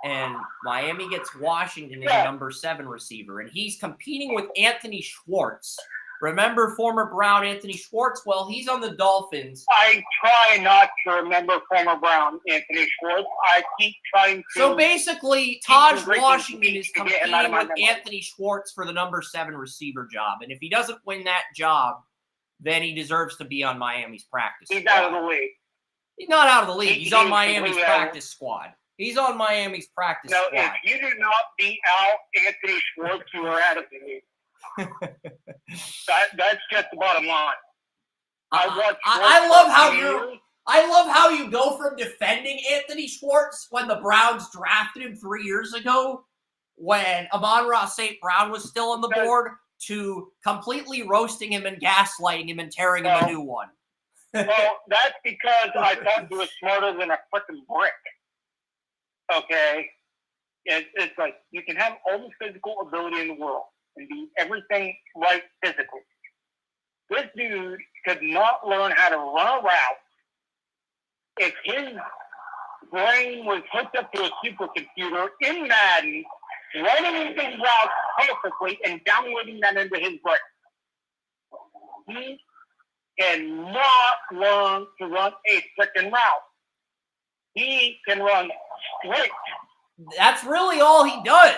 And Miami gets Washington as number 7 receiver. And he's competing with Anthony Schwartz. Remember former Brown Anthony Schwartz? Well, he's on the Dolphins. I try not to remember former Brown Anthony Schwartz. I keep trying to. So basically, Taj Washington is competing with Anthony Schwartz for the number 7 receiver job. And if he doesn't win that job, then he deserves to be on Miami's practice squad. He's out of the league. He's not out of the league. He's on Miami's practice squad. He's on Miami's practice squad. No, if you do not beat out Anthony Schwartz, you are out of the league. That's just the bottom line. I love how you go from defending Anthony Schwartz when the Browns drafted him 3 years ago, when Amon-Ra St. Brown was still on the board, to completely roasting him and gaslighting him and tearing him a new one. Well, that's because I thought he was smarter than a freaking brick. Okay? It's like you can have all the physical ability in the world and do everything right physically. This dude could not learn how to run a route. If his brain was hooked up to a supercomputer in Madden, running these routes perfectly and downloading that into his brain, he cannot learn to run a freaking route. He can run straight. That's really all he does.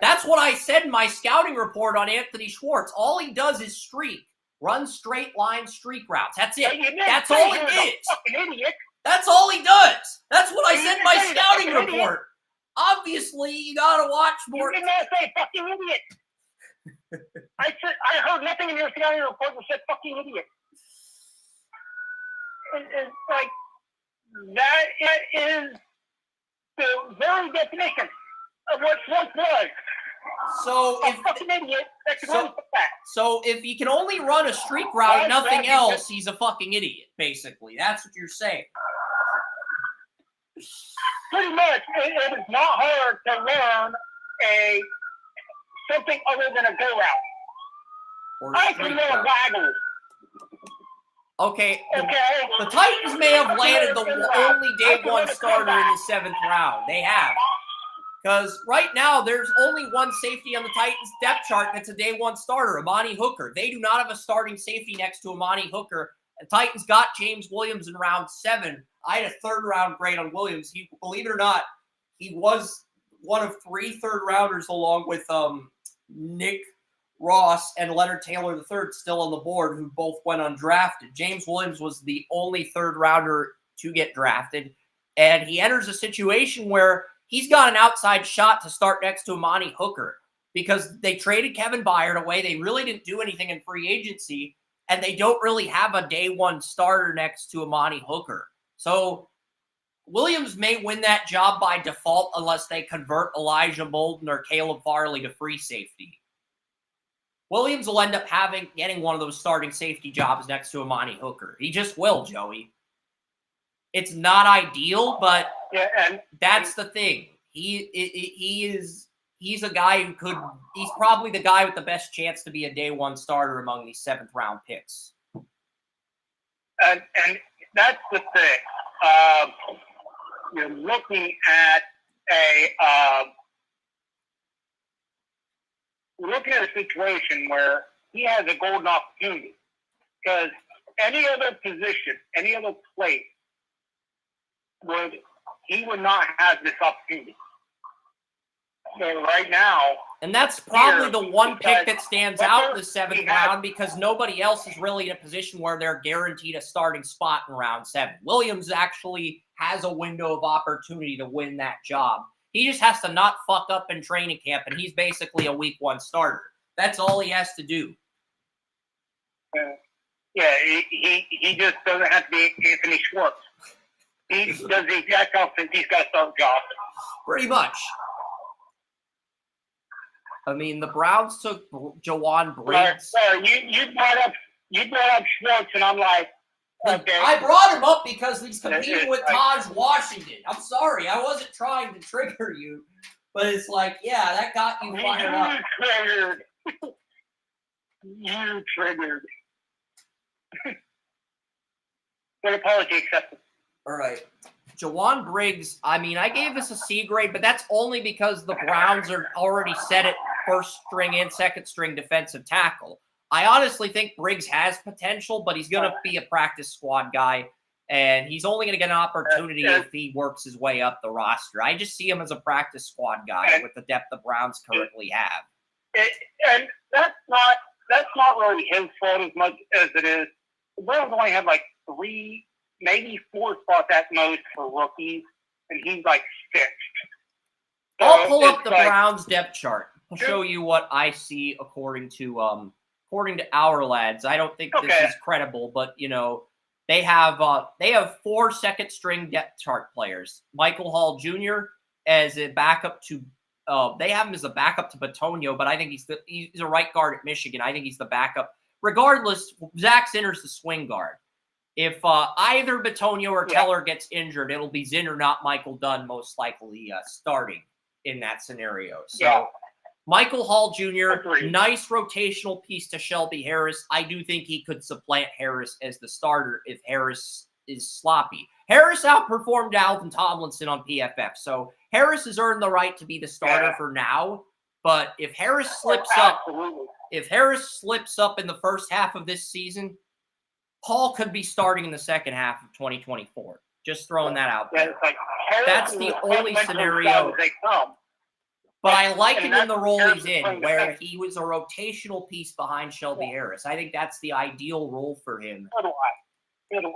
That's what I said in my scouting report on Anthony Schwartz. All he does is streak. Run straight line streak routes. That's it. Yeah, That's all he is. Fucking idiot. That's all he does. That's what I said in my scouting report. Obviously, you gotta watch more. You did not say fucking idiot. I heard nothing in your scouting report that said fucking idiot. It's like, that is the very definition of what Schwartz was. So a fucking idiot that can run that. So if he can only run a streak route and nothing else, he's a fucking idiot, basically. That's what you're saying. Pretty much. It is not hard to learn something other than a go route. I can learn waggles. Okay. The Titans may have landed the only day one starter in the 7th round. They have. Because right now, there's only one safety on the Titans depth chart that's a day one starter, Amani Hooker. They do not have a starting safety next to Amani Hooker. The Titans got James Williams in round 7. I had a 3rd round grade on Williams. Believe it or not, he was one of 3 3rd-rounders along with Nick Ross and Leonard Taylor III still on the board, who both went undrafted. James Williams was the only 3rd-rounder to get drafted, and he enters a situation where he's got an outside shot to start next to Amani Hooker because they traded Kevin Byard away. They really didn't do anything in free agency, and they don't really have a day one starter next to Amani Hooker. So Williams may win that job by default unless they convert Elijah Molden or Caleb Farley to free safety. Williams will end up getting one of those starting safety jobs next to Amani Hooker. He just will, Joey. It's not ideal, but that's the thing. He's a guy who he's probably the guy with the best chance to be a day one starter among these 7th round picks. And that's the thing. You're looking at a situation where he has a golden opportunity, because any other position, any other place, he would not have this opportunity. So right now, and that's probably the one pick that stands out in the 7th round, because nobody else is really in a position where they're guaranteed a starting spot in round 7. Williams actually has a window of opportunity to win that job. He just has to not fuck up in training camp, and he's basically a week 1 starter. That's all he has to do. He just doesn't have to be Anthony Schwartz. He does the exact opposite. He's got to start job. Pretty much. I mean, the Browns took Jawan Briggs. Sorry, you brought up Schwartz, and I'm like, okay. I brought him up because he's competing with Taj Washington. I'm sorry, I wasn't trying to trigger you, but it's like, yeah, that got you fired up. You triggered. Good apology accepted. All right. Jawan Briggs, I mean, I gave this a C grade, but that's only because the Browns are already set at 1st string and 2nd string defensive tackle. I honestly think Briggs has potential, but he's going to be a practice squad guy, and he's only going to get an opportunity if he works his way up the roster. I just see him as a practice squad guy with the depth the Browns currently have. And that's not really his fault as much as it is. The Browns only have like 3, maybe 4 spots at most for rookies, and he's like 6th. So I'll pull up the Browns depth chart. I'll show you what I see according to our lads. I don't think this is credible, but they have 4 2nd string depth chart players. Michael Hall Jr. as a backup to they have him as a backup to Batonio, but I think he's a right guard at Michigan. I think he's the backup. Regardless, Zach Zinner's the swing guard. If either Batonio or Keller gets injured, it'll be Zinner, not Michael Dunn, most likely starting in that scenario. So Michael Hall Jr., nice rotational piece to Shelby Harris. I do think he could supplant Harris as the starter if Harris is sloppy. Harris outperformed Alvin Tomlinson on PFF, so Harris has earned the right to be the starter for now. But if Harris slips up in the first half of this season, Hall could be starting in the second half of 2024. Just throwing that out there. Like, that's the only scenario. But I like him in the role he's in, Harris's where defense. he was a rotational piece behind Shelby Harris. I think that's the ideal role for him. So do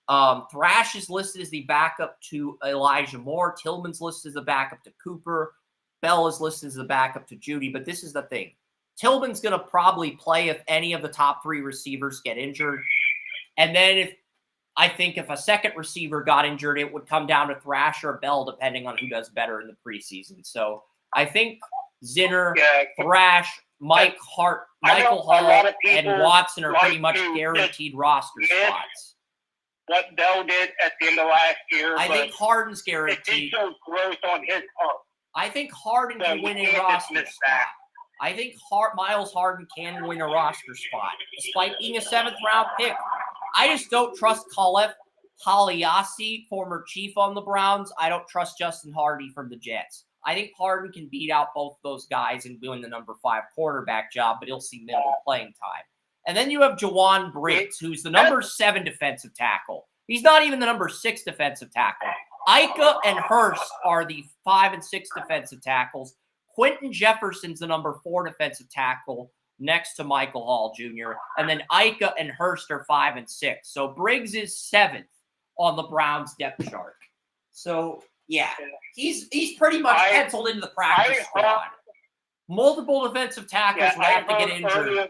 I. Thrash is listed as the backup to Elijah Moore. Tillman's listed as the backup to Cooper. Bell is listed as the backup to Judy. But this is the thing. Tillman's going to probably play if any of the top 3 receivers get injured. And then I think if a second receiver got injured, it would come down to Thrash or Bell, depending on who does better in the preseason. So I think Zinner, Thrash, Michael Hall, and Watson are pretty much guaranteed roster spots. What Bell did at the end of last year. I think Harden's It guaranteed. shows growth on his part. I think Harden So can you win a can't roster dismiss spot. that. I think Miles Harden can win a roster spot, despite being a 7th-round pick. I just don't trust Khalef Haliassi, former Chief on the Browns. I don't trust Justin Hardy from the Jets. I think Harden can beat out both those guys and win the number 5 quarterback job, but he'll see minimal playing time. And then you have Jawan Briggs, who's the number 7 defensive tackle. He's not even the number 6 defensive tackle. Ika and Hurst are the 5 and 6 defensive tackles. Quentin Jefferson's the number 4 defensive tackle next to Michael Hall Jr. And then Ika and Hurst are 5 and 6. So Briggs is 7th on the Browns depth chart. So yeah, he's pretty much penciled into the practice squad. Multiple defensive tackles would have to get injured.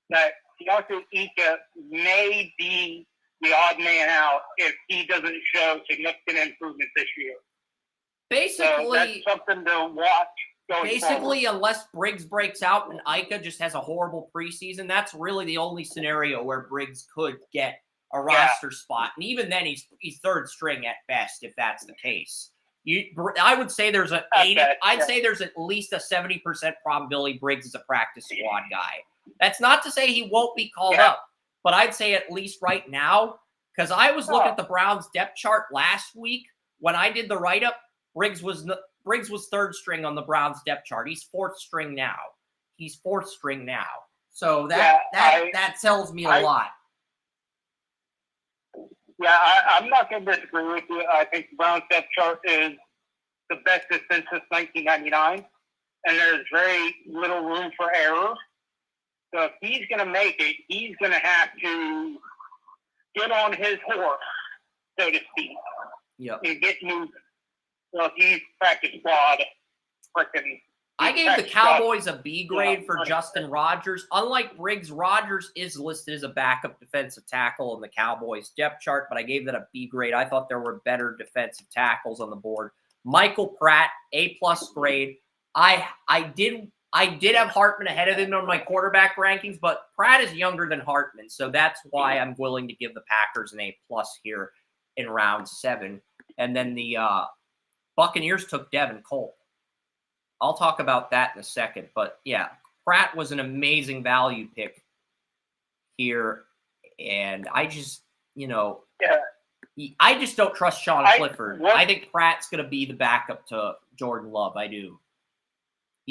That Dr. Ika may be the odd man out if he doesn't show significant improvement this year. Basically, so that's something to watch. Basically, unless Briggs breaks out and Ika just has a horrible preseason, that's really the only scenario where Briggs could get a roster spot. And even then, he's 3rd string at best, if that's the case. I would say there's say there's at least a 70% probability Briggs is a practice squad guy. That's not to say he won't be called up, but I'd say at least right now, because I was looking at the Browns depth chart last week when I did the write-up. Briggs was 3rd string on the Browns depth chart. He's 4th string now. So that tells me a lot. Yeah, I'm not going to disagree with you. I think the Browns depth chart is the best it's been since 1999, and there's very little room for error. So if he's going to make it, he's going to have to get on his horse, so to speak, and get moving. So if he's practice squad, I gave the Cowboys a B grade for Justin Rogers. Unlike Briggs, Rogers is listed as a backup defensive tackle in the Cowboys depth chart, but I gave that a B grade. I thought there were better defensive tackles on the board. Michael Pratt, A+ grade. I did have Hartman ahead of him on my quarterback rankings, but Pratt is younger than Hartman, so that's why I'm willing to give the Packers an A+ here in round 7. And then the Buccaneers took Devin Cole. I'll talk about that in a second. But, yeah, Pratt was an amazing value pick here. And I just, I just don't trust Sean Clifford. I think Pratt's going to be the backup to Jordan Love. I do.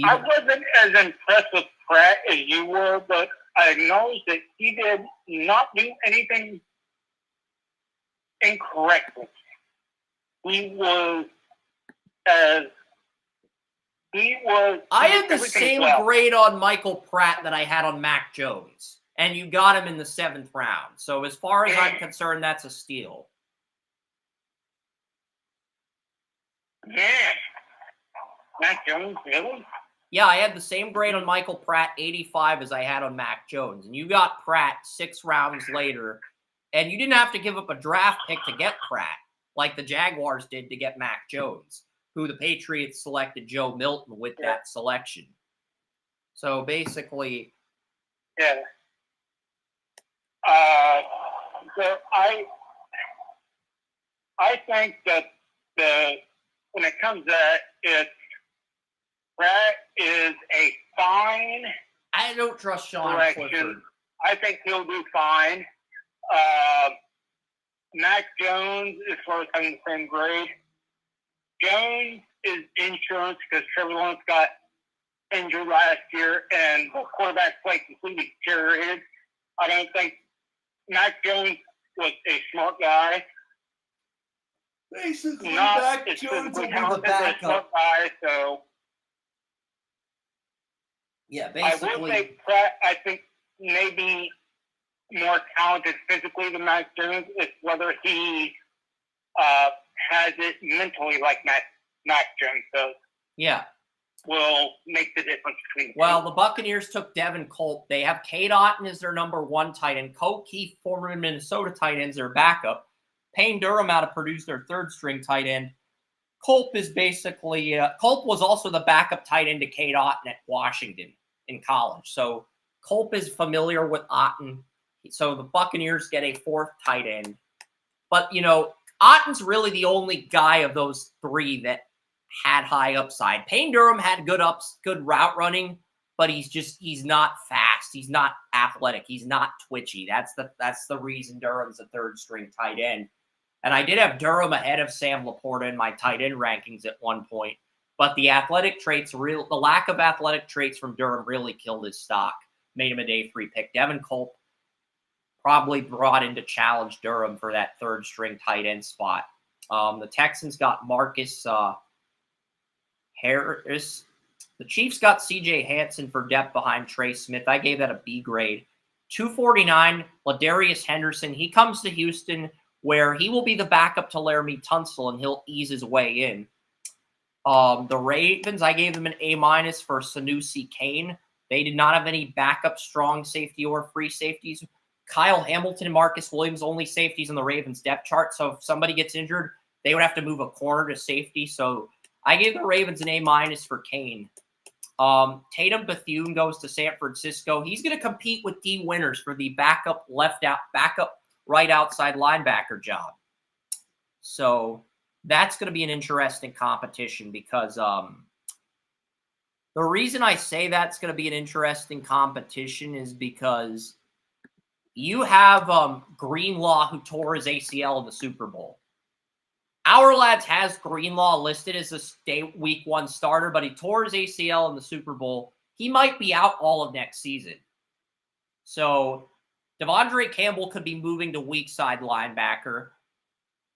I wasn't as impressed with Pratt as you were, but I acknowledge that he did not do anything incorrectly. I had the same grade on Michael Pratt that I had on Mac Jones, and you got him in the 7th round. So as far as I'm concerned, that's a steal. Yeah. Mac Jones, really? Yeah, I had the same grade on Michael Pratt, 85, as I had on Mac Jones. And you got Pratt 6 rounds later, and you didn't have to give up a draft pick to get Pratt, like the Jaguars did to get Mac Jones, who the Patriots selected Joe Milton with that selection. So basically... Yeah. So I think that when it comes to that, Pratt is a fine... I don't trust Sean Clifford. I think he'll do fine. Mac Jones, as far as having the same grade, Jones is insurance because Trevor Lawrence got injured last year and the quarterback play completely deteriorated. I don't think Mac Jones was a smart guy. Basically, not Mac as Jones will physically be the talented as backup. some guys, so Yeah, I will basically. say Pratt, I think, maybe more talented physically than Mac Jones. It's whether he has it mentally like Mac Jones does. Yeah. Will make the difference between the Well, two. the Buccaneers took Devin Culp. They have Cade Otton as their number 1 tight end. Cole Keith, former Minnesota tight end, is their backup. Payne Durham out of Purdue's their 3rd-string tight end. Culp is basically Culp was also the backup tight end to Cade Otton at Washington in college. So Culp is familiar with Otton. So the Buccaneers get a 4th tight end. But, Otton's really the only guy of those 3 that had high upside. Payne Durham had good route running, but he's not fast. He's not athletic. He's not twitchy. That's the reason Durham's a 3rd-string tight end. And I did have Durham ahead of Sam Laporta in my tight end rankings at one point, but the lack of athletic traits from Durham really killed his stock, made him a day 3 pick. Devin Culp probably brought in to challenge Durham for that 3rd-string tight end spot. The Texans got Marcus Harris. The Chiefs got C.J. Hansen for depth behind Trey Smith. I gave that a B grade. 249, Ladarius Henderson. He comes to Houston, where he will be the backup to Laramie Tunsil, and he'll ease his way in. The Ravens, I gave them an A- for Sanusi Kane. They did not have any backup strong safety or free safeties. Kyle Hamilton and Marcus Williams, only safeties on the Ravens depth chart. So if somebody gets injured, they would have to move a corner to safety. So I gave the Ravens an A- for Kane. Tatum Bethune goes to San Francisco. He's going to compete with D. Winters for the backup right outside linebacker job. So that's going to be an interesting competition because the reason I say that's going to be an interesting competition is because you have Greenlaw, who tore his ACL in the Super Bowl. Our Lads has Greenlaw listed as a week 1 starter, but he tore his ACL in the Super Bowl. He might be out all of next season. So Devondre Campbell could be moving to weak side linebacker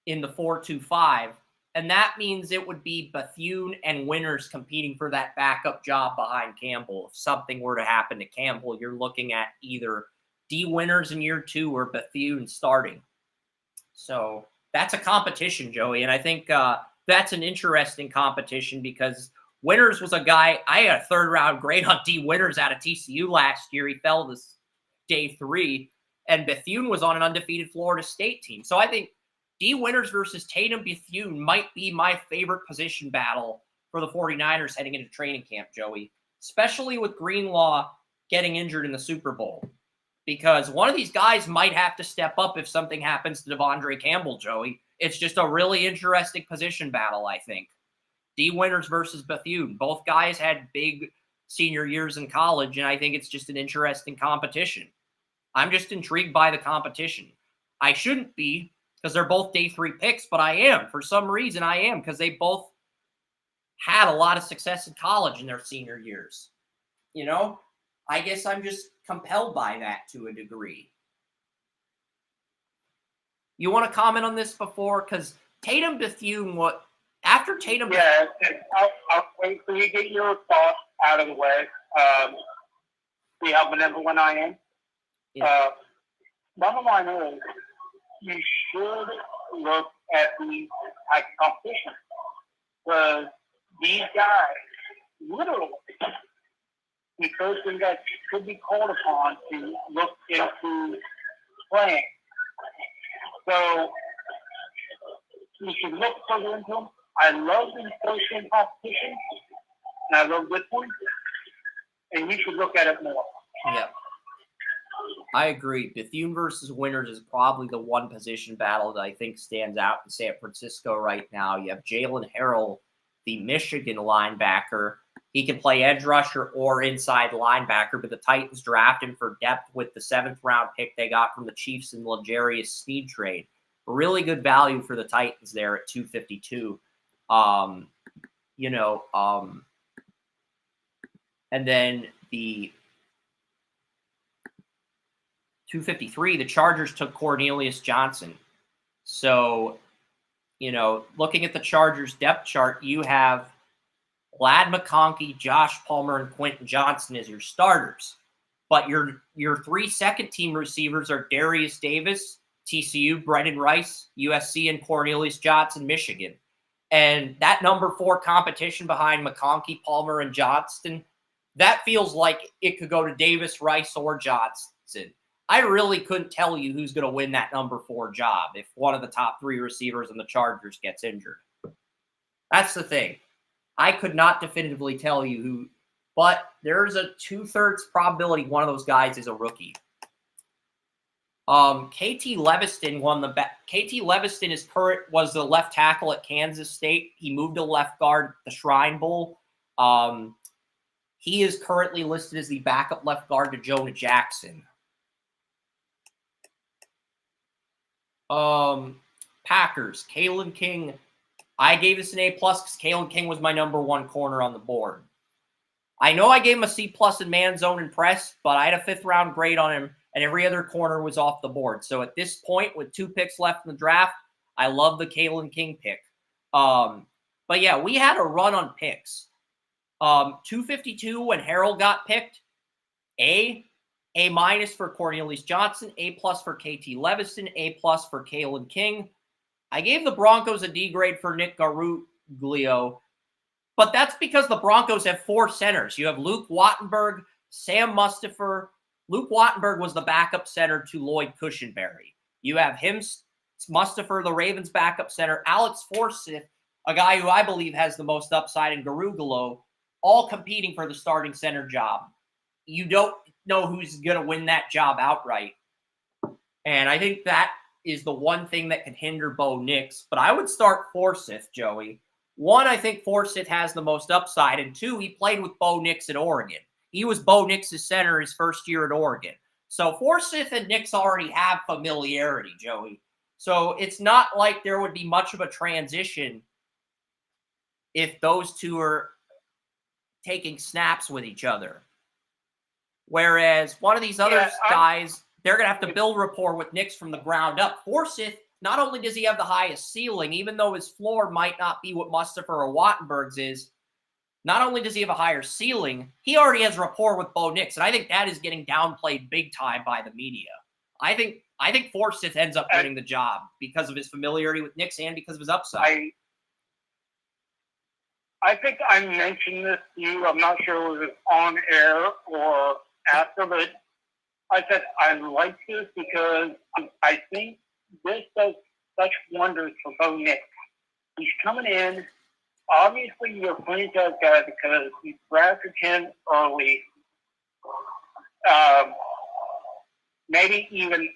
in the 4-2-5, and that means it would be Bethune and Winters competing for that backup job behind Campbell. If something were to happen to Campbell, you're looking at either D. Winters in year 2 or Bethune starting. So that's a competition, Joey, and I think that's an interesting competition because Winters was a guy, I had a 3rd-round grade on D. Winters out of TCU last year. He fell this day 3, and Bethune was on an undefeated Florida State team. So I think D. Winters versus Tatum Bethune might be my favorite position battle for the 49ers heading into training camp, Joey, especially with Greenlaw getting injured in the Super Bowl. Because one of these guys might have to step up if something happens to Devondre Campbell, Joey. It's just a really interesting position battle, I think. D. Winters versus Bethune. Both guys had big senior years in college, and I think it's just an interesting competition. I'm just intrigued by the competition. I shouldn't be, because they're both day 3 picks, but I am. For some reason, I am, because they both had a lot of success in college in their senior years. I guess I'm just compelled by that to a degree. You want to comment on this before? Because Tatum Bethune, after Tatum... Yeah, I'll wait for you to get your thoughts out of the way. See how benevolent I am. Yeah. Bottom line is, you should look at the type of competition. Because these guys, literally, the person that could be called upon to look into playing. So, you should look further into them. I love the first-game competition, and I love this one, and you should look at it more. Yeah. I agree. Bethune versus Winters is probably the one position battle that I think stands out in San Francisco right now. You have Jalen Harrell, the Michigan linebacker. He can play edge rusher or inside linebacker, but the Titans draft him for depth with the 7th-round pick they got from the Chiefs in the L'Jarius Sneed trade. Really good value for the Titans there at 252. And then the 253, the Chargers took Cornelius Johnson. So looking at the Chargers depth chart, you have Glad McConkey, Josh Palmer, and Quentin Johnson as your starters. But your 3 second-team receivers are Darius Davis, TCU, Brendan Rice, USC, and Cornelius Johnson, Michigan. And that number 4 competition behind McConkey, Palmer, and Johnston, that feels like it could go to Davis, Rice, or Johnson. I really couldn't tell you who's going to win that number 4 job if one of the top 3 receivers in the Chargers gets injured. That's the thing. I could not definitively tell you who, but there's a 2/3 probability one of those guys is a rookie. KT Leviston won the bet. KT Leviston was the left tackle at Kansas State. He moved to left guard at the Shrine Bowl. He is currently listed as the backup left guard to Jonah Jackson. Packers, Kalen King. I gave this an A+ because Kalen King was my number 1 corner on the board. I know I gave him a C+ in man zone and press, but I had a 5th round grade on him, and every other corner was off the board. So at this point, with 2 picks left in the draft, I love the Kalen King pick. But yeah, we had a run on picks. 252 when Harrell got picked. A- for Cornelius Johnson, A+ for KT Leviston, A+ for Kalen King. I gave the Broncos a D grade for Nick Garuglio, but that's because the Broncos have 4 centers. You have Luke Wattenberg, Sam Mustipher. Luke Wattenberg was the backup center to Lloyd Cushenberry. You have him, Mustipher, the Ravens' backup center, Alex Forsyth, a guy who I believe has the most upside, in Garuglio, all competing for the starting center job. You don't know who's going to win that job outright. And I think that is the one thing that could hinder Bo Nix. But I would start Forsyth, Joey. 1, I think Forsyth has the most upside. And 2, he played with Bo Nix at Oregon. He was Bo Nix's center his first year at Oregon. So Forsyth and Nix already have familiarity, Joey. So it's not like there would be much of a transition if those 2 are taking snaps with each other. Whereas one of these other guys, they're going to have to build rapport with Nix from the ground up. Forsyth, not only does he have the highest ceiling, even though his floor might not be what Mustipher or Wattenberg's is, not only does he have a higher ceiling, he already has rapport with Bo Nix. And I think that is getting downplayed big time by the media. I think Forsyth ends up winning the job because of his familiarity with Nix and because of his upside. I think I mentioned this to you. I'm not sure if it was on air or after, but I said I like this because I think this does such wonders for Bo Nix. He's coming in. Obviously, you're a franchise guy because you drafted him early. Maybe even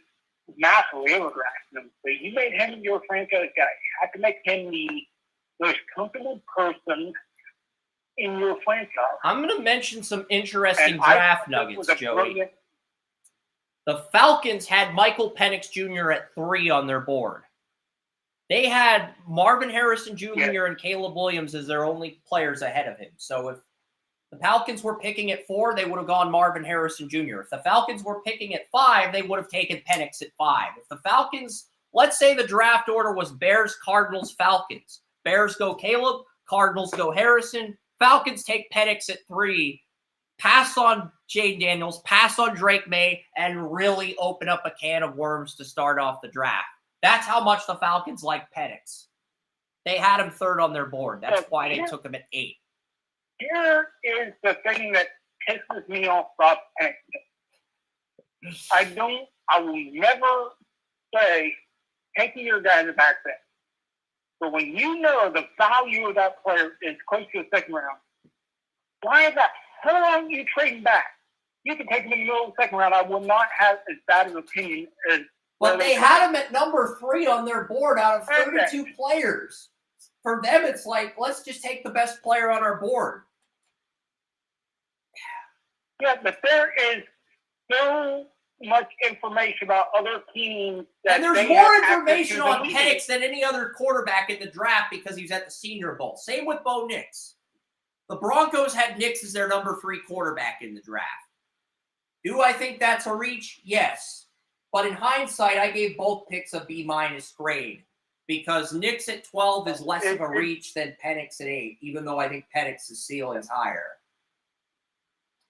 massively overdrafted him. So you made him your franchise guy. You have to make him the most comfortable person in your franchise. I'm going to mention some interesting draft nuggets, Joey. The Falcons had Michael Penix Jr. at 3 on their board. They had Marvin Harrison Jr. and Caleb Williams as their only players ahead of him. So if the Falcons were picking at 4, they would have gone Marvin Harrison Jr. If the Falcons were picking at 5, they would have taken Penix at 5. If the Falcons, let's say the draft order was Bears, Cardinals, Falcons. Bears go Caleb, Cardinals go Harrison. Falcons take Penix at 3, pass on Jay Daniels, pass on Drake May, and really open up a can of worms to start off the draft. That's how much the Falcons like Penix. They had him 3rd on their board. That's why they took him at 8. Here is the thing that pisses me off about Penix. I will never say taking your guy in the back end. But when you know the value of that player is close to the 2nd round, why the hell aren't you trading back? You can take him in the middle of the 2nd round. I will not have as bad an opinion as. But they had him at number 3 on their board out of 32 players. For them, it's like, let's just take the best player on our board. Yeah, but there is so much information about other teams. And there's more information on Penix than any other quarterback in the draft because he's at the Senior Bowl. Same with Bo Nix. The Broncos had Nix as their number 3 quarterback in the draft. Do I think that's a reach? Yes. But in hindsight, I gave both picks a B- grade. because Knicks at 12 is less of a reach than Penix at 8, even though I think Penix's ceiling is higher.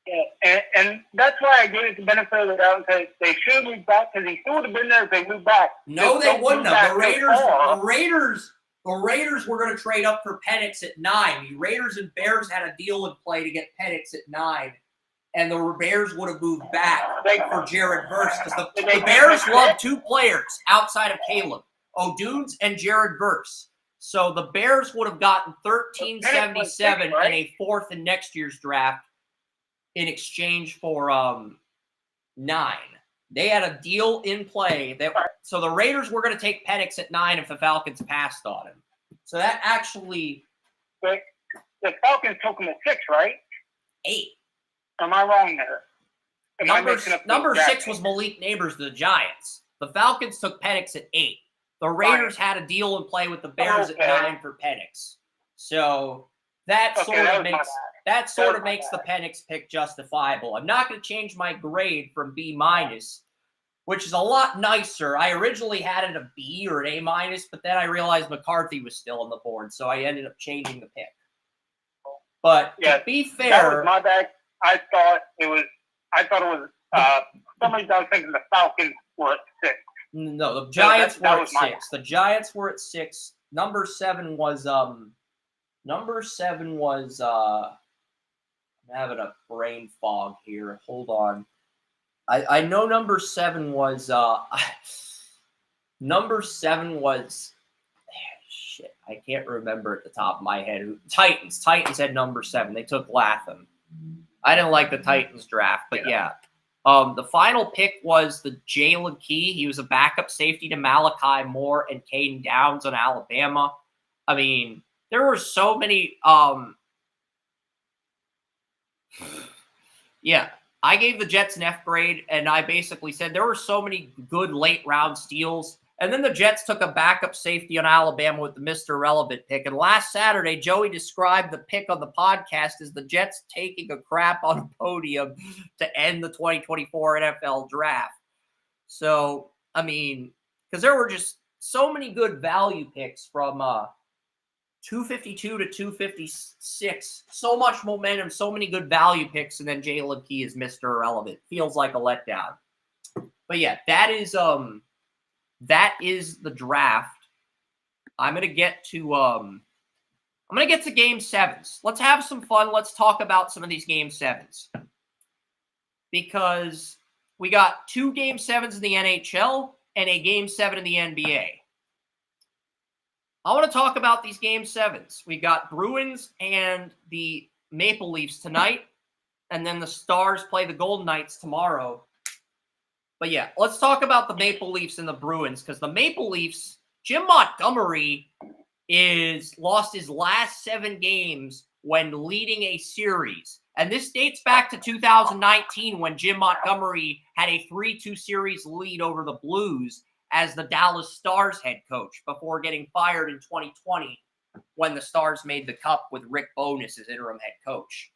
Yeah, and that's why I give it the benefit of the doubt because they should move back because he still would have been there if they moved back. No, they wouldn't have. The Raiders were going to trade up for Penix at 9. The Raiders and Bears had a deal in play to get Penix at 9, and the Bears would have moved back for Jared Verse because the Bears love 2 players outside of Caleb, O'Dunes and Jared Verse. So the Bears would have gotten $13.77 and a 4th in next year's draft in exchange for 9. They had a deal in play so the Raiders were going to take Penix at 9 if the Falcons passed on him. So that actually, the Falcons took him at 6, right? 8. Am I wrong there? Number 6 was Malik Neighbors to the Giants. The Falcons took Penix at 8. The Raiders had a deal in play with the Bears at 9 for Penix. So that sort of makes the Penix pick justifiable. I'm not going to change my grade from B-, which is a lot nicer. I originally had it a B or an A-, but then I realized McCarthy was still on the board, so I ended up changing the pick. But to be fair, that was my bad. I thought it was somebody was thinking the Falcons were at 6. No, the Giants were at 6. The Giants were at 6. Number 7 was I'm having a brain fog here. Hold on. I know number 7 was shit. I can't remember at the top of my head. Titans had number 7. They took Latham. I didn't like the Titans draft, but yeah. The final pick was the Jalen Key. He was a backup safety to Malachi Moore and Caden Downs on Alabama. I mean, there were so many. Yeah, I gave the Jets an F grade, and I basically said there were so many good late round steals. And then the Jets took a backup safety on Alabama with the Mr. Relevant pick. And last Saturday, Joey described the pick on the podcast as the Jets taking a crap on a podium to end the 2024 NFL draft. So, I mean, because there were just so many good value picks from 252 to 256. So much momentum, so many good value picks, and then Jalen Key is Mr. Irrelevant. Feels like a letdown. But yeah, that is the draft. I'm gonna get to game 7s. Let's have some fun. Let's talk about some of these game 7s. Because we got 2 game 7s in the NHL and a game 7 in the NBA. I want to talk about these game 7s. We got Bruins and the Maple Leafs tonight, and then the Stars play the Golden Knights tomorrow. But yeah, let's talk about the Maple Leafs and the Bruins, because the Maple Leafs, Jim Montgomery lost his last 7 games when leading a series. And this dates back to 2019 when Jim Montgomery had a 3-2 series lead over the Blues as the Dallas Stars head coach before getting fired in 2020 when the Stars made the Cup with Rick Bowness as interim head coach.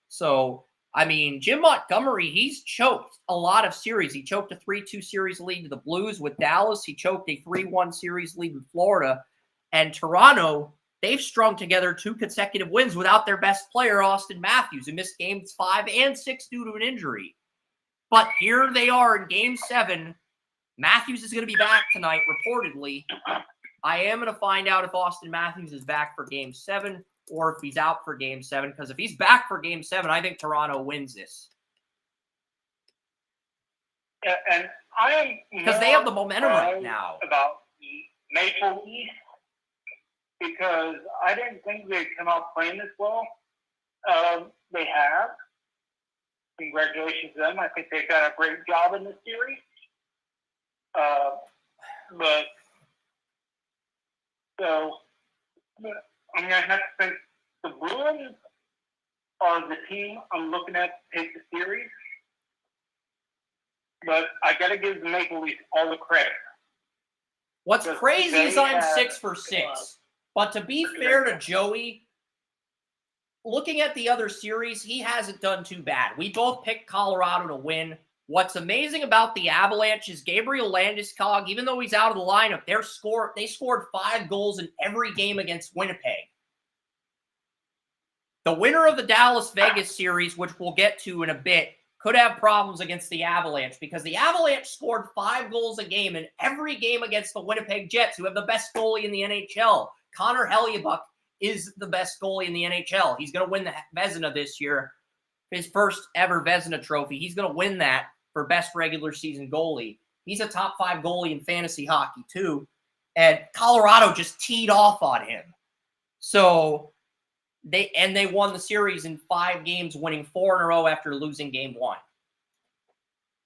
So, I mean, Jim Montgomery, he's choked a lot of series. He choked a 3-2 series lead to the Blues with Dallas. He choked a 3-1 series lead with Florida. And Toronto, they've strung together 2 consecutive wins without their best player, Austin Matthews, who missed games 5 and 6 due to an injury. But here they are in game 7. Matthews is going to be back tonight, reportedly. I am going to find out if Austin Matthews is back for game 7 or if he's out for game 7, because if he's back for game 7, I think Toronto wins this. Yeah, and I am because they have the momentum right now. About the Maple Leafs, because I didn't think they'd come out playing this well. They have. Congratulations to them. I think they've done a great job in this series. I'm going to have to think the Bruins are the team I'm looking at to take the series. But I got to give the Maple Leafs all the credit. What's crazy is I'm 6 for 6. But to be fair to Joey, looking at the other series, he hasn't done too bad. We both picked Colorado to win. What's amazing about the Avalanche is Gabriel Landeskog, even though he's out of the lineup, they scored 5 goals in every game against Winnipeg. The winner of the Dallas-Vegas series, which we'll get to in a bit, could have problems against the Avalanche because the Avalanche scored 5 goals a game in every game against the Winnipeg Jets, who have the best goalie in the NHL. Connor Hellebuyck is the best goalie in the NHL. He's going to win the Vezina this year, his first ever Vezina trophy. He's going to win that for best regular season goalie. He's a top 5 goalie in fantasy hockey too. And Colorado just teed off on him. So they won the series in 5 games, winning 4 in a row after losing game 1.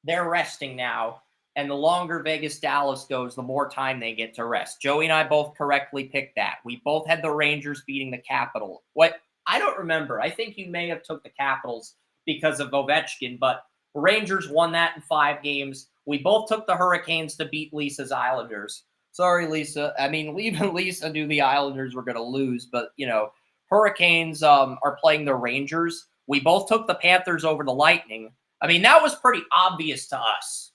They're resting now, and the longer Vegas-Dallas goes, the more time they get to rest. Joey and I both correctly picked that. We both had the Rangers beating the Capitals. I don't remember. I think you may have took the Capitals because of Ovechkin, but Rangers won that in 5 games. We both took the Hurricanes to beat Lisa's Islanders. Sorry, Lisa. I mean, even Lisa knew the Islanders were going to lose, but, Hurricanes are playing the Rangers. We both took the Panthers over the Lightning. I mean, that was pretty obvious to us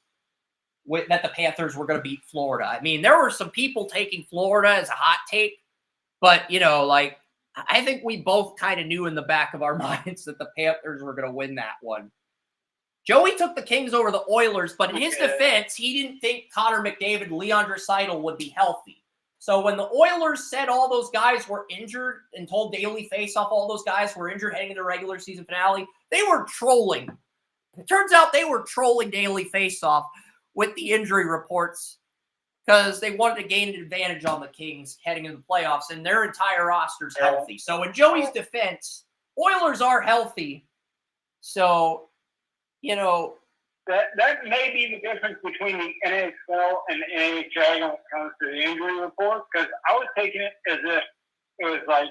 that the Panthers were going to beat Florida. I mean, there were some people taking Florida as a hot take, but, I think we both kind of knew in the back of our minds that the Panthers were going to win that one. Joey took the Kings over the Oilers, but in his defense, he didn't think Connor McDavid and Leon Draisaitl would be healthy. So when the Oilers said all those guys were injured and told Daily Faceoff all those guys were injured heading into the regular season finale, they were trolling. It turns out they were trolling Daily Faceoff with the injury reports because they wanted to gain an advantage on the Kings heading into the playoffs, and their entire roster's healthy. So in Joey's defense, Oilers are healthy. So, That may be the difference between the NHL and the NHL when it comes to the injury report, because I was taking it as if it was like...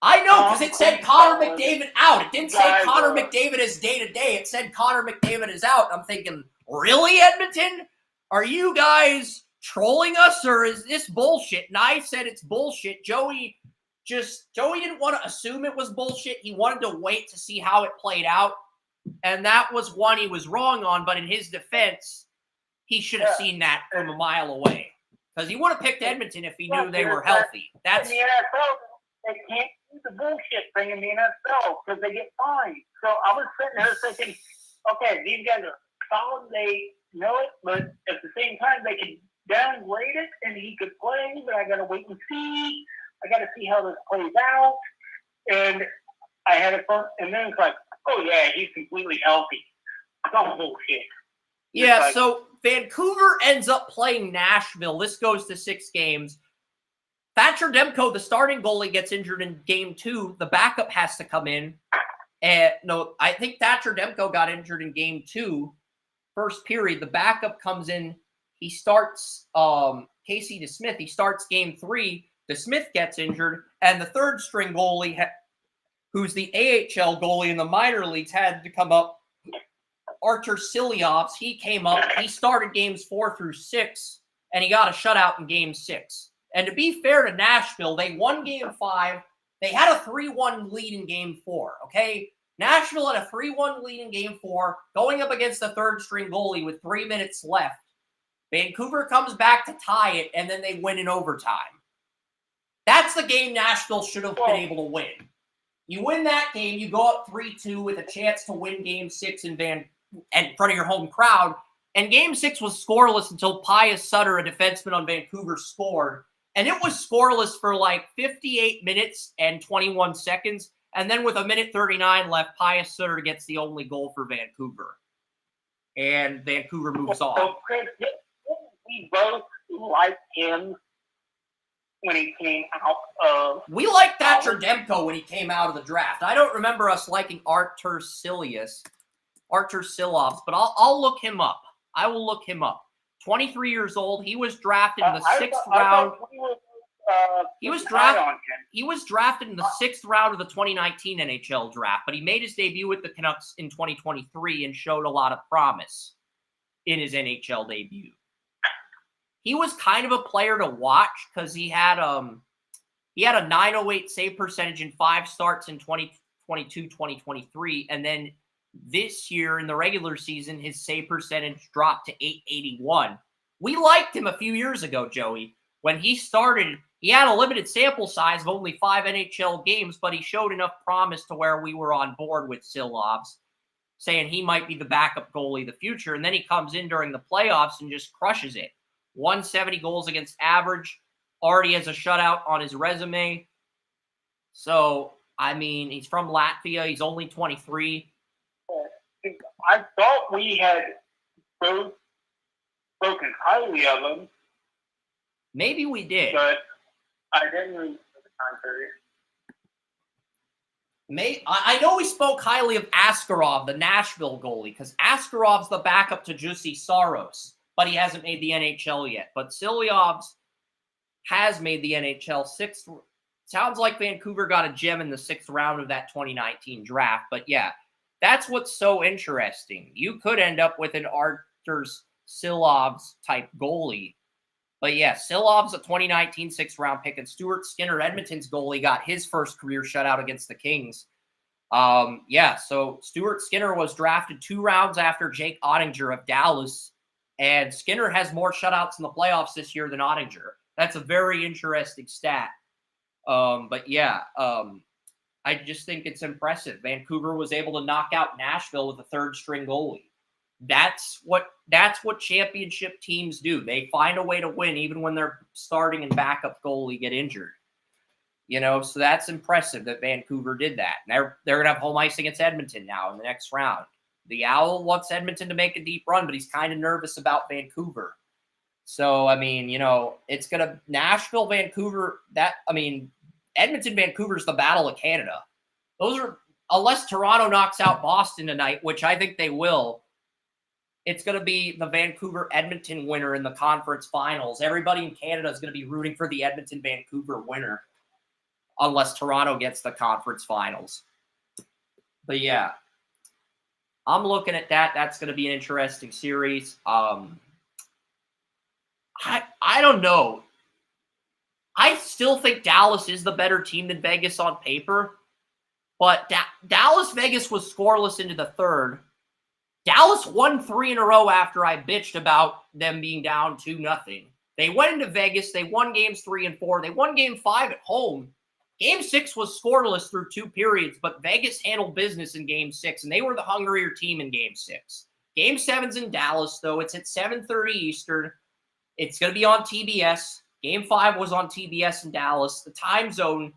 I know, because it said Connor McDavid out. It didn't say Connor McDavid is day-to-day. It said Connor McDavid is out. I'm thinking, really, Edmonton? Are you guys trolling us, or is this bullshit? And I said it's bullshit. Joey didn't want to assume it was bullshit. He wanted to wait to see how it played out. And that was one he was wrong on, but in his defense, he should have seen that from a mile away. Because he would have picked Edmonton if he knew they were healthy. That's in the NFL, they can't do the bullshit thing in the NFL because they get fined. So I was sitting there thinking, okay, these guys are solid, they know it, but at the same time, they can downgrade it and he could play, but I got to wait and see. I got to see how this plays out. And I had it fun, and then it's like, oh, yeah, he's completely healthy. Oh, bullshit. Yeah, so Vancouver ends up playing Nashville. This goes to 6 games. Thatcher Demko, the starting goalie, gets injured in game 2. The backup has to come in. No, I think Thatcher Demko got injured in game 2. First period, the backup comes in. He starts Casey DeSmith. He starts game 3. DeSmith gets injured. And the third-string goalie who's the AHL goalie in the minor leagues, had to come up. Artur Siljovs, he came up. He started games 4 through 6, and he got a shutout in game 6. And to be fair to Nashville, they won game 5. They had a 3-1 lead in game 4, okay? Nashville had a 3-1 lead in game 4, going up against the third-string goalie with 3 minutes left. Vancouver comes back to tie it, and then they win in overtime. That's the game Nashville should have been able to win. You win that game, you go up 3-2 with a chance to win Game 6 in front of your home crowd. And Game 6 was scoreless until Pius Sutter, a defenseman on Vancouver, scored. And it was scoreless for like 58 minutes and 21 seconds. And then with 1:39 left, Pius Sutter gets the only goal for Vancouver. And Vancouver moves on. So, Chris, we both like him when he came out of... We liked Thatcher Demko when he came out of the draft. I don't remember us liking Artur Siljovs, but I'll look him up. I will look him up. 23 years old. He was drafted in the 6th round. He was drafted in the 6th round of the 2019 NHL draft, but he made his debut with the Canucks in 2023 and showed a lot of promise in his NHL debut. He was kind of a player to watch because he had a .908 save percentage in 5 starts in 2022, 2023, and then This year in the regular season, his save percentage dropped to .881. We liked him a few years ago, Joey. When he started, he had a limited sample size of only 5 NHL games, but he showed enough promise to where we were on board with Silovs, saying he might be the backup goalie of the future. And then he comes in during the playoffs and just crushes it. 170 goals against average, already has a shutout on his resume. So, I mean, he's from Latvia. He's only 23. I thought we had both spoken highly of him. Maybe we did. But I didn't read the time period. I know we spoke highly of Askarov, the Nashville goalie, because Askarov's the backup to Jussi Saros, but he hasn't made the NHL yet. But Silovs has made the NHL. Sounds like Vancouver got a gem in the 6th round of that 2019 draft. But yeah, that's what's so interesting. You could end up with an Artur Silovs type goalie. But yeah, Silovs, a 2019 6th round pick, and Stuart Skinner, Edmonton's goalie, got his first career shutout against the Kings. Yeah, so Stuart Skinner was drafted 2 rounds after Jake Ottinger of Dallas, and Skinner has more shutouts in the playoffs this year than Ottinger. That's a very interesting stat. But yeah, I just think it's impressive. Vancouver was able to knock out Nashville with a 3rd string goalie. That's what championship teams do. They find a way to win even when their starting and backup goalie get injured. You know, so that's impressive that Vancouver did that. And they're going to have home ice against Edmonton now in the next round. The Owl wants Edmonton to make a deep run, but he's kind of nervous about Vancouver. So, I mean, you know, it's going to Nashville, Vancouver, Edmonton, Vancouver's the battle of Canada. Those are, unless Toronto knocks out Boston tonight, which I think they will, it's going to be the Vancouver-Edmonton winner in the conference finals. Everybody in Canada is going to be rooting for the Edmonton-Vancouver winner unless Toronto gets the conference finals. But yeah, I'm looking at that. That's going to be an interesting series. I don't know. I still think Dallas is the better team than Vegas on paper, but Dallas-Vegas was scoreless into the 3rd. Dallas won 3 in a row after I bitched about them being down 2-0. They went into Vegas. They won games 3 and 4. They won game 5 at home. Game 6 was scoreless through 2 periods, but Vegas handled business in game 6, and they were the hungrier team in game 6. Game 7's in Dallas, though. It's at 7:30 Eastern. It's going to be on TBS. Game 5 was on TBS in Dallas. The time zone,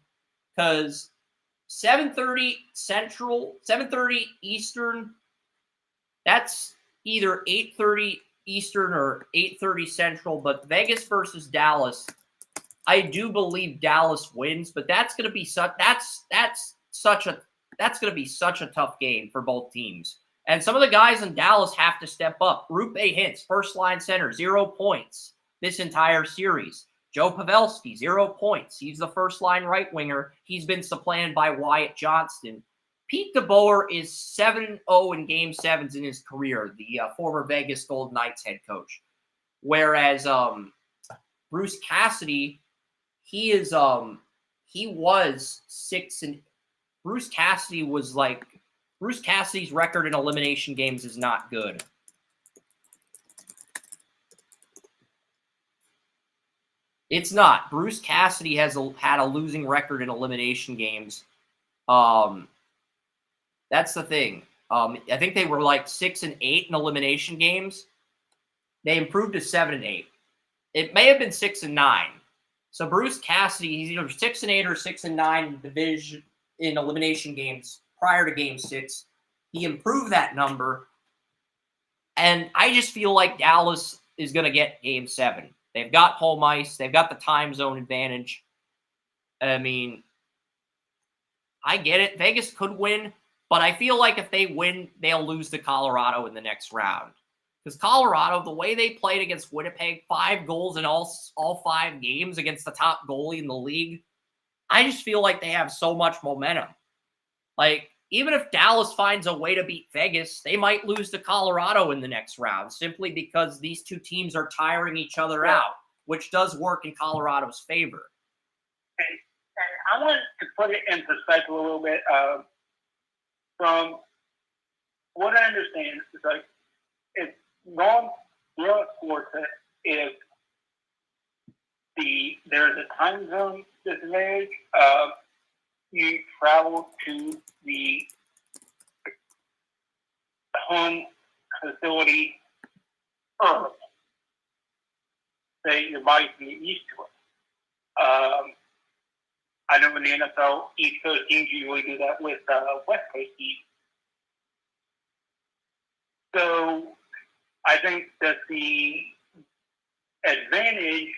because 7:30 Central, 7:30 Eastern, that's either 8:30 Eastern or 8:30 Central, but Vegas versus Dallas, I do believe Dallas wins, but that's going to be such a tough game for both teams. And some of the guys in Dallas have to step up. Rupe Hintz, first line center, 0 points this entire series. Joe Pavelski, 0 points. He's the first line right winger. He's been supplanted by Wyatt Johnston. Pete DeBoer is 7-0 in Game 7s in his career, the former Vegas Golden Knights head coach. Whereas Bruce Cassidy, Bruce Cassidy's record in elimination games is not good. It's not. Bruce Cassidy has had a losing record in elimination games. That's the thing. I think they were like 6-8 in elimination games. They improved to 7-8. It may have been 6-9. So Bruce Cassidy, he's either 6-8 or 6-9 in division in elimination games prior to Game 6. He improved that number, and I just feel like Dallas is going to get Game 7. They've got home ice. They've got the time zone advantage. I mean, I get it. Vegas could win, but I feel like if they win, they'll lose to Colorado in the next round. Because Colorado, the way they played against Winnipeg, 5 goals in all 5 games against the top goalie in the league, I just feel like they have so much momentum. Like, even if Dallas finds a way to beat Vegas, they might lose to Colorado in the next round simply because these two teams are tiring each other out, which does work in Colorado's favor. And I want to put it in perspective a little bit from what I understand is like it's gone throughout sports that if there's a time zone disadvantage, you travel to the home facility early, so your body can get used to it. I know in the NFL, East Coast teams usually do that with West Coast teams. So I think that the advantage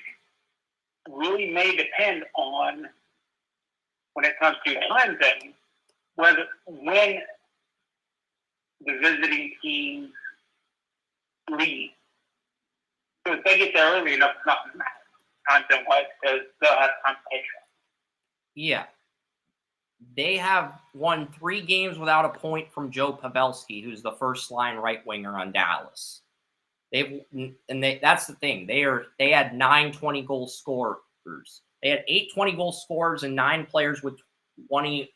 really may depend on, when it comes to time zone, when the visiting teams leave. So if they get there early enough, it's not going to matter time zone-wise because they'll have time to catch up. Yeah. They have won 3 games without a point from Joe Pavelski, who's the first-line right winger on Dallas. That's the thing. They had 9 20-goal scorers. They had 8 20-goal scorers and 9 players with 20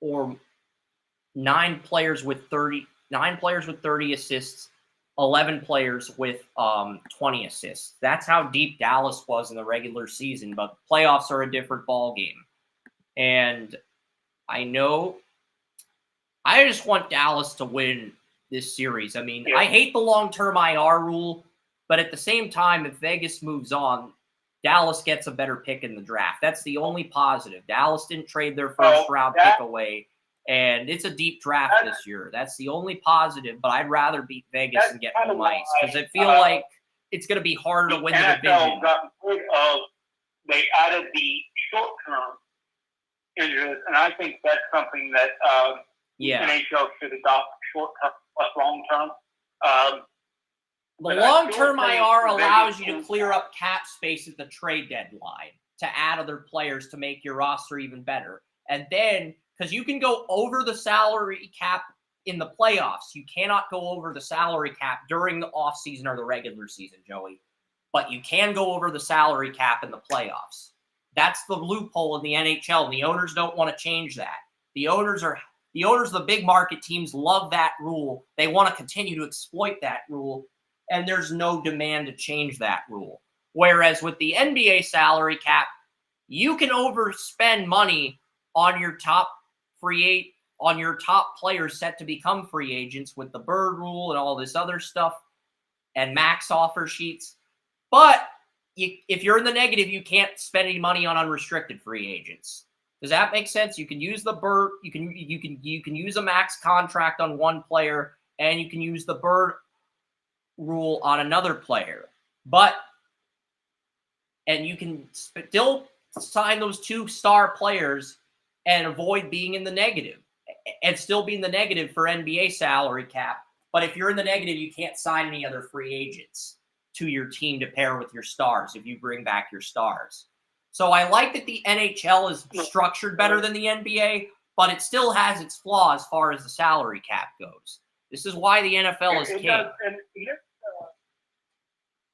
or 9 players with 30 assists, 11 players with 20 assists. That's how deep Dallas was in the regular season, but the playoffs are a different ballgame. And I just want Dallas to win this series. I mean, I hate the long-term IR rule, but at the same time, if Vegas moves on, Dallas gets a better pick in the draft. That's the only positive. Dallas didn't trade their first-round pick away, and it's a deep draft this year. That's the only positive, but I'd rather beat Vegas and get home ice because I feel like it's going to be harder to win the division. They added the short-term injuries, and I think that's something that NHL should adopt, short-term plus long-term. The long-term IR allows you to clear up cap space at the trade deadline to add other players to make your roster even better. And then, because you can go over the salary cap in the playoffs, you cannot go over the salary cap during the offseason or the regular season, Joey. But you can go over the salary cap in the playoffs. That's the loophole in the NHL, and the owners don't want to change that. The owners of the big market teams love that rule. They want to continue to exploit that rule, and there's no demand to change that rule. Whereas with the NBA salary cap, you can overspend money on your top players set to become free agents with the Bird rule and all this other stuff and max offer sheets. But if you're in the negative, you can't spend any money on unrestricted free agents. Does that make sense? You can use the Bird. You can use a max contract on one player, and you can use the Bird rule on another player. And you can still sign those 2 star players and avoid being in the negative, and still be in the negative for NBA salary cap. But if you're in the negative, you can't sign any other free agents to your team to pair with your stars if you bring back your stars. So I like that the NHL is structured better than the NBA, but it still has its flaws as far as the salary cap goes. This is why the NFL is king.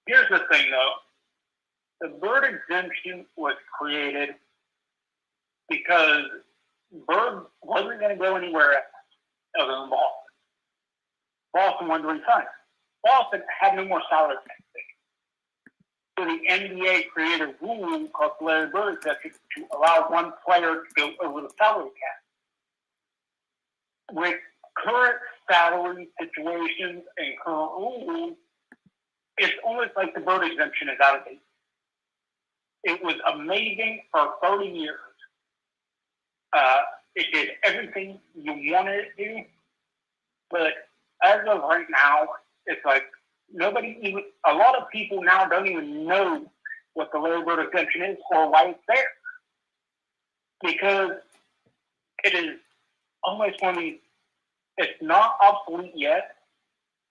Here's the thing, though. The Bird exemption was created because Bird wasn't going to go anywhere else other than Boston. Boston wanted to resign. Boston had no more salary cap. So the NBA created a rule called the Larry Bird exception to allow one player to go over the salary cap. With current salary situations and current rules, it's almost like the Bird exemption is out of date. It was amazing for 30 years. It did everything you wanted it to do, but as of right now, it's like a lot of people now don't even know what the Larry Bird exemption is or why it's there. Because it is almost it's not obsolete yet,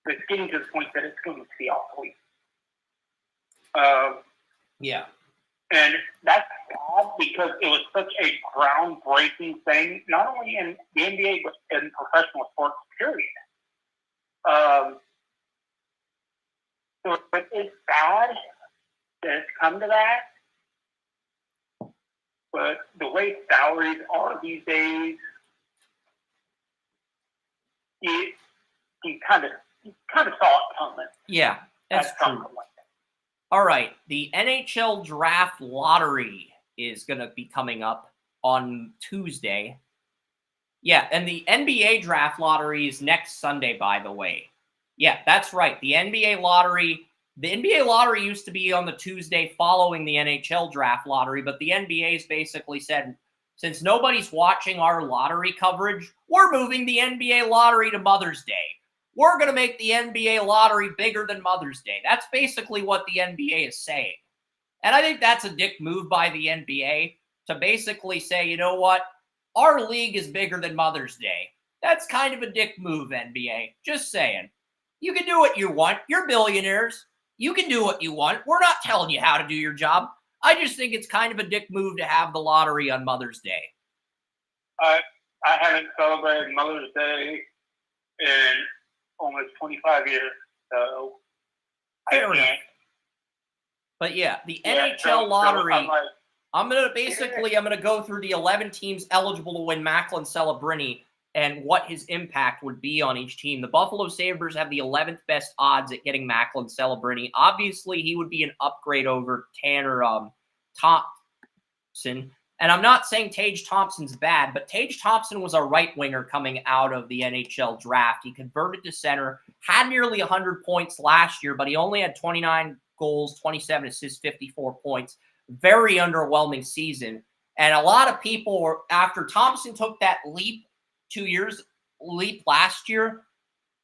but it's getting to the point that it's going to be obsolete. And that's sad because it was such a groundbreaking thing, not only in the NBA, but in professional sports, period. So it's sad that it's come to that. But the way salaries are these days, he kind of saw it coming. Yeah, that's true. All right, the NHL Draft Lottery is going to be coming up on Tuesday. Yeah, and the NBA Draft Lottery is next Sunday, by the way. Yeah, that's right. The NBA Lottery used to be on the Tuesday following the NHL Draft Lottery, but the NBA's basically said, since nobody's watching our lottery coverage, we're moving the NBA Lottery to Mother's Day. We're going to make the NBA Lottery bigger than Mother's Day. That's basically what the NBA is saying. And I think that's a dick move by the NBA to basically say, you know what? Our league is bigger than Mother's Day. That's kind of a dick move, NBA. Just saying. You can do what you want. You're billionaires. You can do what you want. We're not telling you how to do your job. I just think it's kind of a dick move to have the lottery on Mother's Day. I haven't celebrated Mother's Day in almost 25 years, so fair enough. But yeah, the NHL Lottery, I'm going to go through the 11 teams eligible to win Macklin Celebrini and what his impact would be on each team. The Buffalo Sabres have the 11th best odds at getting Macklin Celebrini. Obviously, he would be an upgrade over Tanner Thompson. And I'm not saying Tage Thompson's bad, but Tage Thompson was a right winger coming out of the NHL draft. He converted to center, had nearly 100 points last year, but he only had 29 goals, 27 assists, 54 points. Very underwhelming season. And a lot of people were, after Thompson took that leap last year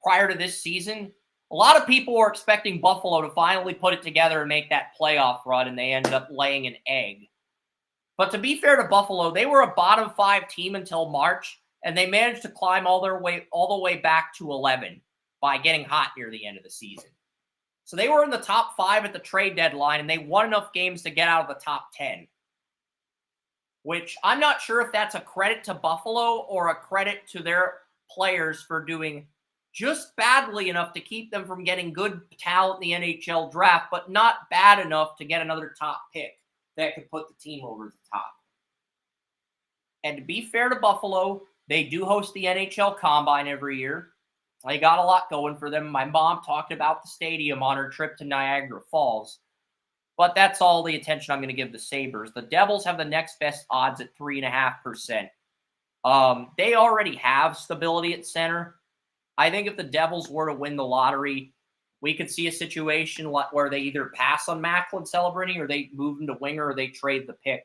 prior to this season, a lot of people were expecting Buffalo to finally put it together and make that playoff run, and they ended up laying an egg. But to be fair to Buffalo, they were a bottom 5 team until March, and they managed to climb all the way back to 11 by getting hot near the end of the season. So they were in the top 5 at the trade deadline, and they won enough games to get out of the top 10. Which I'm not sure if that's a credit to Buffalo or a credit to their players for doing just badly enough to keep them from getting good talent in the NHL draft, but not bad enough to get another top pick that could put the team over the top. And to be fair to Buffalo, they do host the NHL Combine every year. They got a lot going for them. My mom talked about the stadium on her trip to Niagara Falls. But that's all the attention I'm going to give the Sabres. The Devils have the next best odds at 3.5%. They already have stability at center. I think if the Devils were to win the lottery, we could see a situation where they either pass on Macklin Celebrini or they move him to winger or they trade the pick.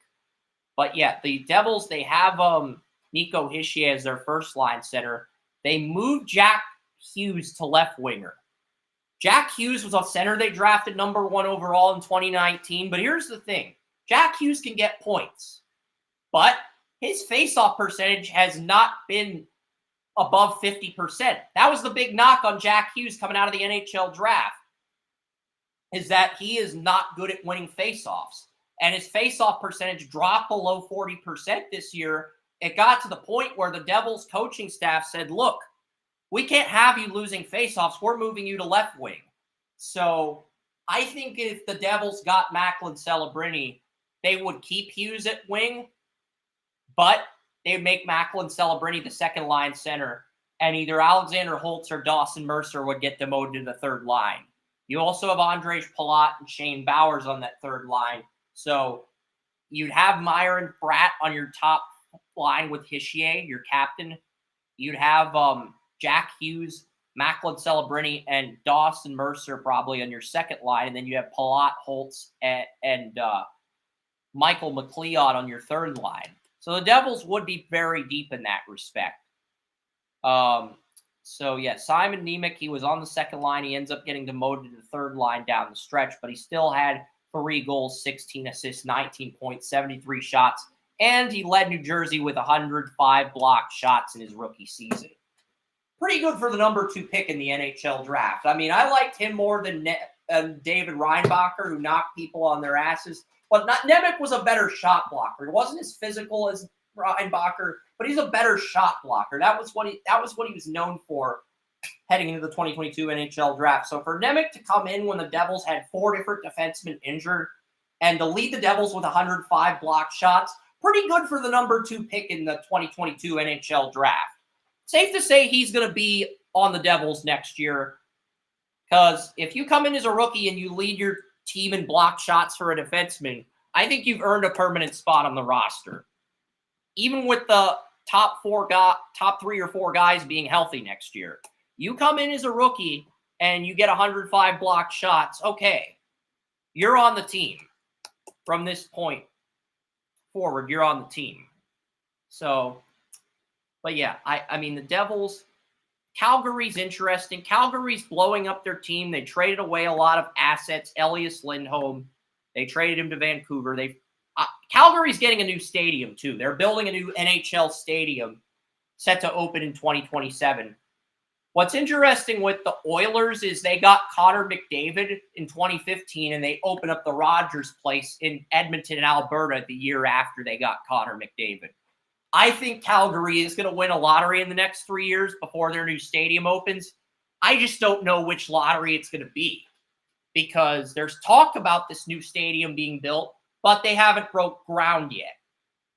But yeah, the Devils, they have Nico Hischier as their first line center. They moved Jack Hughes to left winger. Jack Hughes was a center they drafted number 1 overall in 2019. But here's the thing. Jack Hughes can get points. But his faceoff percentage has not been above 50%. That was the big knock on Jack Hughes coming out of the NHL draft, is that he is not good at winning faceoffs. And his faceoff percentage dropped below 40% this year. It got to the point where the Devils coaching staff said, look, we can't have you losing faceoffs. We're moving you to left wing. So I think if the Devils got Macklin Celebrini, they would keep Hughes at wing, but they would make Macklin Celebrini the second line center, and either Alexander Holtz or Dawson Mercer would get demoted to the third line. You also have Andrej Palat and Shane Bowers on that third line. So you'd have Myron Bratt on your top line with Hischier, your captain. You'd have Jack Hughes, Macklin Celebrini, and Dawson Mercer probably on your second line. And then you have Palat, Holtz, and Michael McLeod on your third line. So the Devils would be very deep in that respect. So yeah, Simon Nemec, he was on the second line. He ends up getting demoted to the third line down the stretch, but he still had 3 goals, 16 assists, 19 points, 73 shots, and he led New Jersey with 105 blocked shots in his rookie season. Pretty good for the number 2 pick in the NHL draft. I mean, I liked him more than David Reinbacher, who knocked people on their asses. But Nemec was a better shot blocker. He wasn't as physical as Reinbacher, but he's a better shot blocker. That was what he was known for heading into the 2022 NHL draft. So for Nemec to come in when the Devils had 4 different defensemen injured and to lead the Devils with 105 blocked shots, pretty good for the number 2 pick in the 2022 NHL draft. Safe to say he's going to be on the Devils next year. Because if you come in as a rookie and you lead your team in block shots for a defenseman, I think you've earned a permanent spot on the roster. Even with the top 3 or 4 guys being healthy next year. You come in as a rookie and you get 105 block shots, okay, you're on the team. From this point forward, you're on the team. So, but yeah, I mean, the Devils, Calgary's interesting. Calgary's blowing up their team. They traded away a lot of assets. Elias Lindholm, they traded him to Vancouver. Calgary's getting a new stadium, too. They're building a new NHL stadium set to open in 2027. What's interesting with the Oilers is they got Connor McDavid in 2015, and they opened up the Rogers Place in Edmonton, Alberta, the year after they got Connor McDavid. I think Calgary is going to win a lottery in the next 3 years before their new stadium opens. I just don't know which lottery it's going to be because there's talk about this new stadium being built, but they haven't broke ground yet.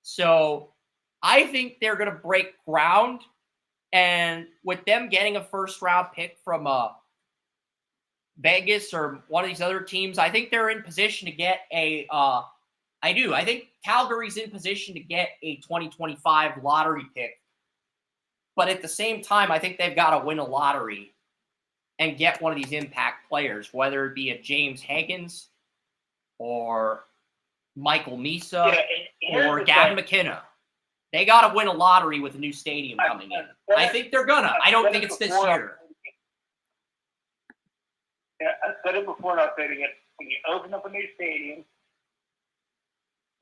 So I think they're going to break ground. And with them getting a first-round pick from Vegas or one of these other teams, I think they're in position to get I think Calgary's in position to get a 2025 lottery pick. But at the same time, I think they've got to win a lottery and get one of these impact players, whether it be a James Higgins or Michael Misa or Gavin McKenna. They got to win a lottery with a new stadium coming in. I think they're gonna. I don't think it's this year. Yeah, I said it before and I'll say it again. When you open up a new stadium,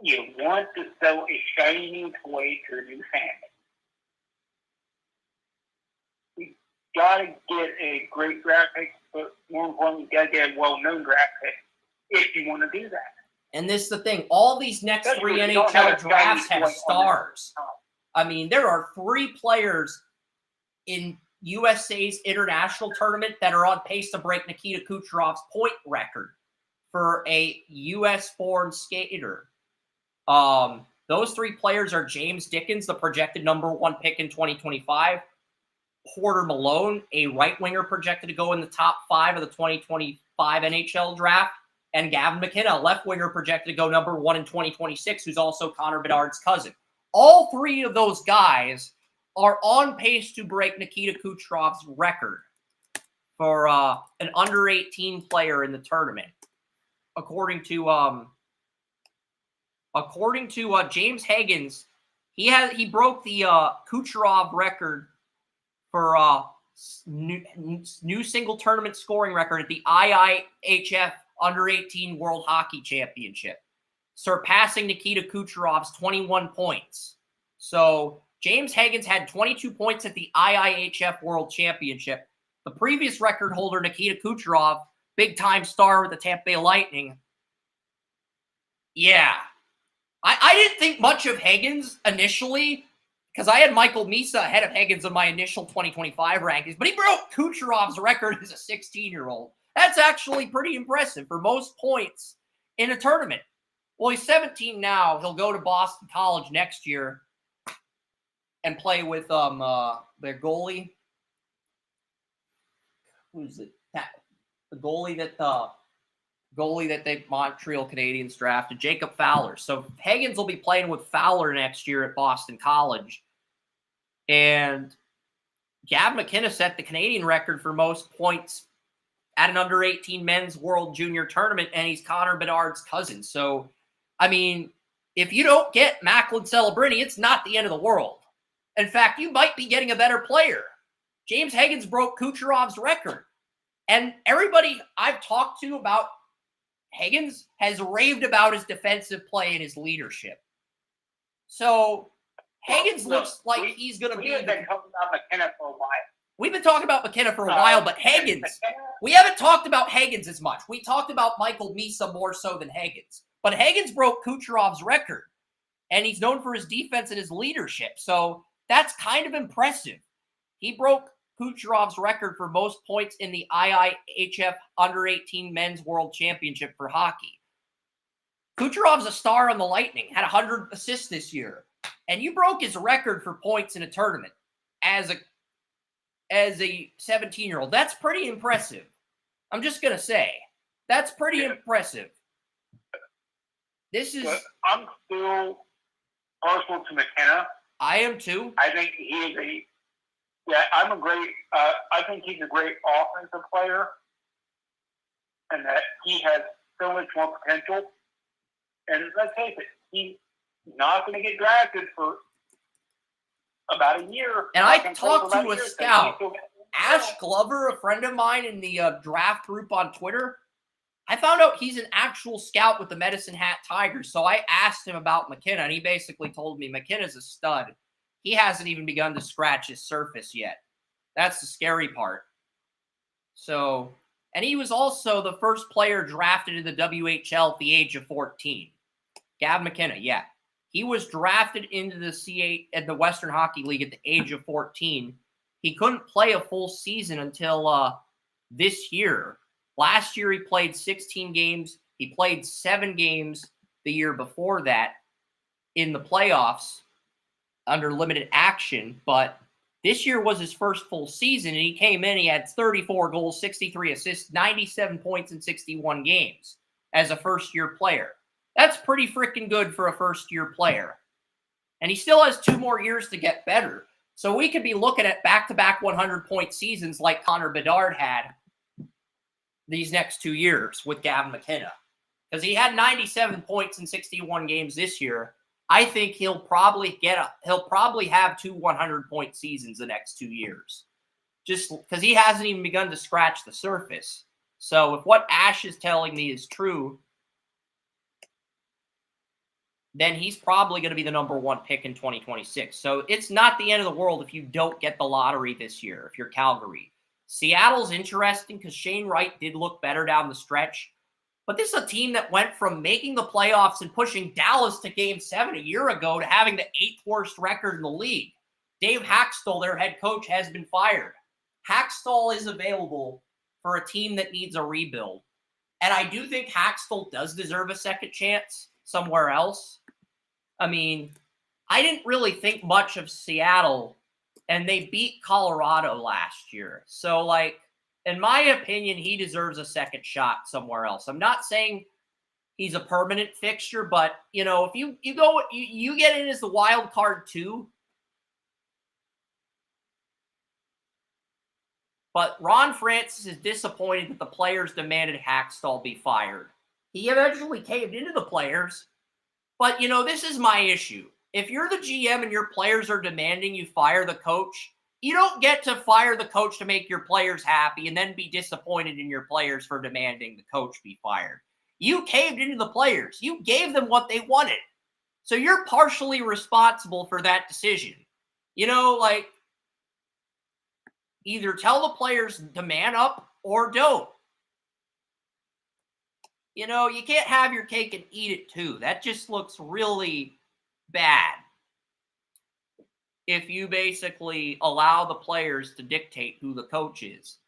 you want to sell a shiny new toy to a new fan. You gotta get a great draft pick, but more importantly, you gotta get a well-known draft pick if you want to do that. And this is the thing. All these next 3 NHL drafts have stars. I mean, there are 3 players in USA's international tournament that are on pace to break Nikita Kucherov's point record for a U.S.-born skater. Those 3 players are James Dickens, the projected number 1 pick in 2025, Porter Malone, a right winger projected to go in the top 5 of the 2025 NHL draft, and Gavin McKenna, a left winger projected to go number 1 in 2026, who's also Connor Bedard's cousin. All 3 of those guys are on pace to break Nikita Kucherov's record for an under 18 player in the tournament, according to James Higgins. He broke the Kucherov record for new single tournament scoring record at the IIHF Under 18 World Hockey Championship, surpassing Nikita Kucherov's 21 points. So James Higgins had 22 points at the IIHF World Championship. The previous record holder, Nikita Kucherov, big-time star with the Tampa Bay Lightning. Yeah. I didn't think much of Higgins initially because I had Michael Misa ahead of Higgins in my initial 2025 rankings, but he broke Kucherov's record as a 16-year-old. That's actually pretty impressive for most points in a tournament. Well, he's 17 now. He'll go to Boston College next year and play with their goalie. Who's it? The goalie that the Montreal Canadiens drafted, Jacob Fowler. So Higgins will be playing with Fowler next year at Boston College. And Gavin McKenna set the Canadian record for most points at an under 18 men's World Junior tournament, and he's Connor Bedard's cousin. So, I mean, if you don't get Macklin Celebrini, it's not the end of the world. In fact, you might be getting a better player. James Higgins broke Kucherov's record. And everybody I've talked to about Higgins has raved about his defensive play and his leadership. So, Higgins looks like he's going to be... We've been talking about McKenna for a while. We've been talking about McKenna for a while, but Higgins, we haven't talked about Higgins as much. We talked about Michael Misa more so than Higgins. But Higgins broke Kucherov's record, and he's known for his defense and his leadership. So that's kind of impressive. He broke Kucherov's record for most points in the IIHF Under 18 Men's World Championship for hockey. Kucherov's a star on the Lightning, had 100 assists this year. And you broke his record for points in a tournament as as a 17-year-old. That's pretty impressive. I'm just going to say. That's pretty impressive. This is... But I'm still partial to McKenna. I am too. I think he is I think he's a great offensive player, and that he has so much more potential. And let's face it, he's not going to get drafted for about a year. And I talked to a scout, Ash Glover, a friend of mine in the draft group on Twitter. I found out he's an actual scout with the Medicine Hat Tigers. So I asked him about McKenna, and he basically told me McKenna's a stud. He hasn't even begun to scratch his surface yet. That's the scary part. So, and he was also the first player drafted in the WHL at the age of 14. Gav McKenna, yeah. He was drafted into the C8 at the Western Hockey League at the age of 14. He couldn't play a full season until this year. Last year, he played 16 games. He played 7 games the year before that in the playoffs under limited action. But this year was his first full season, and he came in. He had 34 goals, 63 assists, 97 points in 61 games as a first-year player. That's pretty freaking good for a first-year player. And he still has 2 more years to get better. So we could be looking at back-to-back 100-point seasons like Connor Bedard had these next 2 years with Gavin McKenna. Because he had 97 points in 61 games this year. I think he'll probably have 2 100-point seasons the next 2 years. Just because he hasn't even begun to scratch the surface. So if what Ash is telling me is true, then he's probably going to be the number 1 pick in 2026. So it's not the end of the world if you don't get the lottery this year, if you're Calgary. Seattle's interesting because Shane Wright did look better down the stretch. But this is a team that went from making the playoffs and pushing Dallas to Game 7 a year ago to having the 8th worst record in the league. Dave Haxtell, their head coach, has been fired. Haxtell is available for a team that needs a rebuild. And I do think Haxtell does deserve a second chance somewhere else. I mean, I didn't really think much of Seattle, and they beat Colorado last year. So, like, in my opinion, he deserves a second shot somewhere else. I'm not saying he's a permanent fixture, but, you know, if you get in as the wild card too. But Ron Francis is disappointed that the players demanded Haxtell be fired. He eventually caved into the players. But, you know, this is my issue. If you're the GM and your players are demanding you fire the coach, you don't get to fire the coach to make your players happy and then be disappointed in your players for demanding the coach be fired. You caved into the players. You gave them what they wanted. So you're partially responsible for that decision. You know, like, either tell the players to man up or don't. You know, you can't have your cake and eat it too. That just looks really bad. If you basically allow the players to dictate who the coach is.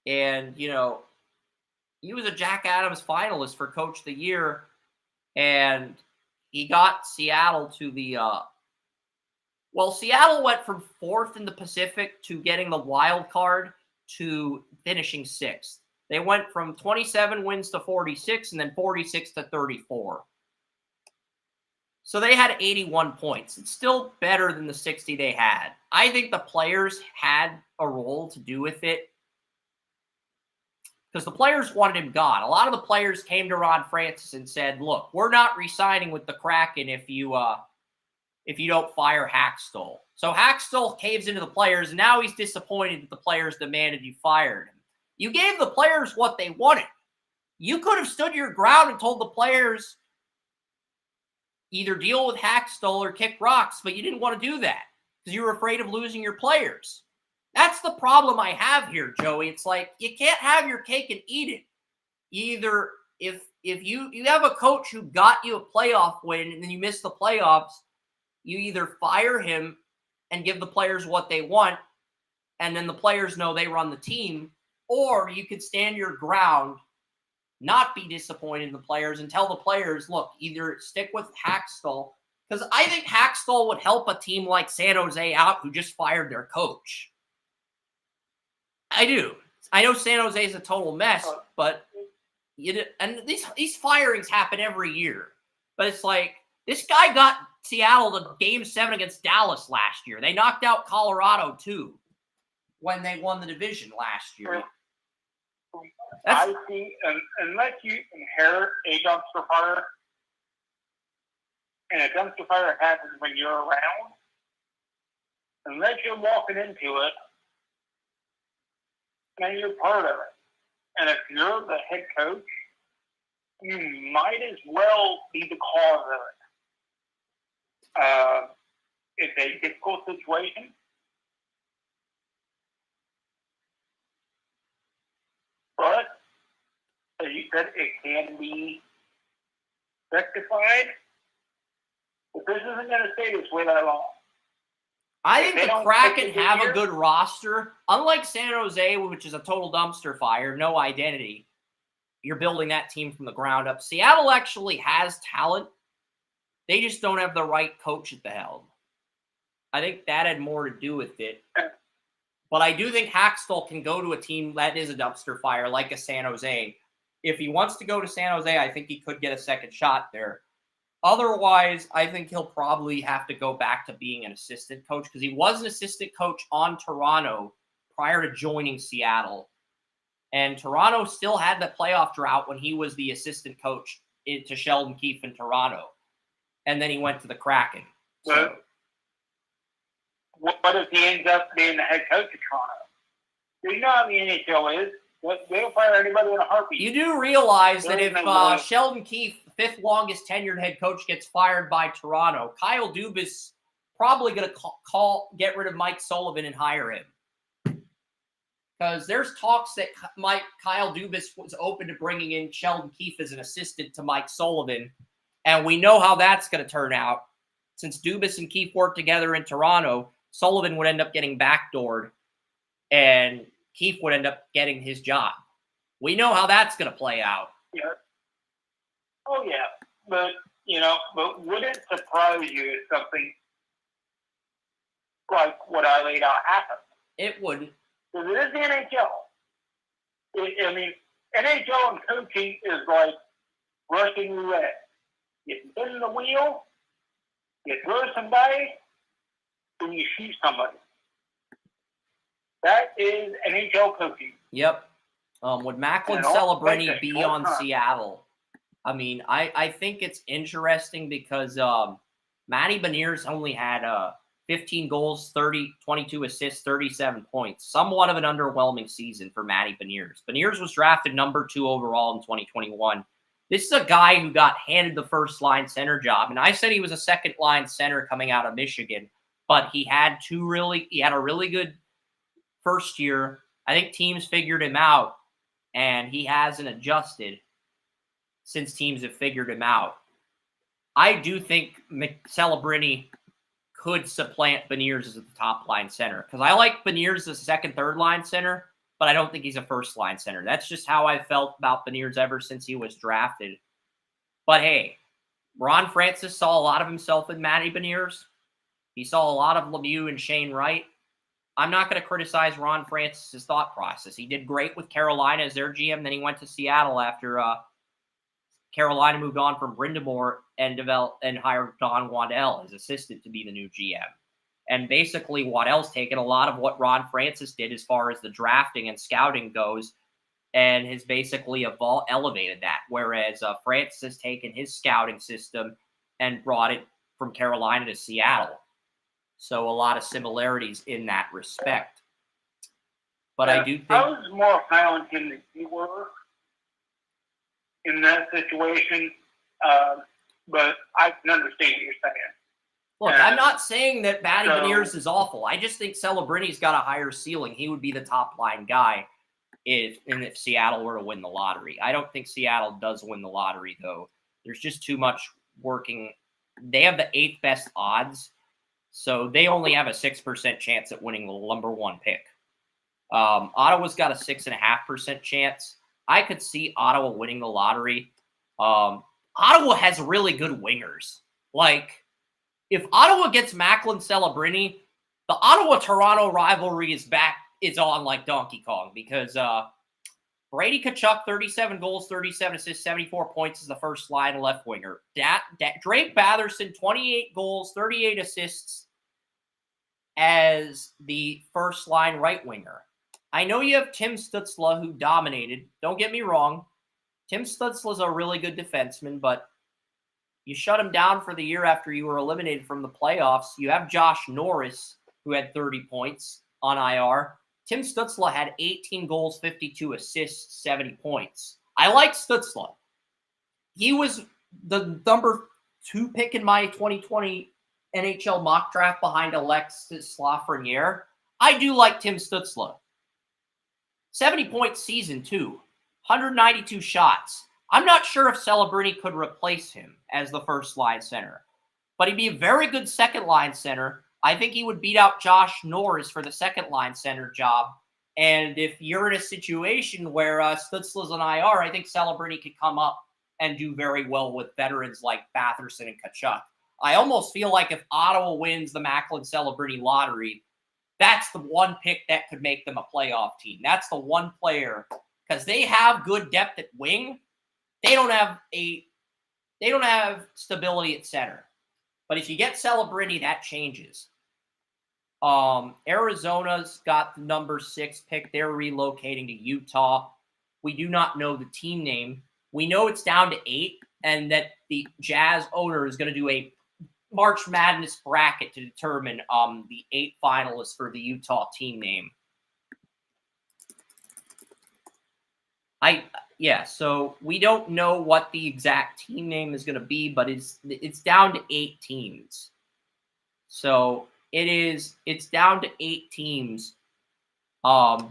And, you know, he was a Jack Adams finalist for Coach of the Year, and he got Seattle to the Seattle went from 4th in the Pacific to getting the wild card to finishing 6th. They went from 27 wins to 46 and then 46 to 34. So they had 81 points. It's still better than the 60 they had. I think the players had a role to do with it because the players wanted him gone. A lot of the players came to Ron Francis and said, look, we're not re-signing with the Kraken if you don't fire Haxtell. So Haxtell caves into the players, and now he's disappointed that the players demanded you fired him. You gave the players what they wanted. You could have stood your ground and told the players either deal with Haxtell or kick rocks, but you didn't want to do that because you were afraid of losing your players. That's the problem I have here, Joey. It's like you can't have your cake and eat it. Either if you have a coach who got you a playoff win and then you miss the playoffs, you either fire him and give the players what they want, and then the players know they run the team, or you could stand your ground, not be disappointed in the players, and tell the players, look, either stick with Haxtell Because I think Hackstall would help a team like San Jose out who just fired their coach. I do. I know San Jose is a total mess, but and these firings happen every year. But it's like, this guy got Seattle to Game 7 against Dallas last year. They knocked out Colorado, too, when they won the division last year. I see, unless you inherit a dumpster fire, and a dumpster fire happens when you're around, unless you're walking into it, then you're part of it. And if you're the head coach, you might as well be the cause of it. It's a difficult situation. But, as you said, it can be rectified. But this isn't going to stay this way that long. I think the Kraken have a good roster. Unlike San Jose, which is a total dumpster fire, no identity, you're building that team from the ground up. Seattle actually has talent. They just don't have the right coach at the helm. I think that had more to do with it. But I do think Hackstall can go to a team that is a dumpster fire, like a San Jose. If he wants to go to San Jose, I think he could get a second shot there. Otherwise, I think he'll probably have to go back to being an assistant coach, because he was an assistant coach on Toronto prior to joining Seattle. And Toronto still had the playoff drought when he was the assistant coach to Sheldon Keefe in Toronto. And then he went to the Kraken. So, what if he ends up being the head coach of Toronto? You know how the NHL is. They'll fire anybody in a heartbeat. You do realize that if Sheldon Keefe, the fifth longest tenured head coach, gets fired by Toronto, Kyle Dubas probably going to get rid of Mike Sullivan and hire him. Because there's talks that Kyle Dubas was open to bringing in Sheldon Keefe as an assistant to Mike Sullivan. And we know how that's going to turn out. Since Dubas and Keefe worked together in Toronto, Sullivan would end up getting backdoored, and Keefe would end up getting his job. We know how that's going to play out. Yeah. Oh, yeah. But would it surprise you if something like what I laid out happened? It wouldn't. Because it is the NHL. NHL and coaching is like Russian roulette. You spin the wheel, you throw some dice, and you shoot somebody. That is NHL coaching. Yep. Would Macklin Celebrini be on Seattle? I mean, I think it's interesting because Matty Beniers only had 15 goals, 22 assists, 37 points. Somewhat of an underwhelming season for Matty Beniers. Beniers was drafted number 2 overall in 2021. This is a guy who got handed the first-line center job, and I said he was a second-line center coming out of Michigan, but he had a really good first year. I think teams figured him out, and he hasn't adjusted since teams have figured him out. I do think Celebrini could supplant Beniers as the top-line center, because I like Beniers as a second, third-line center, but I don't think he's a first-line center. That's just how I felt about Beniers ever since he was drafted. But hey, Ron Francis saw a lot of himself in Matty Beniers. He saw a lot of Lemieux and Shane Wright. I'm not going to criticize Ron Francis' thought process. He did great with Carolina as their GM. Then he went to Seattle after Carolina moved on from Brindamore and hired Don Waddell as assistant to be the new GM. And basically, Waddell's taken a lot of what Ron Francis did as far as the drafting and scouting goes, and has basically elevated that. Whereas Francis has taken his scouting system and brought it from Carolina to Seattle. So a lot of similarities in that respect. But I do think I was more high on him than you were in that situation. But I can understand what you're saying. Look, I'm not saying that Matty Beniers is awful. I just think Celebrini's got a higher ceiling. He would be the top-line guy if Seattle were to win the lottery. I don't think Seattle does win the lottery, though. There's just too much working. They have the 8th best odds, so they only have a 6% chance at winning the number 1 pick. Ottawa's got a 6.5% chance. I could see Ottawa winning the lottery. Ottawa has really good wingers. Like, if Ottawa gets Macklin Celebrini, the Ottawa-Toronto rivalry is back. It's on like Donkey Kong because Brady Tkachuk, 37 goals, 37 assists, 74 points is the first line left winger. Drake Batherson, 28 goals, 38 assists as the first line right winger. I know you have Tim Stützle, who dominated. Don't get me wrong. Tim Stützle is a really good defenseman, but you shut him down for the year after you were eliminated from the playoffs. You have Josh Norris, who had 30 points on IR. Tim Stützle had 18 goals, 52 assists, 70 points. I like Stützle. He was the number 2 pick in my 2020 NHL mock draft behind Alexis Lafreniere. I do like Tim Stützle. 70-point season, too. 192 shots. I'm not sure if Celebrini could replace him as the first-line center, but he'd be a very good second-line center. I think he would beat out Josh Norris for the second-line center job. And if you're in a situation where Stützle's on IR, I think Celebrini could come up and do very well with veterans like Batherson and Tkachuk. I almost feel like if Ottawa wins the Macklin Celebrini lottery, that's the one pick that could make them a playoff team. That's the one player, because they have good depth at wing. They don't have stability at center. But if you get Celebrini, that changes. Arizona's got the number 6 pick. They're relocating to Utah. We do not know the team name. We know it's down to 8, and that the Jazz owner is going to do a March Madness bracket to determine the 8 finalists for the Utah team name. So we don't know what the exact team name is going to be, but it's down to 8 teams. So it's down to 8 teams.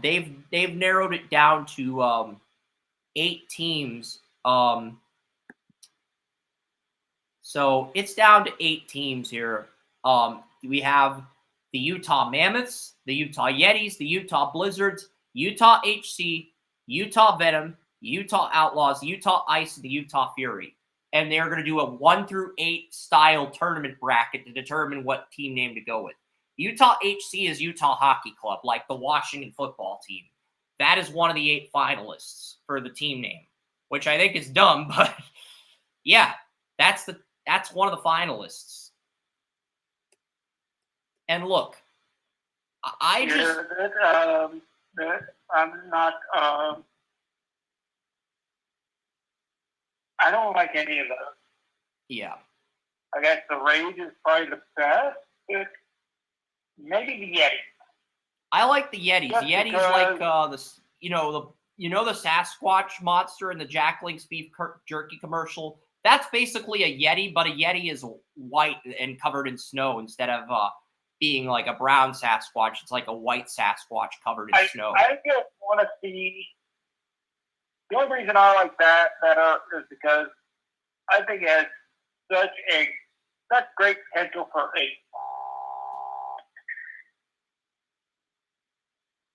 They've narrowed it down to 8 teams. So it's down to 8 teams here. We have the Utah Mammoths, the Utah Yetis, the Utah Blizzards, Utah HC, Utah Venom, Utah Outlaws, Utah Ice, and the Utah Fury. And they're going to do a 1 through 8 style tournament bracket to determine what team name to go with. Utah HC is Utah Hockey Club, like the Washington football team. That is one of the 8 finalists for the team name, which I think is dumb, but yeah, that's one of the finalists. And look, I don't like any of those. Yeah. I guess the Rage is probably the best. Maybe the Yeti. I like the Yetis. Just the Yetis like the Sasquatch monster in the Jack Link's beef jerky commercial. That's basically a Yeti, but a Yeti is white and covered in snow instead of being like a brown Sasquatch. It's like a white Sasquatch covered in snow. I just want to see. The only reason I like that better is because I think it has such great potential for a.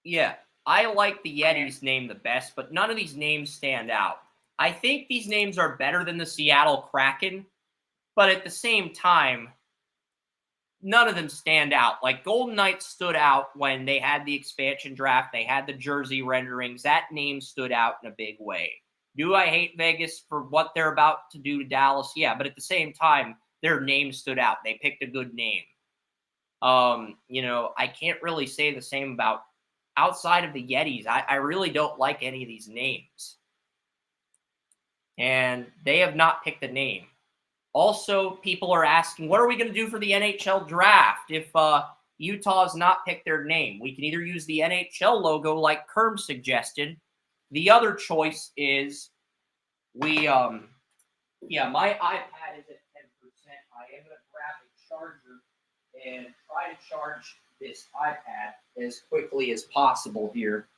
Yeah, I like the Yeti's name the best, but none of these names stand out. I think these names are better than the Seattle Kraken, but at the same time, none of them stand out. Like Golden Knights stood out when they had the expansion draft. They had the jersey renderings. That name stood out in a big way. Do I hate Vegas for what they're about to do to Dallas? Yeah, but at the same time, their name stood out. They picked a good name. I can't really say the same about outside of the Yetis. I really don't like any of these names. And they have not picked a name. Also, people are asking, what are we going to do for the NHL draft if Utah has not picked their name? We can either use the NHL logo like Kerm suggested. The other choice is my iPad is at 10%. I am going to grab a charger and try to charge this iPad as quickly as possible here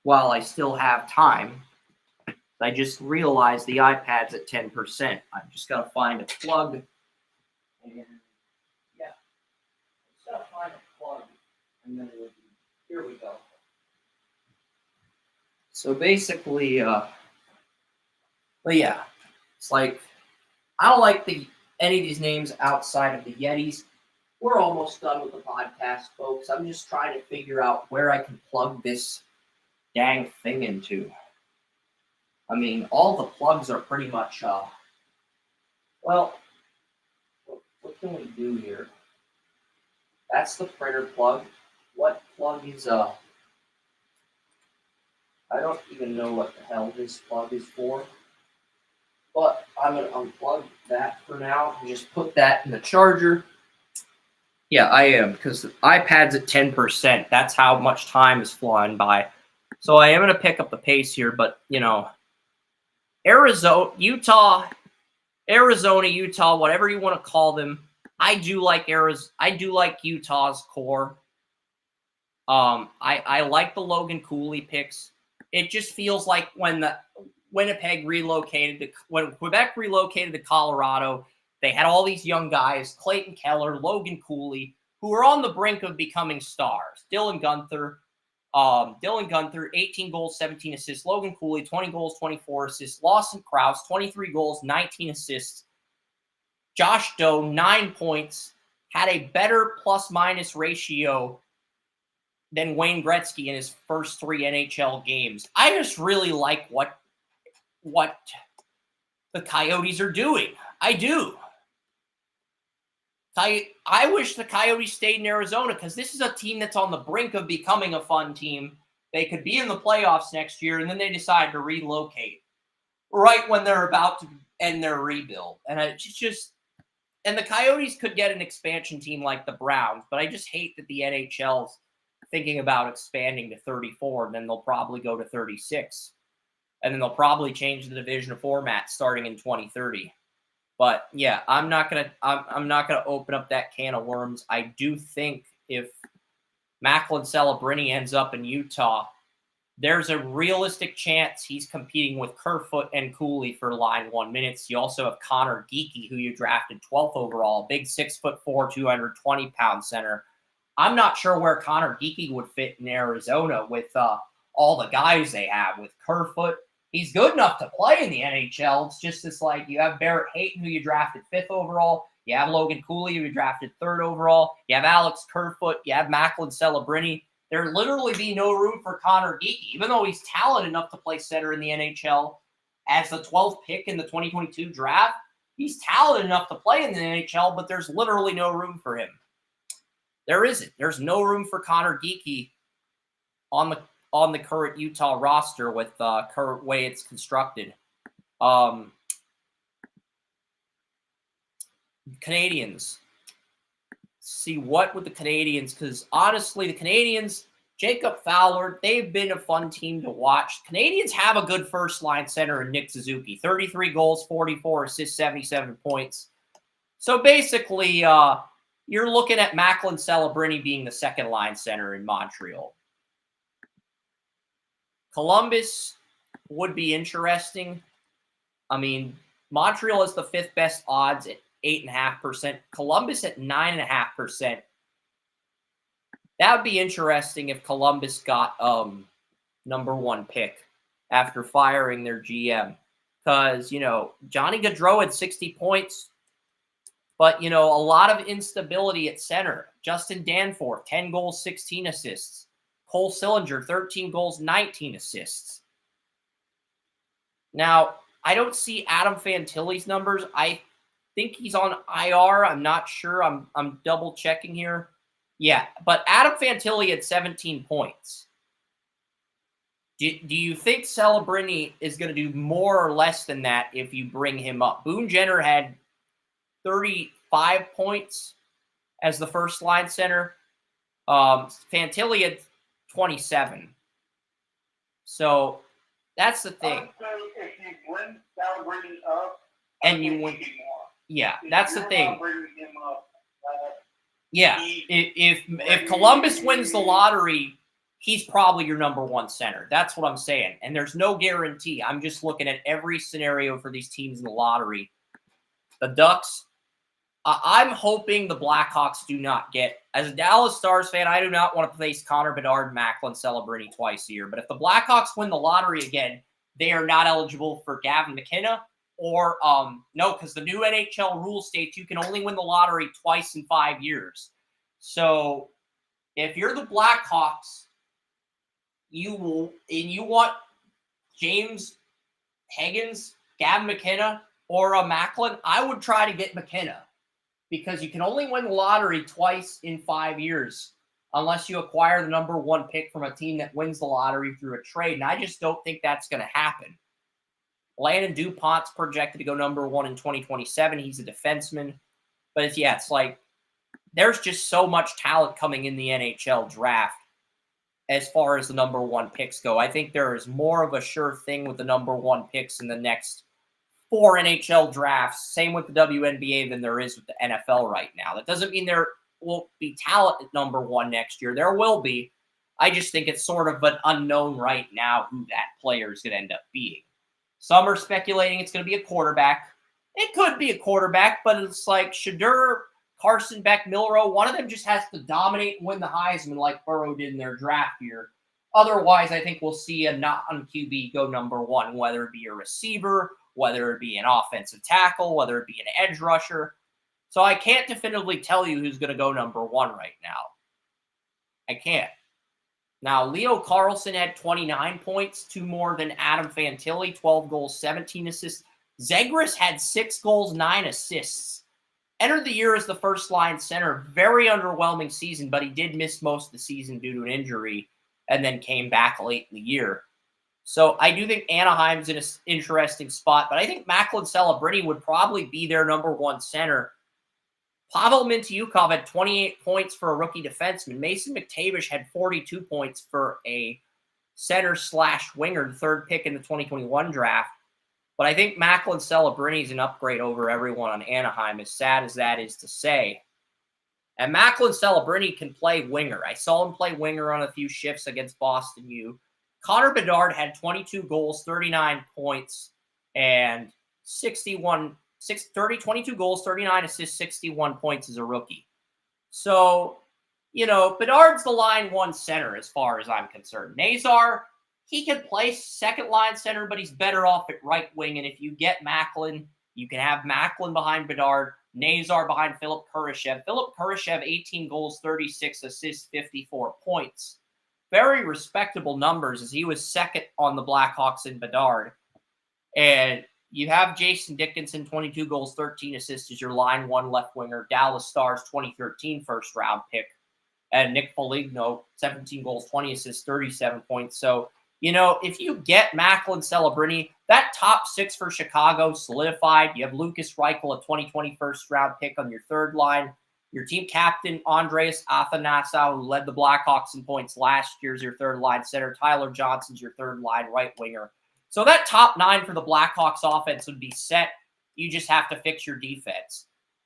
while I still have time. I just realized the iPad's at 10%. I've just got to find a plug. And yeah, I just got to find a plug. And then here we go. So basically, but yeah, it's like, I don't like the any of these names outside of the Yetis. We're almost done with the podcast, folks. I'm just trying to figure out where I can plug this dang thing into. I mean, all the plugs are pretty much, well, what can we do here? That's the printer plug. What plug is, I don't even know what the hell this plug is for. But I'm going to unplug that for now and just put that in the charger. Yeah, I am, because the iPad's at 10%. That's how much time is flying by. So I am going to pick up the pace here, but, you know, Arizona, Utah, whatever you want to call them, I do like Utah's core. I like the Logan Cooley picks. It just feels like when Quebec relocated to Colorado, they had all these young guys, Clayton Keller, Logan Cooley, who were on the brink of becoming stars. Dylan Guenther, 18 goals, 17 assists. Logan Cooley, 20 goals, 24 assists. Lawson Krause, 23 goals, 19 assists. Josh Doe, 9 points, had a better plus-minus ratio than Wayne Gretzky in his first 3 NHL games. I just really like what the Coyotes are doing. I do. I wish the Coyotes stayed in Arizona because this is a team that's on the brink of becoming a fun team. They could be in the playoffs next year, and then they decide to relocate right when they're about to end their rebuild. And the Coyotes could get an expansion team like the Browns, but I just hate that the NHL's thinking about expanding to 34, and then they'll probably go to 36. And then they'll probably change the division format starting in 2030. But yeah, I'm not gonna open up that can of worms. I do think if Macklin Celebrini ends up in Utah, there's a realistic chance he's competing with Kerfoot and Cooley for line 1 minutes. You also have Connor Geekie, who you drafted 12th overall, big 6'4", 220-pound center. I'm not sure where Connor Geekie would fit in Arizona with all the guys they have with Kerfoot. He's good enough to play in the NHL. It's just this, like, you have Barrett Hayton, who you drafted 5th overall. You have Logan Cooley, who you drafted 3rd overall. You have Alex Kerfoot. You have Macklin Celebrini. There'd literally be no room for Connor Geekie, even though he's talented enough to play center in the NHL as the 12th pick in the 2022 draft. He's talented enough to play in the NHL, but there's literally no room for him. There isn't. There's no room for Connor Geekie on the current Utah roster with the current way it's constructed. Canadians. See what with the Canadians, because honestly, the Canadians, Jacob Fowler, they've been a fun team to watch. Canadians have a good first-line center in Nick Suzuki. 33 goals, 44 assists, 77 points. So basically, you're looking at Macklin Celebrini being the second-line center in Montreal. Columbus would be interesting. I mean, Montreal is the 5th best odds at 8.5%. Columbus at 9.5%. That would be interesting if Columbus got number 1 pick after firing their GM. Because, you know, Johnny Gaudreau had 60 points. But, you know, a lot of instability at center. Justin Danforth, 10 goals, 16 assists. Cole Sillinger, 13 goals, 19 assists. Now, I don't see Adam Fantilli's numbers. I think he's on IR. I'm not sure. I'm double checking here. Yeah, but Adam Fantilli had 17 points. Do you think Celebrini is going to do more or less than that if you bring him up? Boone Jenner had 35 points as the first line center. Fantilli had 27. So that's the thing. So if you bring Celebrini up, and you win, yeah, that's the thing. Yeah, if Columbus wins the lottery, he's probably your number 1 center. That's what I'm saying. And there's no guarantee. I'm just looking at every scenario for these teams in the lottery. The Ducks, I'm hoping the Blackhawks do not get, as a Dallas Stars fan, I do not want to face Connor Bedard and Macklin Celebrini twice a year. But if the Blackhawks win the lottery again, they are not eligible for Gavin McKenna or no, because the new NHL rule states you can only win the lottery twice in 5 years. So if you're the Blackhawks, you want James Higgins, Gavin McKenna, or Macklin, I would try to get McKenna, because you can only win the lottery twice in 5 years unless you acquire the number 1 pick from a team that wins the lottery through a trade. And I just don't think that's going to happen. Landon DuPont's projected to go number 1 in 2027. He's a defenseman. But it's like there's just so much talent coming in the NHL draft as far as the number 1 picks go. I think there is more of a sure thing with the number 1 picks in the next 4 NHL drafts, same with the WNBA, than there is with the NFL right now. That doesn't mean there won't be talent at number 1 next year. There will be. I just think it's sort of an unknown right now who that player is going to end up being. Some are speculating it's going to be a quarterback. It could be a quarterback, but it's like Shedeur, Carson Beck, Milroe, one of them just has to dominate and win the Heisman like Burrow did in their draft year. Otherwise, I think we'll see a non-QB go number 1, whether it be a receiver, whether it be an offensive tackle, whether it be an edge rusher. So I can't definitively tell you who's going to go number 1 right now. I can't. Now, Leo Carlson had 29 points, 2 more than Adam Fantilli, 12 goals, 17 assists. Zegras had 6 goals, 9 assists. Entered the year as the first-line center. Very underwhelming season, but he did miss most of the season due to an injury and then came back late in the year. So I do think Anaheim's in an interesting spot, but I think Macklin Celebrini would probably be their number 1 center. Pavel Mintyukov had 28 points for a rookie defenseman. Mason McTavish had 42 points for a center/winger, the 3rd pick in the 2021 draft. But I think Macklin Celebrini is an upgrade over everyone on Anaheim, as sad as that is to say. And Macklin Celebrini can play winger. I saw him play winger on a few shifts against Boston U. Connor Bedard had 22 goals, 39 points, and 22 goals, 39 assists, 61 points as a rookie. So, Bedard's the line 1 center as far as I'm concerned. Nazar, he can play second-line center, but he's better off at right wing. And if you get Macklin, you can have Macklin behind Bedard, Nazar behind Philip Kurashev. Philip Kurashev, 18 goals, 36 assists, 54 points. Very respectable numbers, as he was second on the Blackhawks in Bedard. And you have Jason Dickinson, 22 goals, 13 assists as your line 1 left winger. Dallas Stars, 2013 first-round pick. And Nick Foligno, 17 goals, 20 assists, 37 points. So, if you get Macklin Celebrini, that top 6 for Chicago solidified. You have Lucas Reichel, a 2020 first-round pick on your 3rd line. Your team captain, Andreas Athanasiou, who led the Blackhawks in points last year, is your 3rd-line center. Tyler Johnson's your 3rd-line right winger. So that top 9 for the Blackhawks offense would be set. You just have to fix your defense.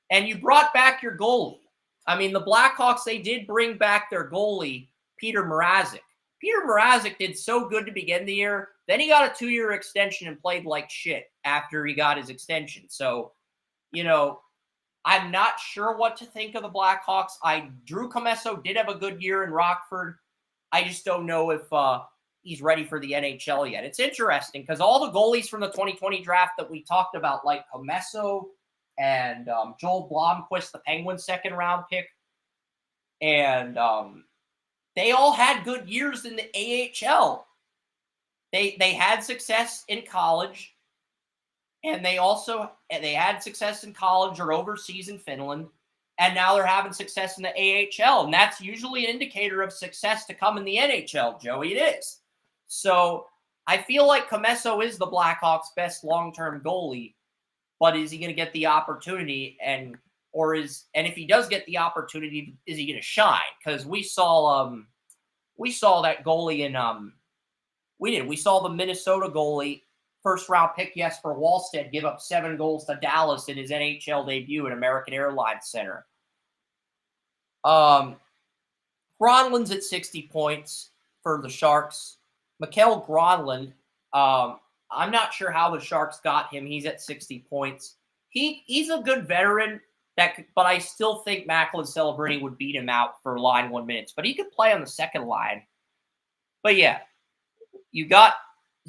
And you brought back your goalie. I mean, the Blackhawks, they did bring back their goalie, Peter Mrazek. Peter Mrazek did so good to begin the year. Then he got a 2-year extension and played like shit after he got his extension. So, I'm not sure what to think of the Blackhawks. Drew Commesso did have a good year in Rockford. I just don't know if he's ready for the NHL yet. It's interesting because all the goalies from the 2020 draft that we talked about, like Commesso and Joel Blomqvist, the Penguins' 2nd-round pick, and they all had good years in the AHL. They had success in college. And they had success in college or overseas in Finland, and now they're having success in the AHL. And that's usually an indicator of success to come in the NHL, Joey. It is. So I feel like Commesso is the Blackhawks' best long-term goalie, but is he going to get the opportunity? And if he does get the opportunity, is he going to shine? Because we saw that goalie in we saw the Minnesota goalie, first-round pick Jesper Wallstedt, give up 7 goals to Dallas in his NHL debut at American Airlines Center. Gronlin's at 60 points for the Sharks. Mikael Gronlund, I'm not sure how the Sharks got him. He's at 60 points. He's a good veteran, but I still think Macklin Celebrini would beat him out for line 1 minutes. But he could play on the 2nd line. But yeah, you got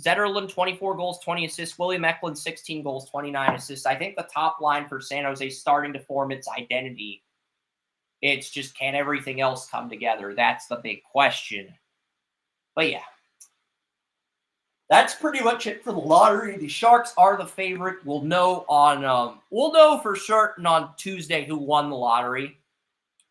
Zetterlund, 24 goals, 20 assists. William Eklund, 16 goals, 29 assists. I think the top line for San Jose is starting to form its identity. It's just, can everything else come together? That's the big question. But yeah, that's pretty much it for the lottery. The Sharks are the favorite. We'll know for certain on Tuesday who won the lottery,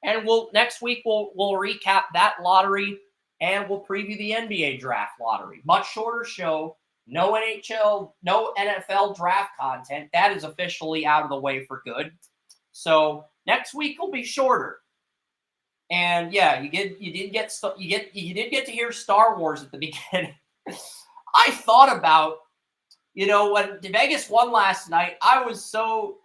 and next week we'll recap that lottery and we'll preview the NBA Draft Lottery. Much shorter show. No NHL, no NFL draft content. That is officially out of the way for good. So next week will be shorter. And yeah, you did get to hear Star Wars at the beginning. I thought about, when Vegas won last night, I was so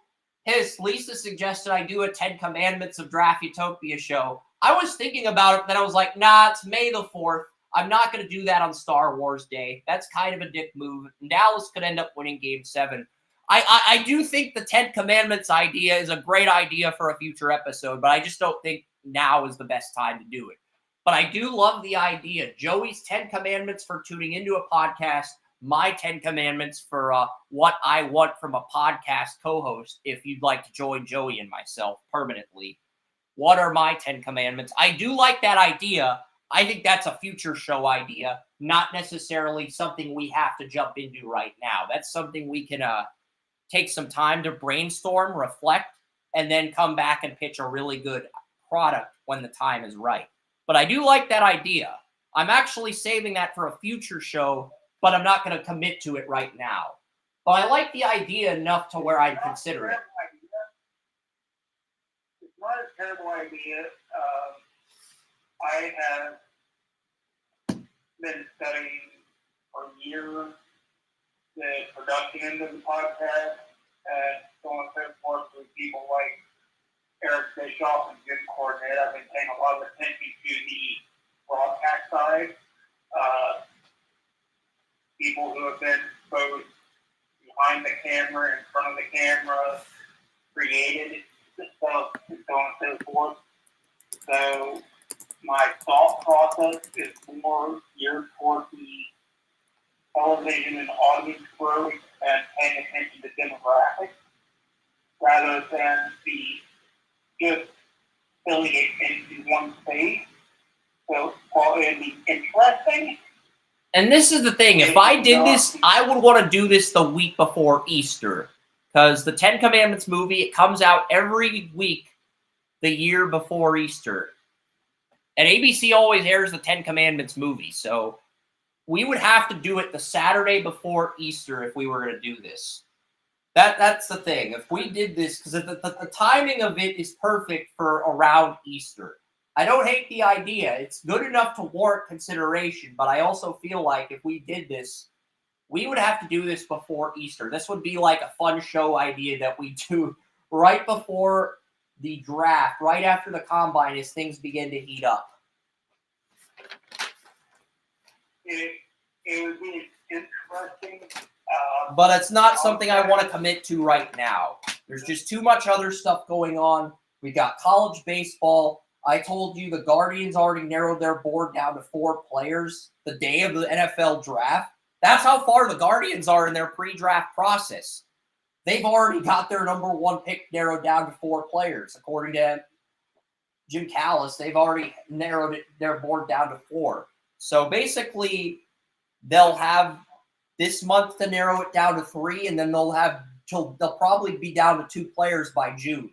pissed. Lisa suggested I do a 10 Commandments of Draft Utopia show. I was thinking about it, then I was like, nah, it's May the 4th. I'm not going to do that on Star Wars Day. That's kind of a dick move. Dallas could end up winning Game 7. I do think the 10 Commandments idea is a great idea for a future episode, but I just don't think now is the best time to do it. But I do love the idea. Joey's 10 Commandments for tuning into a podcast. My 10 Commandments for what I want from a podcast co-host, if you'd like to join Joey and myself permanently. What are my 10 Commandments? I do like that idea. I think that's a future show idea, not necessarily something we have to jump into right now. That's something we can take some time to brainstorm, reflect, and then come back and pitch a really good product when the time is right. But I do like that idea. I'm actually saving that for a future show, but I'm not going to commit to it right now. But I like the idea enough to where I'd consider it. It's not a terrible idea. I have been studying for years the production end of the podcast and so on and so forth with people like Eric Bischoff and Jim Cornette. I've been paying a lot of attention to the broadcast side. People who have been both behind the camera, in front of the camera, created the stuff, and so on and so forth. So my thought process is more geared toward the television and audience growth and paying attention to demographics rather than just filling it into one space. So while it would be interesting. And this is the thing. If I did this, I would want to do this the week before Easter. Because the 10 Commandments movie, it comes out every week the year before Easter. And ABC always airs the 10 Commandments movie. So we would have to do it the Saturday before Easter if we were going to do this. That's the thing. If we did this, because the timing of it is perfect for around Easter. I don't hate the idea. It's good enough to warrant consideration, but I also feel like if we did this, we would have to do this before Easter. This would be like a fun show idea that we do right before the draft, right after the combine as things begin to heat up. It would be interesting. But it's not something I want to commit to right now. There's just too much other stuff going on. We got college baseball. I told you the Guardians already narrowed their board down to 4 players the day of the NFL draft. That's how far the Guardians are in their pre-draft process. They've already got their number 1 pick narrowed down to 4 players. According to Jim Callis, they've already narrowed their board down to 4. So basically, they'll have this month to narrow it down to 3, and then they'll probably be down to 2 players by June.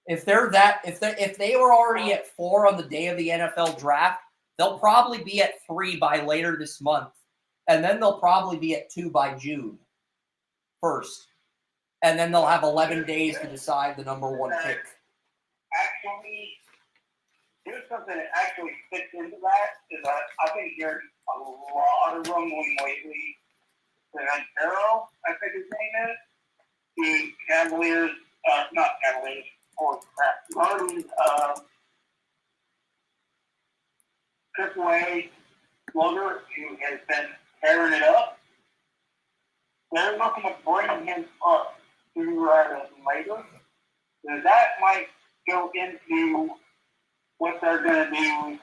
If they were already at 4 on the day of the NFL draft, they'll probably be at 3 by later this month. And then they'll probably be at 2 by June 1st. And then they'll have 11 days to decide the number 1 pick. Actually, here's something that actually fits into that, is that I've been hearing a lot of rumbling lately. Ventura, I think his name is, the Cavaliers, not Cavaliers, or Guardians, AAA slugger who has been tearing it up. They're looking to bring him up sooner rather than later. So that might go into what they're going to do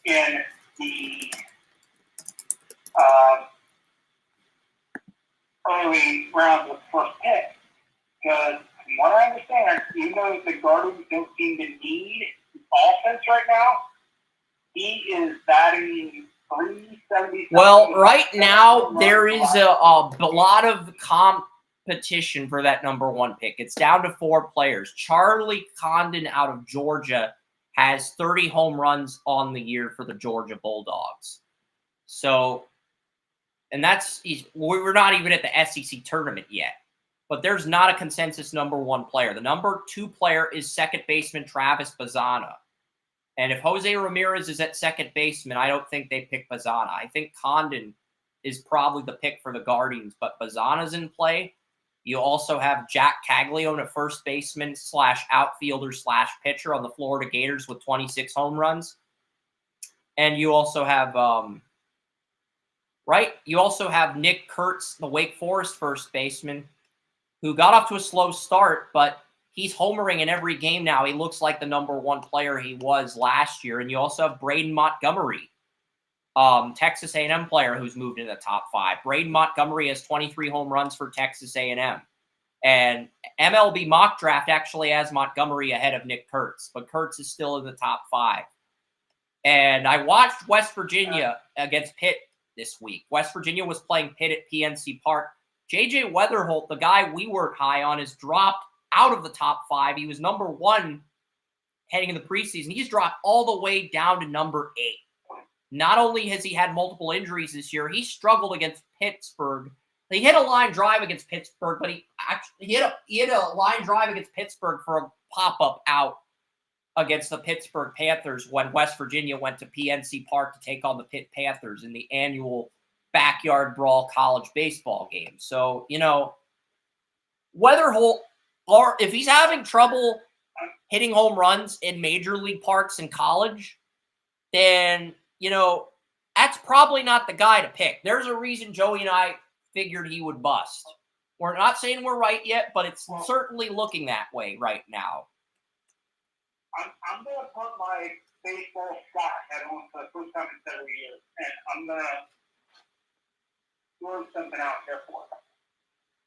in the early rounds with the first pick. Because from what I understand, even though the Guardians don't seem to need offense right now, he is batting 370. Well, right now there is a lot of competition for that number 1 pick. It's down to 4 players. Charlie Condon out of Georgia has 30 home runs on the year for the Georgia Bulldogs. So, and we're not even at the SEC tournament yet. But there's not a consensus number 1 player. The number 2 player is second baseman Travis Bazzana. And if Jose Ramirez is at second baseman, I don't think they pick Bazzana. I think Condon is probably the pick for the Guardians, but Bazzana's in play. You also have Jack Caglione, a first baseman / outfielder / pitcher on the Florida Gators with 26 home runs. And you also have, You also have Nick Kurtz, the Wake Forest first baseman, who got off to a slow start, but he's homering in every game now. He looks like the number 1 player he was last year. And you also have Braden Montgomery, Texas A&M player who's moved into the top 5. Braden Montgomery has 23 home runs for Texas A&M. And MLB mock draft actually has Montgomery ahead of Nick Kurtz, but Kurtz is still in the top 5. And I watched West Virginia against Pitt this week. West Virginia was playing Pitt at PNC Park. J.J. Weatherholt, the guy we work high on, has dropped out of the top 5. He was number 1 heading into the preseason. He's dropped all the way down to number 8. Not only has he had multiple injuries this year, he struggled against Pittsburgh. He hit a line drive against Pittsburgh, but he hit a line drive against Pittsburgh for a pop-up out against the Pittsburgh Panthers when West Virginia went to PNC Park to take on the Pitt Panthers in the annual backyard brawl college baseball game. So, Weatherholt, or if he's having trouble hitting home runs in major league parks in college, then, that's probably not the guy to pick. There's a reason Joey and I figured he would bust. We're not saying we're right yet, but it's certainly looking that way right now. I'm going to put my baseball shot head on for the first time in several years, and I'm going to throw something out there for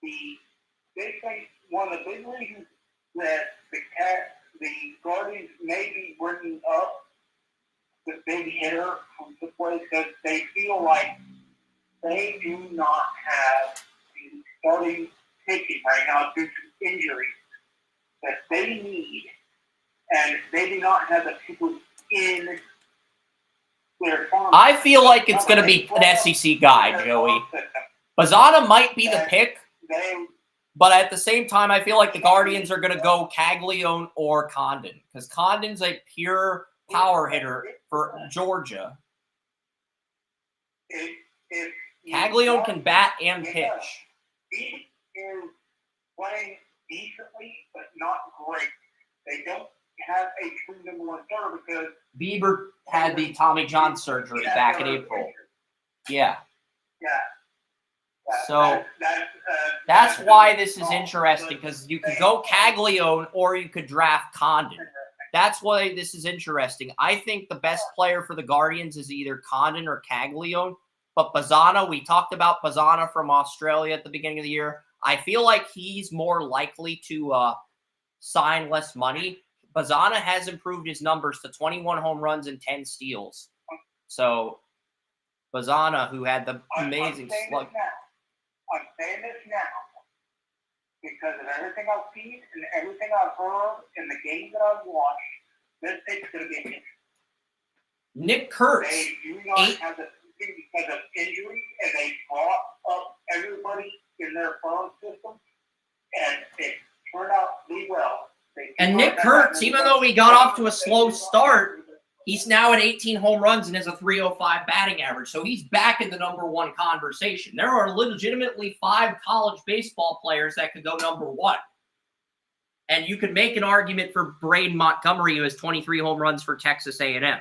you. One of the big reasons that the Guardians may be bringing up the big hitter from the place because they feel like they do not have the starting pitching right now due to injuries that they need, and they do not have the people in their farm. I feel like it's going to be an SEC guy, Joey. Bazzana might be the pick, but at the same time, I feel like the Guardians are going to go Caglione or Condon because Condon's a pure power hitter for Georgia. Caglione can bat and pitch. He is playing decently, but not great. They don't have a true number 1 starter because Bieber had the Tommy John surgery back in April. Yeah. So that's why this is interesting because you could go Caglione or you could draft Condon. That's why this is interesting. I think the best player for the Guardians is either Condon or Caglione. But Bazzana, we talked about Bazzana from Australia at the beginning of the year. I feel like he's more likely to sign less money. Bazzana has improved his numbers to 21 home runs and 10 steals. So Bazzana, who had the amazing slug. I'm saying this now because of everything I've seen and everything I've heard in the games that I've watched. This pick's going to be an Nick Kurtz. They do not have the because of injuries, and they brought up everybody in their farm system, and it turned out to be well. And Nick Kurtz, even though he got off to a slow start, he's now at 18 home runs and has a 305 batting average. So he's back in the number 1 conversation. There are legitimately 5 college baseball players that could go number 1. And you could make an argument for Braden Montgomery, who has 23 home runs for Texas A&M.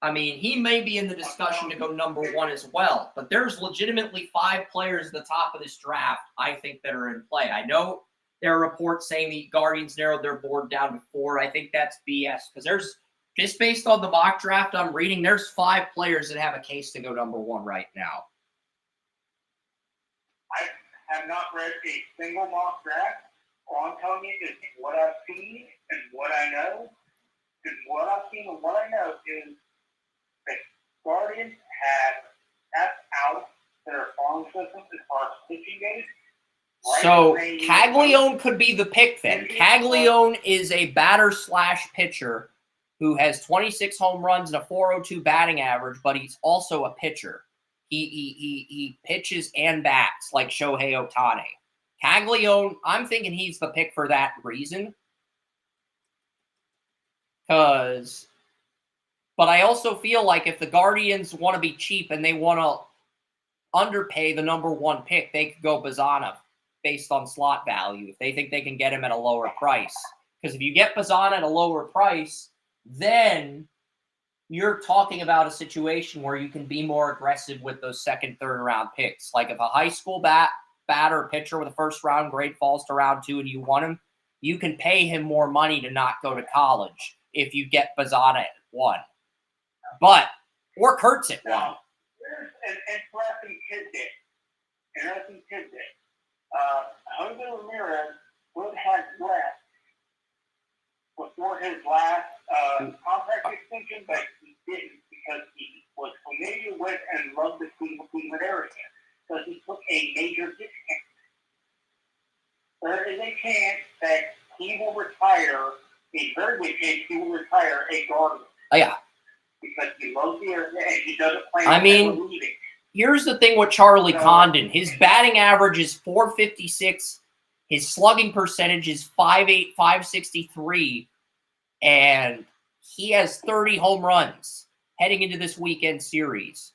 I mean, he may be in the discussion to go number 1 as well. But there's legitimately 5 players at the top of this draft, I think, that are in play. I know there are reports saying the Guardians narrowed their board down to 4. I think that's BS because there's, just based on the mock draft I'm reading, there's 5 players that have a case to go number 1 right now. I have not read a single mock draft. All I'm telling you is what I've seen and what I know. And what I've seen and what I know is the Guardians have tapped out their farm system as far as pitching goes. So Caglione could be the pick then. Caglione is a batter/pitcher who has 26 home runs and a 402 batting average, but he's also a pitcher. He pitches and bats like Shohei Ohtani. Caglione, I'm thinking he's the pick for that reason. But I also feel like if the Guardians want to be cheap and they want to underpay the number one pick, they could go Bazzana based on slot value if they think they can get him at a lower price. Because if you get Bazzana at a lower price, then you're talking about a situation where you can be more aggressive with those second, third round picks. Like if a high school batter or pitcher with a first round grade falls to round 2 and you want him, you can pay him more money to not go to college if you get Bazzana at 1. Or Kurtz at 1. Now, here's an interesting tidbit. Jose Ramirez would have left before his last contract extension, but he didn't because he was familiar with and loved the Cleveland area. So he took a major discount. There is a chance that he will retire, a very good chance he will retire a Guardian. Oh, yeah. Because he loves the area and he doesn't plan on leaving. Here's the thing with Charlie Condon. His batting average is .456. His slugging percentage is .58, .563. And he has 30 home runs heading into this weekend series.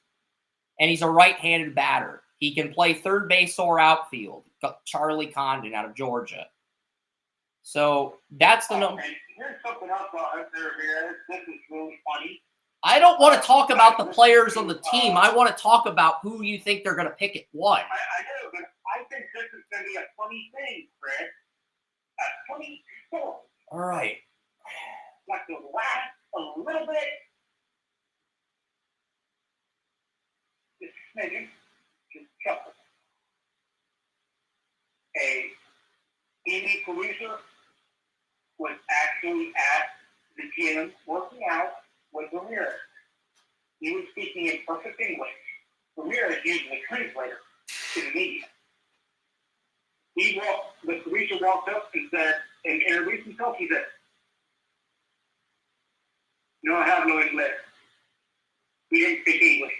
And he's a right-handed batter. He can play third base or outfield. Charlie Condon out of Georgia. So that's the number. Here's something else out there, man. This is really funny. I don't want to talk about the players on the team. I want to talk about who you think they're going to pick at 1. I know, but I think this is going to be a funny thing, Fred. A funny story. All right. Like to laugh a little bit. Just a smidgen. Just chuckle. A TV producer was actually at the gym working out with Ramirez. He was speaking in perfect English. Ramirez using a translator to the media. The producer walked up and said, and introduced himself, he said, "No, I have no English." He didn't speak English.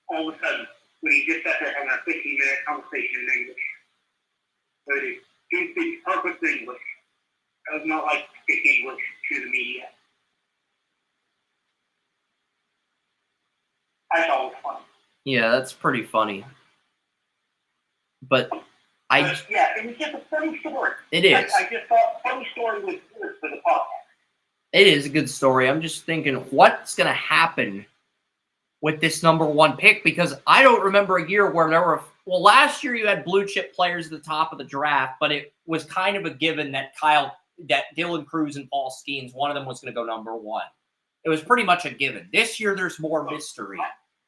All of a sudden, when he just sat there having a 15-minute conversation in English. So he speaks perfect English. I was not like to speak English to the media. I thought it was funny. Yeah, that's pretty funny. But yeah, it was just a funny story. It is. I just thought funny story was good for the podcast. It is a good story. I'm just thinking, what's going to happen with this number 1 pick? Because I don't remember a year where there were. Well, last year you had blue chip players at the top of the draft, but it was kind of a given that Dylan Cruz and Paul Skeens, one of them was going to go number 1. It was pretty much a given. This year there's more mystery.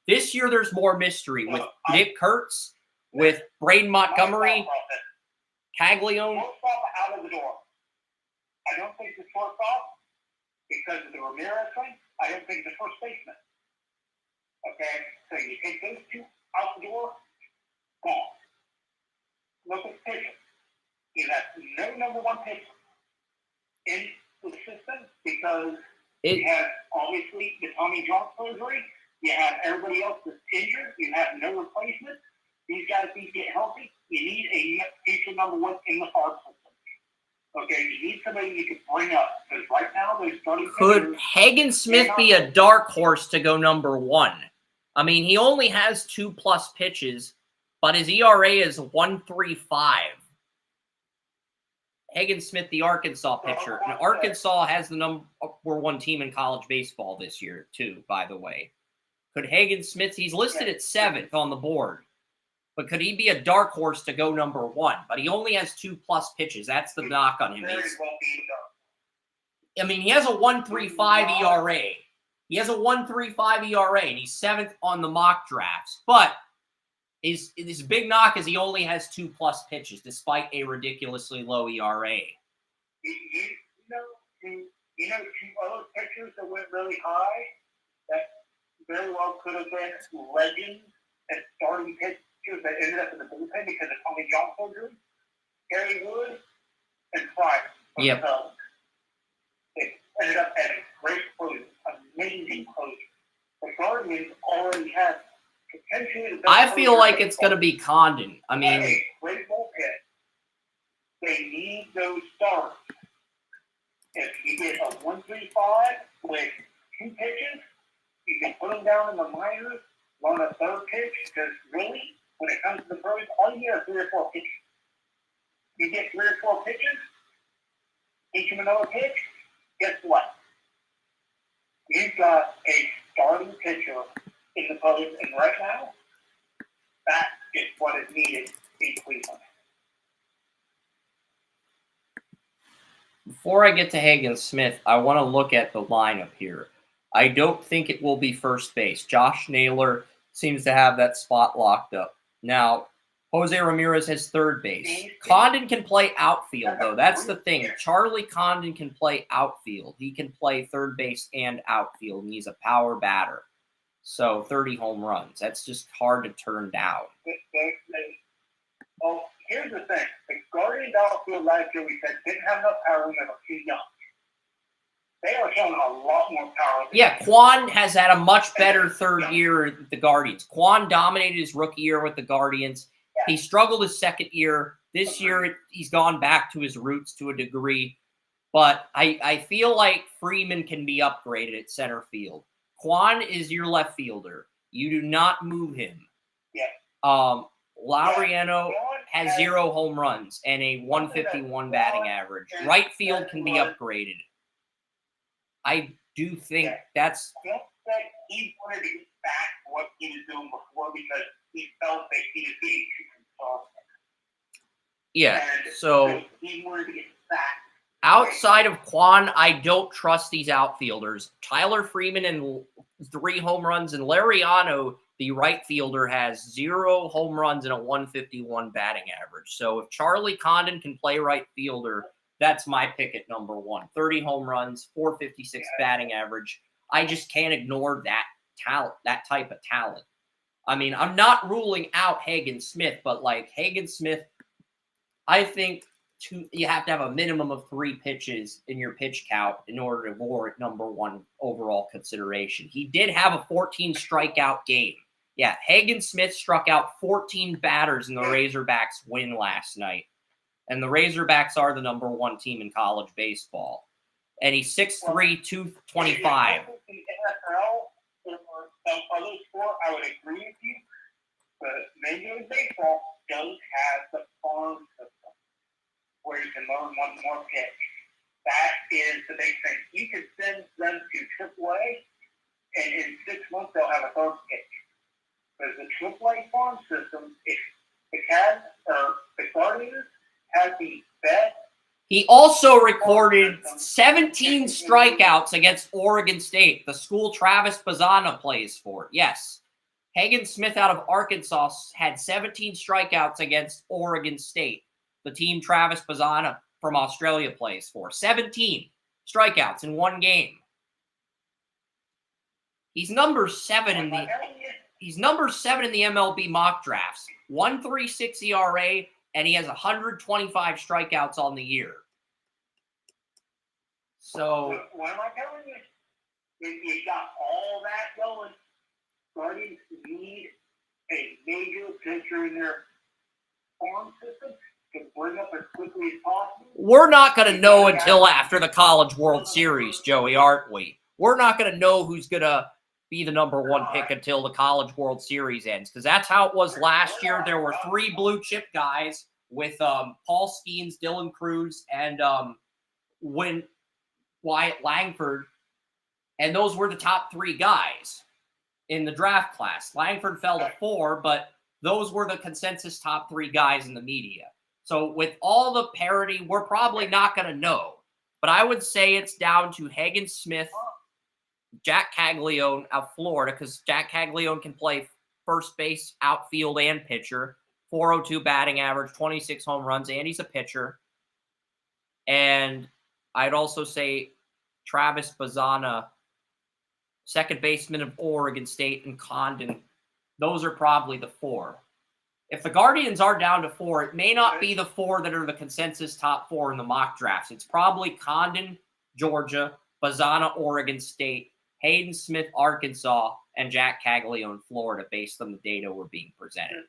With Nick Kurtz, with Braden Montgomery, Caglione. Shortstop out of the door. I don't think the shortstop, because of the Ramirez thing, I don't think the first baseman. Okay? So you take those two out the door, gone. Look at the pitcher. You have no number 1 pitcher in the system because you have, obviously, the Tommy John surgery. You have everybody else that's injured. You have no replacement. These guys need to get healthy. You need a future number 1 in the farm system. Okay, you need somebody you can bring up. Because right now, there's starting. Could Hagen Smith be a dark horse to go number 1? I mean, he only has 2+ pitches, but his ERA is 1.35. Hagen Smith, the Arkansas pitcher. And Arkansas has the number 1 team in college baseball this year, too, by the way. Could Hagen Smith, he's listed at 7th on the board, but could he be a dark horse to go number 1? But he only has 2+ pitches. That's the knock on him. I mean, he has a 1.35 ERA. He has a 1.35 ERA, and he's 7th on the mock drafts. But His big knock is he only has 2+ pitches, despite a ridiculously low ERA. You know, 2 other pitchers that went really high that very well could have been legends and starting pitchers that ended up in the bullpen because of Tommy John surgery. Gary Wood and Price. Yep. They ended up as great closers, amazing closers. The Guardians already have potentially the best. I feel like it's going to be Condon. I mean, a great bullpen. They need those stars. If you get a 1-3-5 with 2 pitches, you can put them down in the minors, run a third pitch, because really, when it comes to the pros, all you get are 3 or 4 pitches. You get 3 or 4 pitches, teach them another pitch, guess what? You've got a starting pitcher in the pros, and right now, that is what is needed in Cleveland. Before I get to Hagen Smith, I want to look at the lineup here. I don't think it will be first base. Josh Naylor seems to have that spot locked up. Now, Jose Ramirez has third base. Condon can play outfield, though. That's the thing. Charlie Condon can play outfield. He can play third base and outfield, and he's a power batter. So 30 home runs. That's just hard to turn down. Well, here's the thing. The Guardians outfield last year, we said, didn't have enough power and they were too young. They are showing a lot more power. Yeah, Quan has had a much better third year with the Guardians. Quan dominated his rookie year with the Guardians. Yeah. He struggled his second year. This year, he's gone back to his roots to a degree. But I feel like Freeman can be upgraded at center field. Quan is your left fielder. You do not move him. Yeah. Laureano has 0 home runs and a 151 batting average. Right field can be upgraded. I do think that's... I don't think he wanted to get back what he was doing before because he felt that he was being too consistent. Yeah, so... He wanted to get back. Outside of Quan, I don't trust these outfielders. Tyler Freeman and 3 home runs, and Laureano, the right fielder, has 0 home runs and a 151 batting average. So if Charlie Condon can play right fielder, that's my pick at number 1. 30 home runs, 456 batting average. I just can't ignore that talent, that type of talent. I mean, I'm not ruling out Hagen Smith, but like Hagen Smith, I think you have to have a minimum of 3 pitches in your pitch count in order to warrant number 1 overall consideration. He did have a 14 strikeout game. Yeah, Hagen Smith struck out 14 batters in the Razorbacks win last night. And the Razorbacks are the number 1 team in college baseball. And he's 6'3", 225. The NFL or some other sport, I would agree with you. But Major League Baseball does have the farm system where you can learn one more pitch. That is the big thing. You can send them to AAA, and in 6 months they'll have a third pitch. Because the AAA farm system, if the Guardians have the best. He also recorded 17 strikeouts against Oregon State, the school Travis Bazzana plays for. Yes. Hagen Smith out of Arkansas had 17 strikeouts against Oregon State, the team Travis Bazzana from Australia plays for. 17 strikeouts in 1 game. He's number 7 in the MLB mock drafts. 1.36 ERA, and he has 125 strikeouts on the year. So what am I telling you? If you got all that going, Guardians need a major pitcher in their farm system to bring up as quickly as possible. We're not going to know until after the College World Series, Joey, aren't we? We're not going to know who's going to be the number 1 pick until the College World Series ends, because that's how it was last year. There were 3 blue chip guys with Paul Skeens, Dylan Cruz, and Wyatt Langford, and those were the top 3 guys in the draft class. Langford fell to 4, but those were the consensus top 3 guys in the media. So with all the parity, we're probably not going to know. But I would say it's down to Hagen Smith, Jack Caglione of Florida, because Jack Caglione can play first base, outfield, and pitcher. 402 batting average, 26 home runs, and he's a pitcher. And I'd also say Travis Bazzana, second baseman of Oregon State, and Condon. Those are probably the four. If the Guardians are down to four, it may not be the four that are the consensus top four in the mock drafts. It's probably Condon, Georgia, Bazzana, Oregon State, Hayden Smith, Arkansas, and Jack Caglione, Florida, based on the data we're being presented.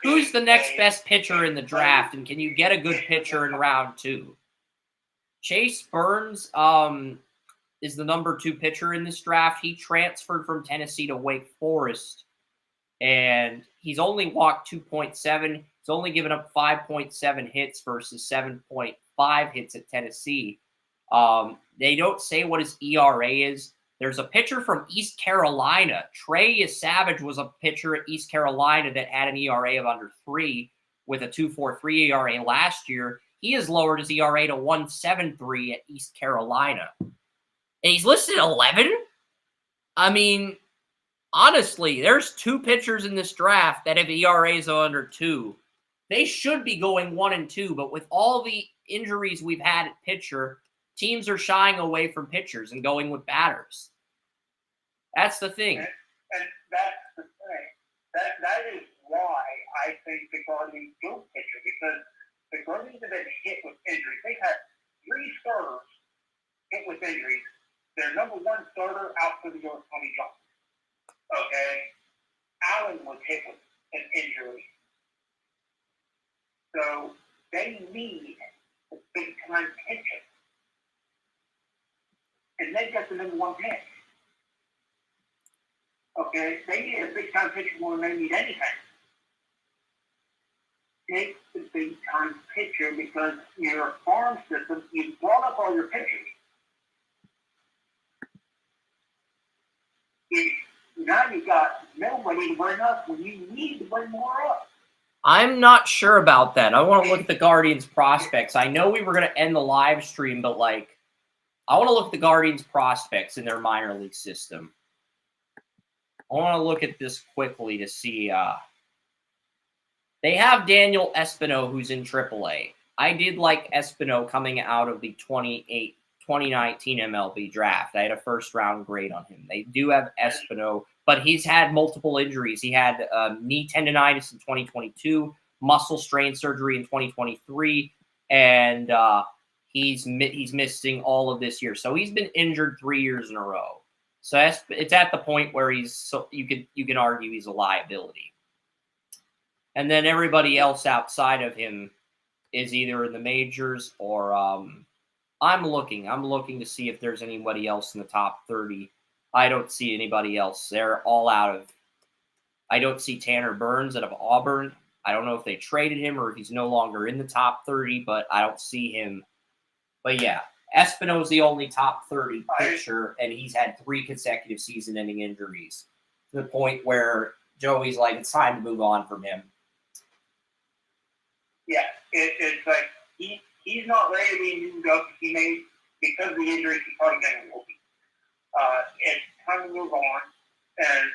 Who's the next best pitcher in the draft, and can you get a good pitcher in round 2? Chase Burns is the number 2 pitcher in this draft. He transferred from Tennessee to Wake Forest, and he's only walked 2.7. He's only given up 5.7 hits versus 7.5 hits at Tennessee. They don't say what his ERA is. There's a pitcher from East Carolina. Trey Savage was a pitcher at East Carolina that had an ERA of under 3 with a 2.43 ERA last year. He has lowered his ERA to 1.73 at East Carolina. And he's listed 11? I mean, honestly, there's 2 pitchers in this draft that have ERAs of under 2. They should be going 1 and 2, but with all the injuries we've had at pitcher, teams are shying away from pitchers and going with batters. That's the thing. And that's the thing. That is why I think the Guardians go pitcher, because the Guardians have been hit with injuries. They've had 3 starters hit with injuries. Their number 1 starter out for the year, Tommy John. Okay? Allen was hit with an injury. So they need a big-time pitcher. And they got the number 1 pick. Okay? They need a big-time pitcher more than they need anything. Take the big-time pitcher because your farm system, you brought up all your pitchers. Now you got nobody to bring up when you need to bring more up. I'm not sure about that. I want to look at the Guardians prospects. I know we were going to end the live stream, but I want to look at the Guardians prospects in their minor league system. I want to look at this quickly to see. They have Daniel Espino, who's in AAA. I did like Espino coming out of the 2019 MLB draft. I had a first-round grade on him. They do have Espino, but he's had multiple injuries. He had knee tendonitis in 2022, muscle strain surgery in 2023, and he's missing all of this year. So he's been injured 3 years in a row. So it's at the point where you can argue he's a liability. And then everybody else outside of him is either in the majors or I'm looking to see if there's anybody else in the top 30. I don't see anybody else. They're all out of. I don't see Tanner Burns out of Auburn. I don't know if they traded him or if he's no longer in the top 30, but I don't see him. But yeah, Espino's the only top 30 pitcher, and he's had 3 consecutive season-ending injuries to the point where Joey's like, it's time to move on from him. Yeah, it's like he's not ready to be moved up. He may, because of the injuries, he probably never will be. It's time to move on. And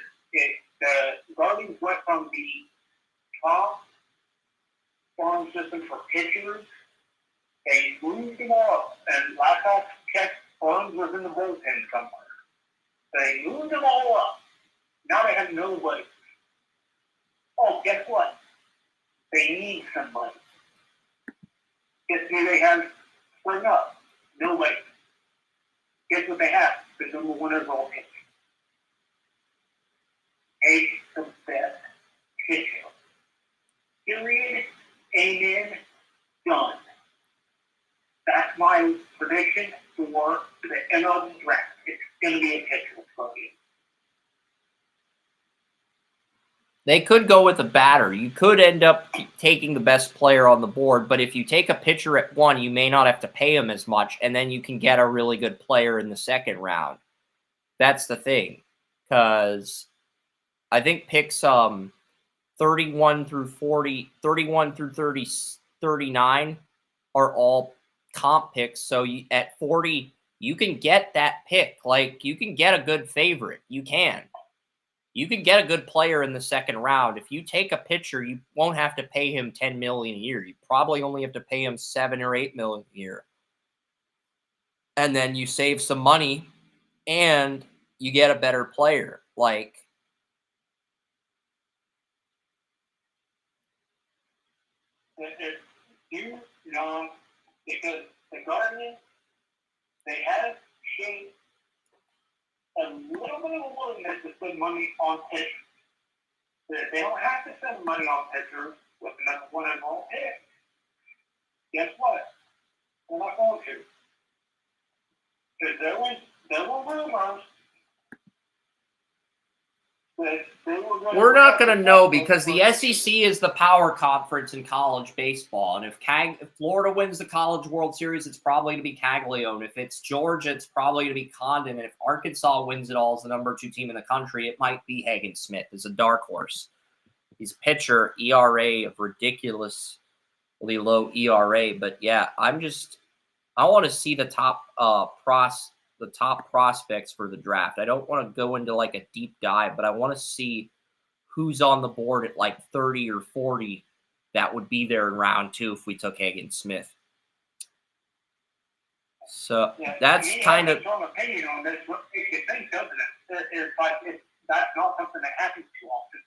the Guardians went from the top farm system for pitchers. They moved them all up. And last I checked, Burns was in the bullpen somewhere. They moved them all up. Now they have nobody. Oh, guess what? They need somebody. Guess who they have spring up? Nobody. Guess what they have? The number 1 overall pick. Take the best pitcher. Period. Amen. Done. That's my prediction for the MLB draft. It's going to be a pitcher for you. They could go with a batter. You could end up taking the best player on the board, but if you take a pitcher at 1, you may not have to pay him as much, and then you can get a really good player in the second round. That's the thing, because I think picks 31 through 30, 39 are all comp picks. So at 40, you can get that pick. Like, you can get a good favorite. You can. You can get a good player in the second round. If you take a pitcher, you won't have to pay him $10 million a year. You probably only have to pay him $7 or $8 million a year. And then you save some money and you get a better player. Like, it's too young because the Guardians, they have shown a little bit of a willingness to spend money on pitchers. They don't have to spend money on pitchers with the number one overall pick. Guess what? They're not going to. Because there were rumors that they were going we're not going to know because the SEC is the power conference in college baseball. And if Florida wins the College World Series, it's probably going to be Caglione. If it's Georgia, it's probably going to be Condon. And if Arkansas wins it all as the number 2 team in the country, it might be Hagen Smith as a dark horse. He's pitcher, ERA of ridiculously low ERA. But yeah, I want to see the top prospects for the draft. I don't want to go into like a deep dive, but I want to see who's on the board at like 30 or 40 that would be there in round 2 if we took Hagen Smith. So that's kind of. Strong opinion on this. What makes you think, doesn't it? It's like that's not something that happens too often.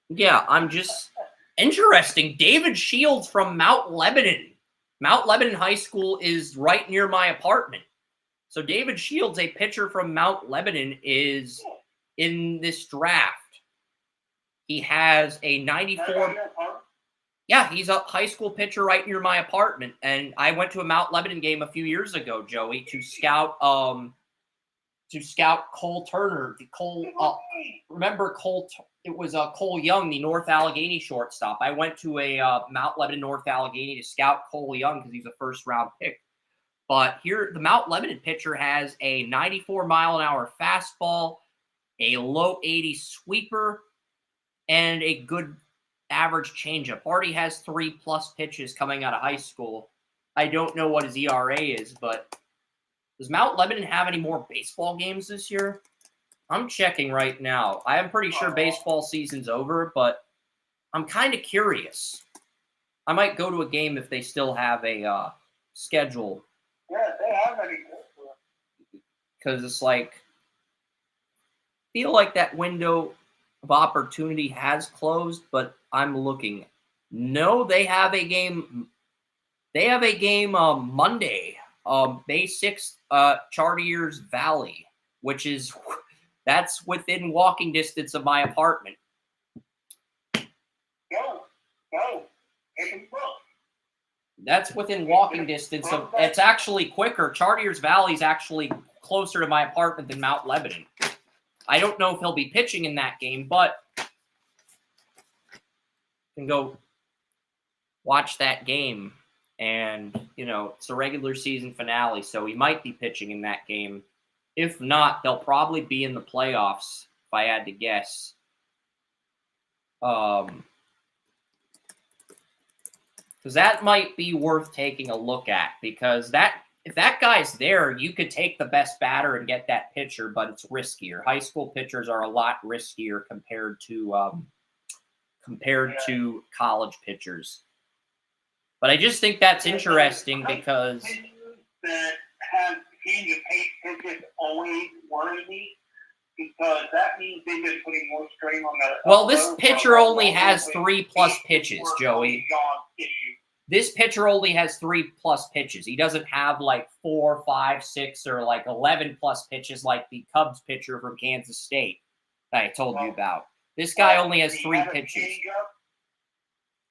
Yeah, I'm just interesting. David Shields from Mount Lebanon. Mount Lebanon High School is right near my apartment. So David Shields, a pitcher from Mount Lebanon, is in this draft. He has a 94. Yeah, he's a high school pitcher right near my apartment. And I went to a Mount Lebanon game a few years ago, Joey, to scout Cole Turner. Remember Cole? It was Cole Young, the North Allegheny shortstop. I went to a Mount Lebanon North Allegheny to scout Cole Young because he's a first-round pick. But here, the Mount Lebanon pitcher has a 94-mile-an-hour fastball, a low 80 sweeper, and a good average changeup. Already has 3+ pitches coming out of high school. I don't know what his ERA is, but does Mount Lebanon have any more baseball games this year? I'm checking right now. I am pretty sure baseball season's over, but I'm kind of curious. I might go to a game if they still have a schedule. Yeah, they have any. Because it's like, feel like that window of opportunity has closed, but I'm looking. No, they have a game. They have a game Monday, May 6th, Chartiers Valley, which is that's within walking distance of my apartment. Go, take a look. That's within walking distance of. It's actually quicker. Chartiers Valley is actually closer to my apartment than Mount Lebanon. I don't know if he'll be pitching in that game, but can go watch that game. And, it's a regular season finale, so he might be pitching in that game. If not, they'll probably be in the playoffs, if I had to guess. Because that might be worth taking a look at. Because if that guy's there, you could take the best batter and get that pitcher, but it's riskier. High school pitchers are a lot riskier compared to college pitchers. But I just think that's interesting because that have change of pace pitches always worry me because that means they've been putting more strain on the. Well, this pitcher only has 3+ pitches, Joey. This pitcher only has 3+ pitches. He doesn't have like 4, 5, 6, or like 11+ pitches like the Cubs pitcher from Kansas State that I told you about. This guy only has 3 pitches.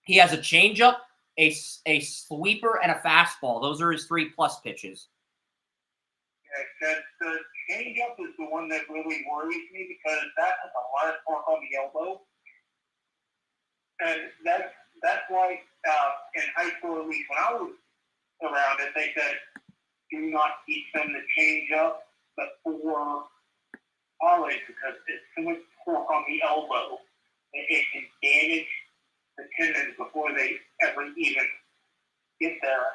He has a changeup, a sweeper, and a fastball. Those are his 3+ pitches. Yeah, the changeup is the one that really worries me because that has a lot of torque on the elbow. And that's why in high school, at least when I was around it, they said, do not teach them the changeup before college because it's too much torque on the elbow. It can damage the tendons before they ever even get there.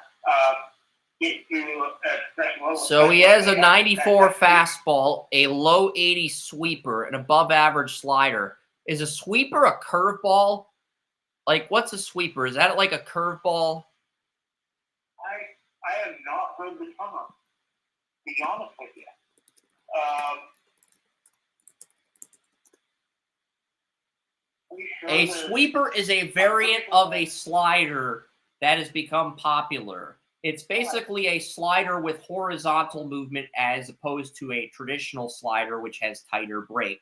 get to a certain level. So he has a 94 fastball, a low 80 sweeper, an above average slider. Is a sweeper a curveball? Like, what's a sweeper? Is that like a curveball? I have not heard the term, to be honest with you. A sweeper is a variant of a slider that has become popular. It's basically a slider with horizontal movement as opposed to a traditional slider which has tighter break.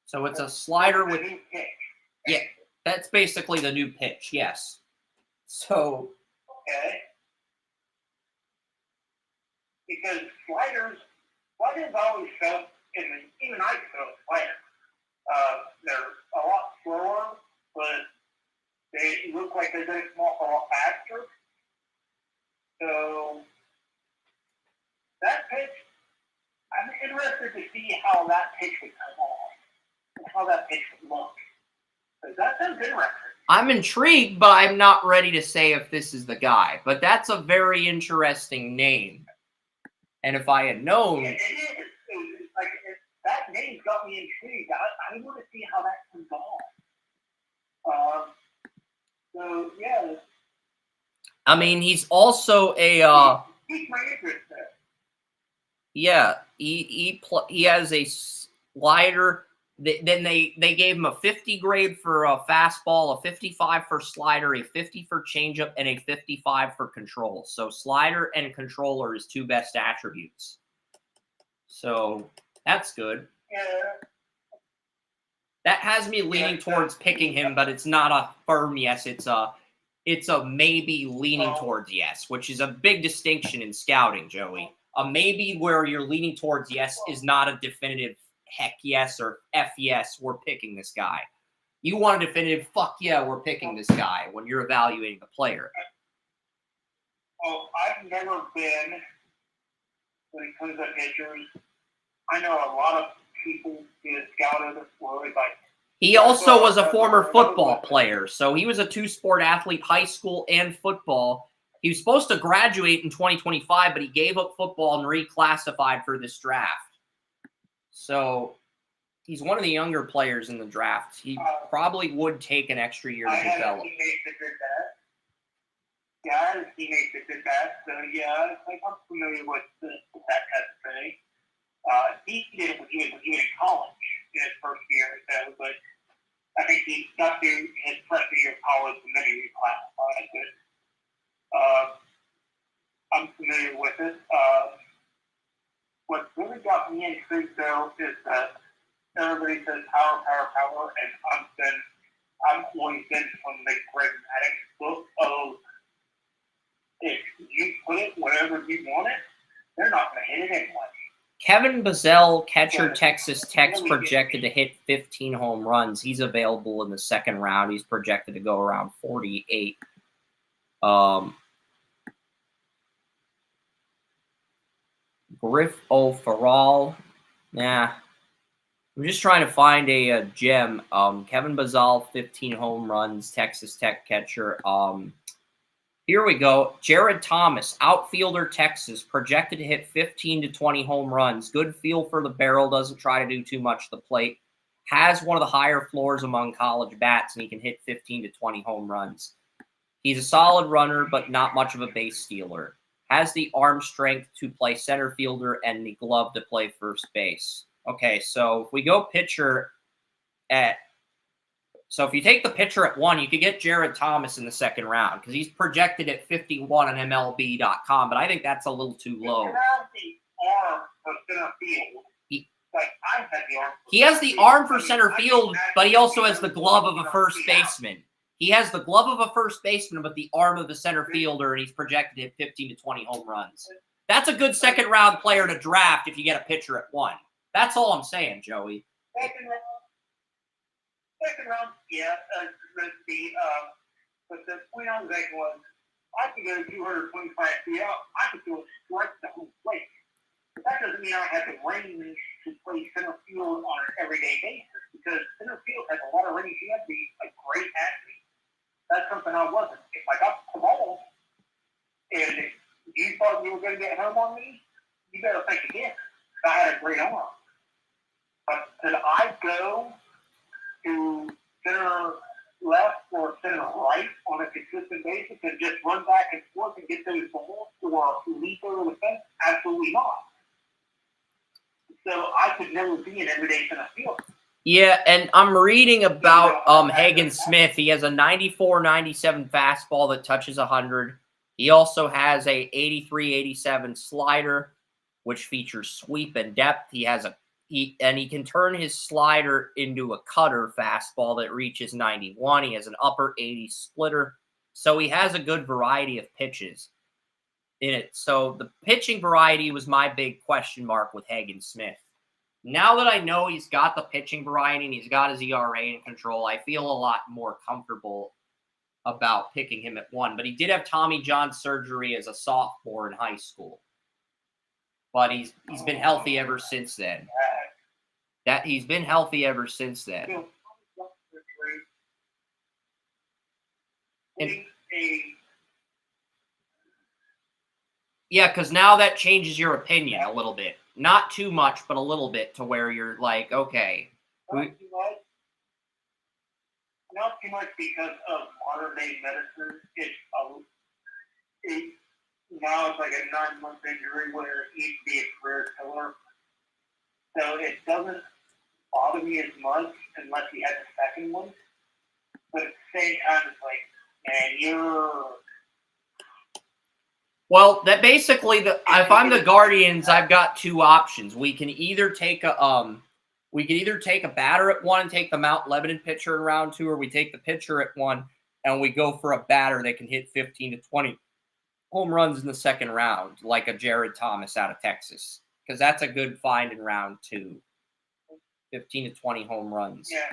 So it's a slider with... Yeah, that's basically the new pitch, yes. So... Okay. Because sliders always felt, even I felt sliders. They're a lot slower, but they look like they're going to come off a lot faster. So that pitch, I'm interested to see how that pitch would come off and how that pitch would look. Because that sounds interesting. I'm intrigued, but I'm not ready to say if this is the guy. But that's a very interesting name. And if I had known... It is. That name's got me intrigued. I want to see how that comes off. So, yeah. I mean, he's also a... He's my interest there. Yeah, he has a slider. Then they gave him a 50 grade for a fastball, a 55 for slider, a 50 for changeup, and a 55 for control. So slider and control are his two best attributes. So that's good. Yeah. That has me leaning towards picking him, but it's not a firm yes. It's a maybe leaning towards yes, which is a big distinction in scouting, Joey. A maybe where you're leaning towards yes is not a definitive heck yes or F yes, we're picking this guy. You want a definitive fuck yeah, we're picking this guy when you're evaluating the player. Oh, I've never been, when it comes to pitchers, I know a lot of people get scouted for like. He also was a former football player, so he was a two-sport athlete, high school and football. He was supposed to graduate in 2025, but he gave up football and reclassified for this draft. So he's one of the younger players in the draft. He probably would take an extra year to develop. I had a teammate that did that. Yeah, I had a teammate that did that. So, yeah, I'm familiar with that type of thing. He did it when he was in college in his first year or so, but I think he got to his freshman year of college and then he reclassified. But I'm familiar with it. What really got me intrigued, though, is that everybody says power, and I'm always been from the Greg Maddox book of if you put it wherever you want it, they're not going to hit it anyway. Kevin Bazell, catcher, Texas Tech's projected to hit 15 home runs. He's available in the second round. He's projected to go around 48. Griff O'Farrell. Nah. I'm just trying to find a gem. Kevin Bazell, 15 home runs, Texas Tech catcher. Here we go. Jared Thomas, outfielder, Texas, projected to hit 15 to 20 home runs. Good feel for the barrel, doesn't try to do too much to the plate. Has one of the higher floors among college bats, and he can hit 15 to 20 home runs. He's a solid runner, but not much of a base stealer. Has the arm strength to play center fielder and the glove to play first base. Okay, so if we go pitcher at... So if you take the pitcher at 1, you could get Jared Thomas in the second round because he's projected at 51 on MLB.com, but I think that's a little too low. He has the arm for center field. He has the arm for center field, but he also has the glove of a first baseman. He has the glove of a first baseman, but the arm of the center fielder, and he's projected at 15 to 20 home runs. That's a good second-round player to draft if you get a pitcher at 1. That's all I'm saying, Joey. Second round, yeah. But the point I was making was, I could go 225 feet out. I could do a strike the whole plate. But that doesn't mean I have the range to play center field on an everyday basis because center field has a lot of range. You have to be a great athlete. That's something I wasn't. If I got the ball and thought you were going to get home on me, you better think again. I had a great arm. But did I go to center left or center right on a consistent basis and just run back and forth and get those balls or leap over the fence? Absolutely not. So I could never be an everyday center fielder. Yeah, and I'm reading about Hagen Smith. He has a 94-97 fastball that touches 100. He also has a 83-87 slider, which features sweep and depth. He can turn his slider into a cutter fastball that reaches 91. He has an upper 80 splitter. So he has a good variety of pitches in it. So the pitching variety was my big question mark with Hagen Smith. Now that I know he's got the pitching variety and he's got his ERA in control, I feel a lot more comfortable about picking him at 1. But he did have Tommy John surgery as a sophomore in high school. But he's been healthy ever since then. He's been healthy ever since then. And, yeah, because now that changes your opinion a little bit. Not too much, but a little bit to where you're like, okay. Not too much because of modern day medicine. Now it's like a 9-month injury where it used to be a career killer. So it doesn't bother me as much unless he has a second one. But at the same time, it's like, man, you're... Well, that basically, if I'm the Guardians, I've got two options. We can either take a batter at 1 and take the Mount Lebanon pitcher in round 2, or we take the pitcher at 1 and we go for a batter that can hit 15 to 20 home runs in the second round, like a Jared Thomas out of Texas, because that's a good find in round 2. 15 to 20 home runs. Yeah.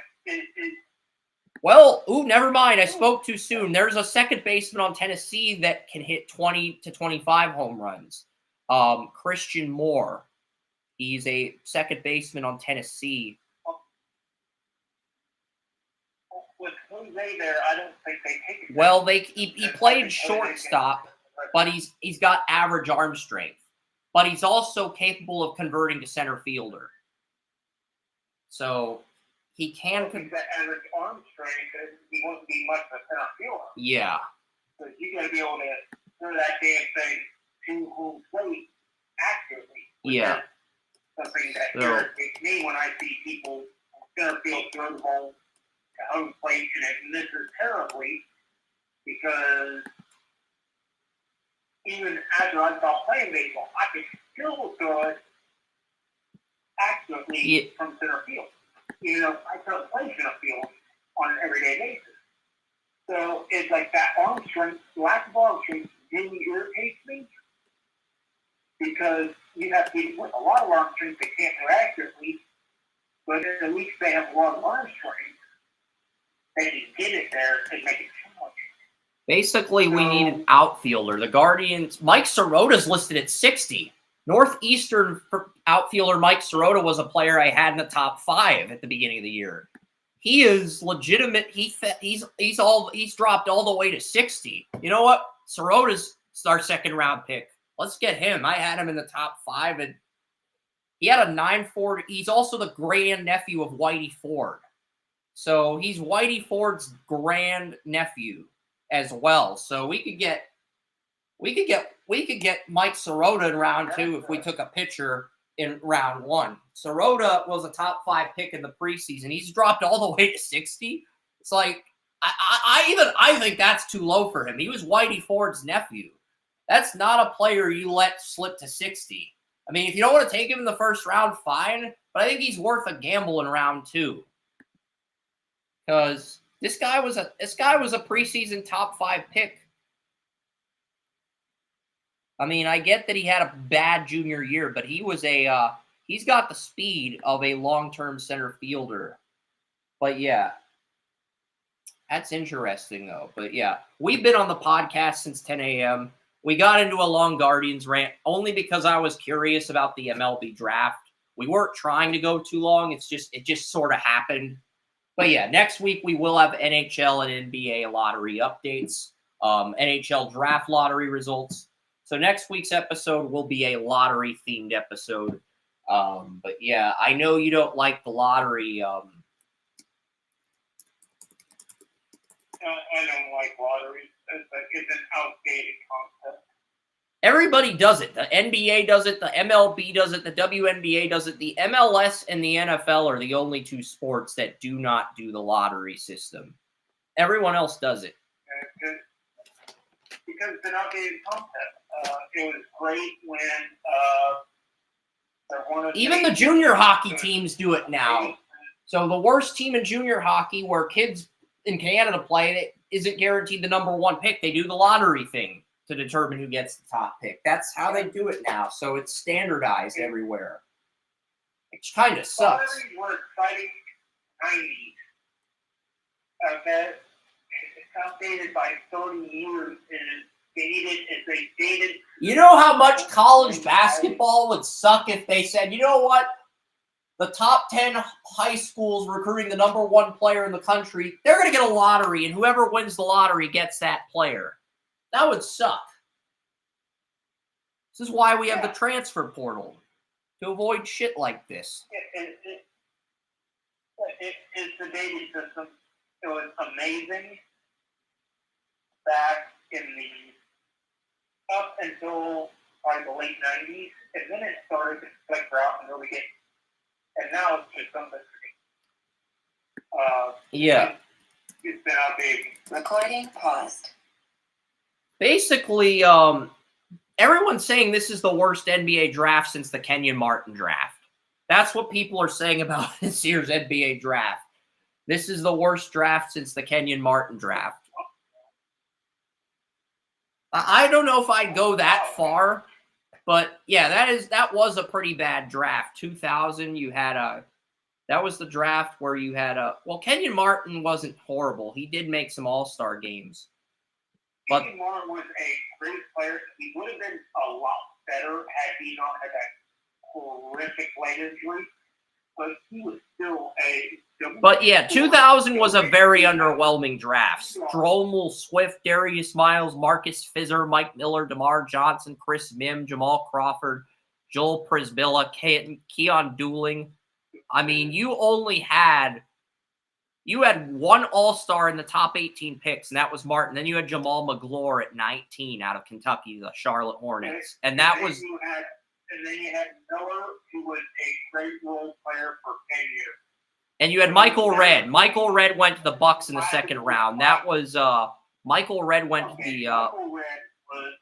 Well, never mind. I spoke too soon. There's a second baseman on Tennessee that can hit 20 to 25 home runs. Christian Moore. He's a second baseman on Tennessee. With Jose there, I don't think they take it. Well, he played shortstop, but he's got average arm strength. But he's also capable of converting to center fielder. So he can. That average arm strength, he won't be much of a center fielder. Yeah. So you got to be able to throw that damn thing to home plate accurately. Yeah. Something that irritates me when I see people center field throw the ball to home plate and it misses terribly, because even after I stopped playing baseball, I could still throw it accurately from center field. You know, I don't play center field on an everyday basis. So it's like that arm strength, lack of arm strength really irritates me, because you have people with a lot of arm strength that can't throw accurately, but at least they have a lot of arm strength. They can get it there and make it challenging. Basically, we need an outfielder. The Guardians, Mike Sirota's listed at 60. Northeastern outfielder Mike Sirota was a player I had in the top 5 at the beginning of the year. He is legitimate. He's dropped all the way to 60. You know what? Sirota's our second round pick. Let's get him. I had him in the top 5, and he had a 9.4. He's also the grandnephew of Whitey Ford. So he's Whitey Ford's grandnephew as well. So we could get Mike Sirota in round 2 if we took a pitcher in round 1. Sirota was a top 5 pick in the preseason. He's dropped all the way to 60. It's like I think that's too low for him. He was Whitey Ford's nephew. That's not a player you let slip to 60. I mean, if you don't want to take him in the first round, fine. But I think he's worth a gamble in round 2. Because this guy was a preseason top 5 pick. I mean, I get that he had a bad junior year, but he was he's got the speed of a long-term center fielder. But yeah, that's interesting though. But yeah, we've been on the podcast since 10 a.m. We got into a long Guardians rant only because I was curious about the MLB draft. We weren't trying to go too long. It just sort of happened. But yeah, next week we will have NHL and NBA lottery updates, NHL Draft Lottery results. So next week's episode will be a lottery-themed episode. But yeah, I know you don't like the lottery. I don't like lottery. It's an outdated concept. Everybody does it. The NBA does it. The MLB does it. The WNBA does it. The MLS and the NFL are the only two sports that do not do the lottery system. Everyone else does it. Because it's an outdated concept. It was great when even the junior hockey teams do it now. So the worst team in junior hockey, where kids in Canada play, it isn't guaranteed the number one pick. They do the lottery thing to determine who gets the top pick. That's how they do it now. So it's standardized everywhere. It kind of sucks. Lotteries were exciting 90s. Okay? It's outdated by 30 years and they dated. You know how much college basketball would suck if they said, you know what? The top 10 high schools recruiting the number one player in the country, they're going to get a lottery, and whoever wins the lottery gets that player. That would suck. This is why we have the transfer portal, to avoid shit like this. It's the dating system. It was amazing back in up until probably the late 90s, and then it started to flicker out and really get. And now it's just something. It's been outdated. Recording paused. Basically, everyone's saying this is the worst NBA draft since the Kenyon Martin draft. That's what people are saying about this year's NBA draft. This is the worst draft since the Kenyon Martin draft. I don't know if I'd go that far, but yeah, that was a pretty bad draft. 2000, that was the draft where you had Kenyon Martin wasn't horrible. He did make some All-Star games. But Kenyon Martin was a great player. He would have been a lot better had he not had that horrific leg injury. But he was still But yeah, 2000 was a very underwhelming draft. Stromel, Swift, Darius Miles, Marcus Fizer, Mike Miller, DeMar Johnson, Chris Mim, Jamal Crawford, Joel Prisbilla, Keon Dooling. I mean, you had one All-Star in the top 18 picks, and that was Martin. Then you had Jamal McGlure at 19 out of Kentucky, the Charlotte Hornets. And then you had Miller, who was a great role player for 10 years. And you had Michael Redd. Michael Redd went to the Bucks in the second round. That was Michael Redd went to the. Michael Redd was.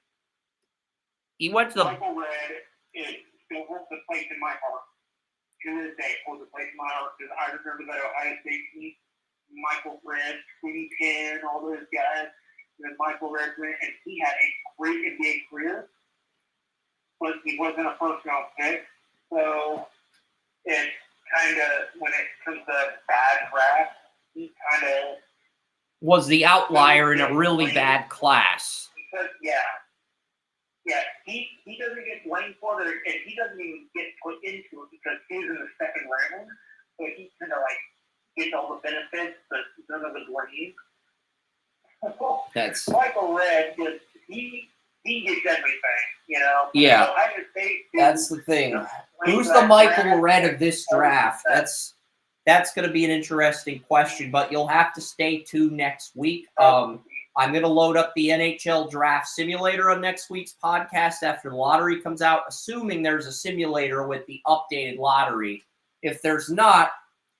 He went to the. Michael Redd still holds a place in my heart. To this day, holds a place in my heart because I remember that Ohio State team. Michael Redd, Sweeney Penn, all those guys. And Michael Redd went, and he had a great NBA career. But he wasn't a first-round pick, so it kind of, when it comes to bad draft, he kind of was the outlier in a really bad class. Because, he doesn't get blamed for it, and he doesn't even get put into it because he was in the second round, so he kind of gets all the benefits, but none of the blame. That's Michael Redd, he gets everything, Yeah, So that's the thing. Who's the Michael Redd of this draft? That's going to be an interesting question, but you'll have to stay tuned next week. I'm going to load up the NHL Draft Simulator on next week's podcast after the lottery comes out, assuming there's a simulator with the updated lottery. If there's not,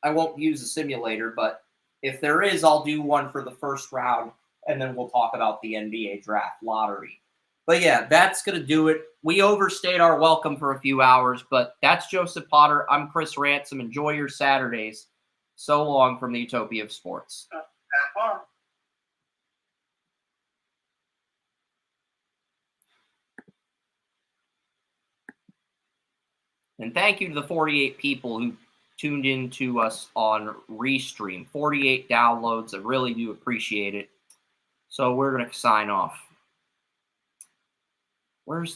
I won't use the simulator, but if there is, I'll do one for the first round, and then we'll talk about the NBA Draft Lottery. But yeah, that's going to do it. We overstayed our welcome for a few hours, but that's Joseph Potter. I'm Chris Ransom. Enjoy your Saturdays. So long from the Utopia of Sports. Have fun. And thank you to the 48 people who tuned in to us on Restream. 48 downloads. I really do appreciate it. So we're going to sign off. Where's